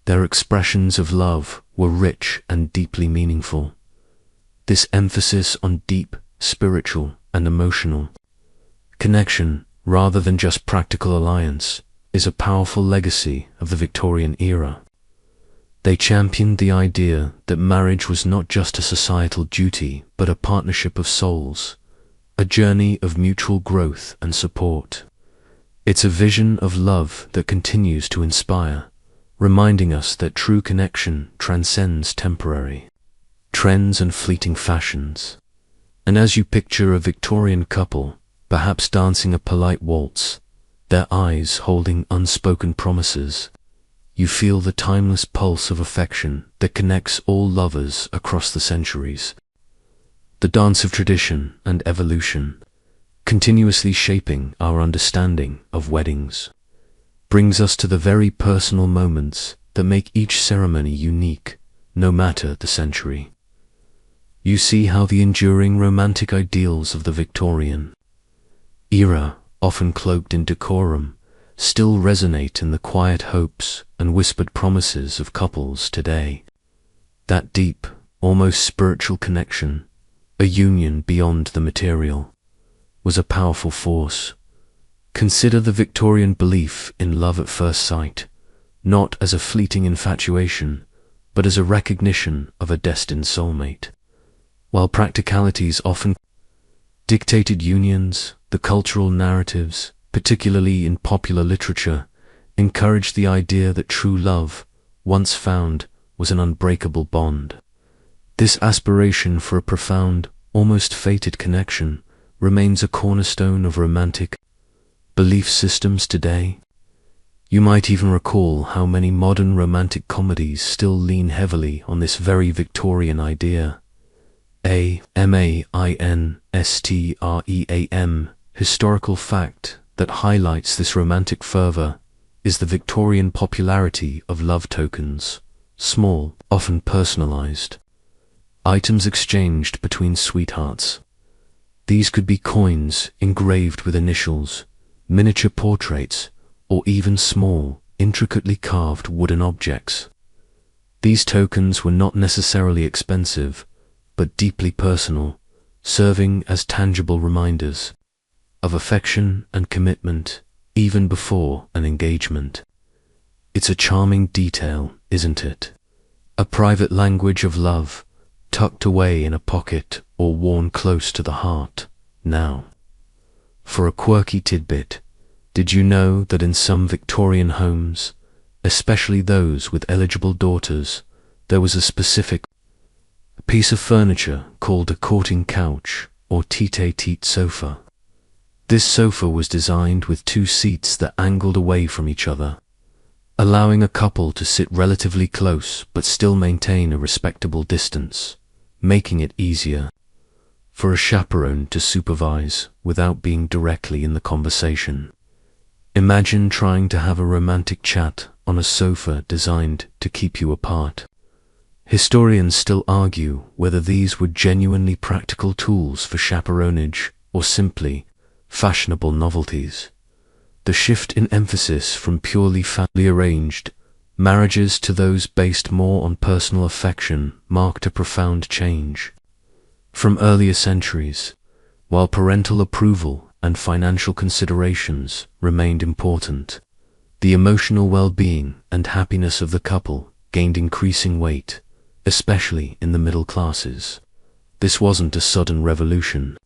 their expressions of love were rich and deeply meaningful. This emphasis on deep, spiritual, and emotional connection, rather than just practical alliance, is a powerful legacy of the Victorian era. They championed the idea that marriage was not just a societal duty, but a partnership of souls, a journey of mutual growth and support. It's a vision of love that continues to inspire, reminding us that true connection transcends temporary trends and fleeting fashions. And as you picture a Victorian couple, perhaps dancing a polite waltz, their eyes holding unspoken promises, you feel the timeless pulse of affection that connects all lovers across the centuries. The dance of tradition and evolution. continuously shaping our understanding of weddings, brings us to the very personal moments that make each ceremony unique, no matter the century. You see how the enduring romantic ideals of the Victorian era, often cloaked in decorum, still resonate in the quiet hopes and whispered promises of couples today. That deep, almost spiritual connection, a union beyond the material, was a powerful force. Consider the Victorian belief in love at first sight, not as a fleeting infatuation, but as a recognition of a destined soulmate. While practicalities often dictated unions, the cultural narratives, particularly in popular literature, encouraged the idea that true love, once found, was an unbreakable bond. This aspiration for a profound, almost fated connection remains a cornerstone of romantic belief systems today. You might even recall how many modern romantic comedies still lean heavily on this very Victorian idea. A mainstream historical fact that highlights this romantic fervor is the Victorian popularity of love tokens, small, often personalized items exchanged between sweethearts. These could be coins engraved with initials, miniature portraits, or even small, intricately carved wooden objects. These tokens were not necessarily expensive, but deeply personal, serving as tangible reminders of affection and commitment even before an engagement. It's a charming detail, isn't it? A private language of love, tucked away in a pocket or worn close to the heart. Now, for a quirky tidbit, did you know that in some Victorian homes, especially those with eligible daughters, there was a specific piece of furniture called a courting couch or tete-a-tete sofa? This sofa was designed with two seats that angled away from each other, allowing a couple to sit relatively close but still maintain a respectable distance, making it easier for a chaperone to supervise without being directly in the conversation. Imagine trying to have a romantic chat on a sofa designed to keep you apart. Historians still argue whether these were genuinely practical tools for chaperonage or simply fashionable novelties. The shift in emphasis from purely family arranged marriages to those based more on personal affection marked a profound change. From earlier centuries, while parental approval and financial considerations remained important, the emotional well-being and happiness of the couple gained increasing weight, especially in the middle classes. This wasn't a sudden revolution,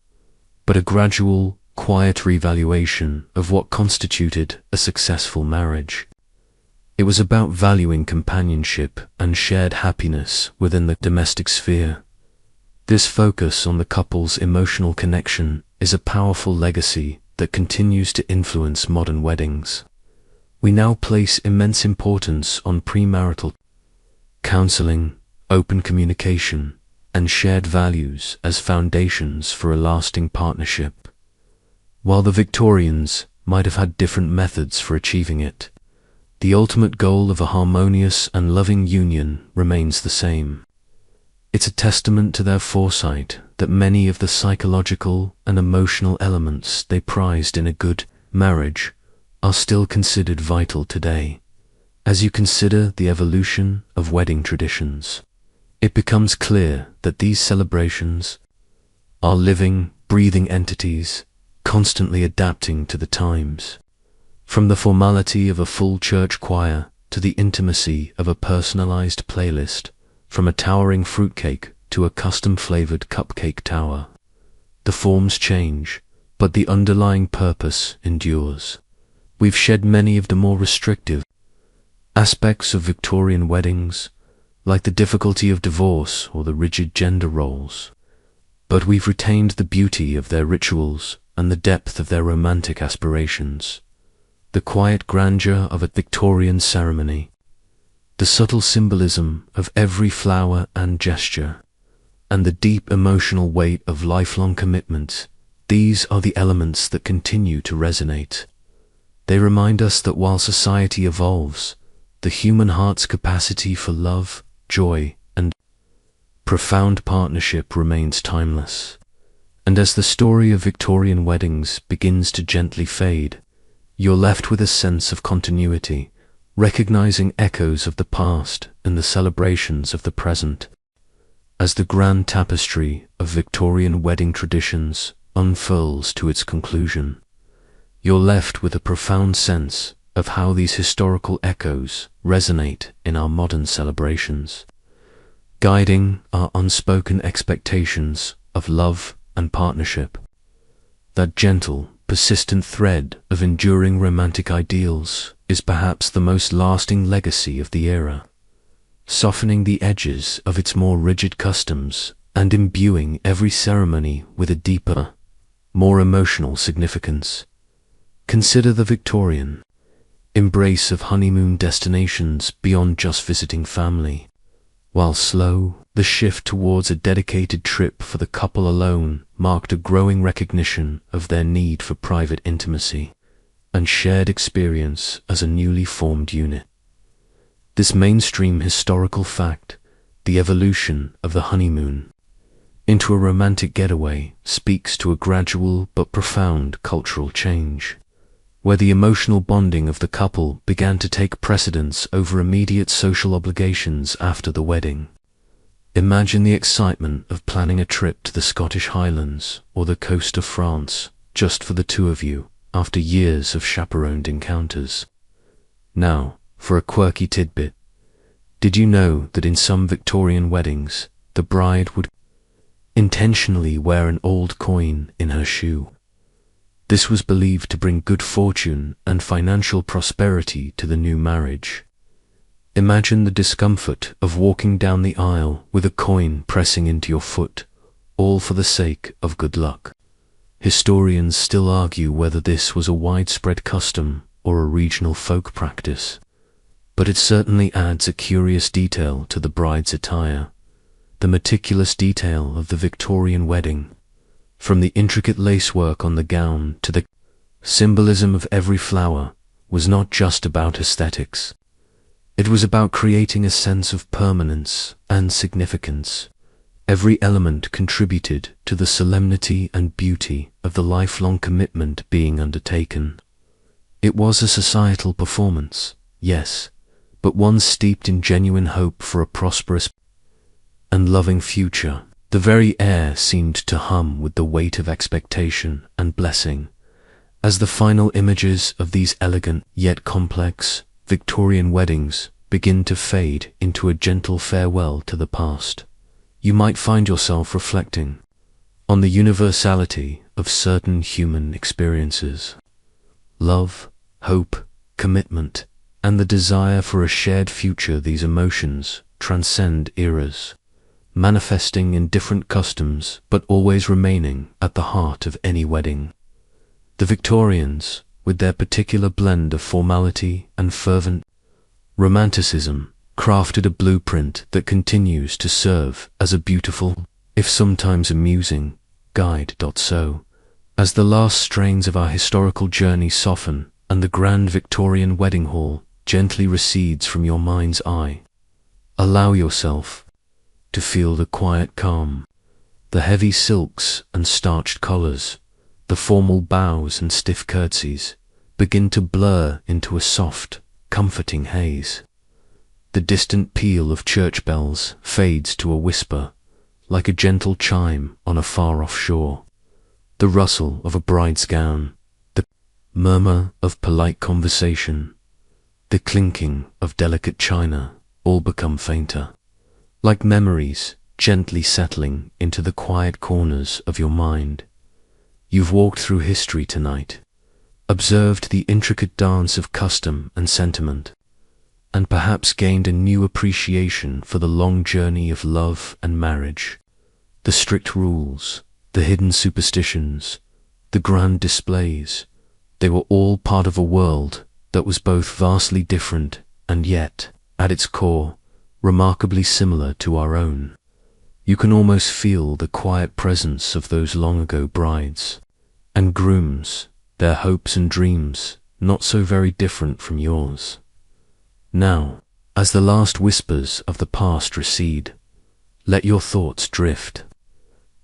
but a gradual, quiet revaluation of what constituted a successful marriage. It was about valuing companionship and shared happiness within the domestic sphere. This focus on the couple's emotional connection is a powerful legacy that continues to influence modern weddings. We now place immense importance on premarital counseling, open communication, and shared values as foundations for a lasting partnership. While the Victorians might have had different methods for achieving it, the ultimate goal of a harmonious and loving union remains the same. It's a testament to their foresight that many of the psychological and emotional elements they prized in a good marriage are still considered vital today. As you consider the evolution of wedding traditions, it becomes clear that these celebrations are living, breathing entities, constantly adapting to the times. From the formality of a full church choir to the intimacy of a personalized playlist, from a towering fruitcake to a custom-flavored cupcake tower. The forms change, but the underlying purpose endures. We've shed many of the more restrictive aspects of Victorian weddings, like the difficulty of divorce or the rigid gender roles, but we've retained the beauty of their rituals and the depth of their romantic aspirations. The quiet grandeur of a Victorian ceremony, the subtle symbolism of every flower and gesture, and the deep emotional weight of lifelong commitment These are the elements that continue to resonate. They remind us that while society evolves, the human heart's capacity for love, joy, and profound partnership remains timeless. And as the story of Victorian weddings begins to gently fade, you're left with a sense of continuity, recognizing echoes of the past and the celebrations of the present. As the grand tapestry of Victorian wedding traditions unfurls to its conclusion, you're left with a profound sense of how these historical echoes resonate in our modern celebrations, guiding our unspoken expectations of love and partnership. That gentle, persistent thread of enduring romantic ideals is perhaps the most lasting legacy of the era, softening the edges of its more rigid customs and imbuing every ceremony with a deeper, more emotional significance. Consider the Victorian embrace of honeymoon destinations beyond just visiting family. While slow, the shift towards a dedicated trip for the couple alone marked a growing recognition of their need for private intimacy and shared experience as a newly formed unit. This mainstream historical fact, the evolution of the honeymoon into a romantic getaway, speaks to a gradual but profound cultural change, where the emotional bonding of the couple began to take precedence over immediate social obligations after the wedding. Imagine the excitement of planning a trip to the Scottish Highlands or the coast of France just for the two of you after years of chaperoned encounters. Now, for a quirky tidbit, did you know that in some Victorian weddings, the bride would intentionally wear an old coin in her shoe? This was believed to bring good fortune and financial prosperity to the new marriage. Imagine the discomfort of walking down the aisle with a coin pressing into your foot, all for the sake of good luck. Historians still argue whether this was a widespread custom or a regional folk practice, but it certainly adds a curious detail to the bride's attire. The meticulous detail of the Victorian wedding, from the intricate lacework on the gown to the symbolism of every flower, was not just about aesthetics. It was about creating a sense of permanence and significance. Every element contributed to the solemnity and beauty of the lifelong commitment being undertaken. It was a societal performance, yes, but one steeped in genuine hope for a prosperous and loving future. The very air seemed to hum with the weight of expectation and blessing, as the final images of these elegant yet complex Victorian weddings begin to fade into a gentle farewell to the past. You might find yourself reflecting on the universality of certain human experiences. Love, hope, commitment, and the desire for a shared future. These emotions transcend eras, manifesting in different customs but always remaining at the heart of any wedding. The Victorians, with their particular blend of formality and fervent romanticism, crafted a blueprint that continues to serve as a beautiful, if sometimes amusing, guide. So, as the last strains of our historical journey soften and the grand Victorian wedding hall gently recedes from your mind's eye, allow yourself to feel the quiet calm, the heavy silks and starched collars, the formal bows and stiff curtsies begin to blur into a soft, comforting haze. The distant peal of church bells fades to a whisper, like a gentle chime on a far-off shore. The rustle of a bride's gown, the murmur of polite conversation, the clinking of delicate china all become fainter, like memories gently settling into the quiet corners of your mind. You've walked through history tonight, observed the intricate dance of custom and sentiment, and perhaps gained a new appreciation for the long journey of love and marriage. The strict rules, the hidden superstitions, the grand displays, they were all part of a world that was both vastly different and yet, at its core, remarkably similar to our own. You can almost feel the quiet presence of those long-ago brides, and grooms, their hopes and dreams, not so very different from yours. Now, as the last whispers of the past recede, let your thoughts drift.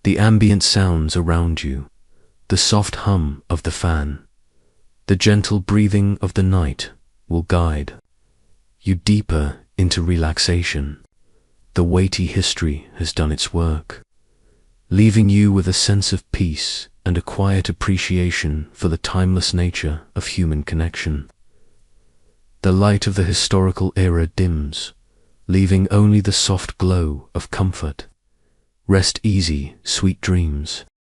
The ambient sounds around you, the soft hum of the fan, the gentle breathing of the night will guide you deeper into relaxation. The weighty history has done its work, leaving you with a sense of peace and a quiet appreciation for the timeless nature of human connection. The light of the historical era dims, leaving only the soft glow of comfort. Rest easy, sweet dreams.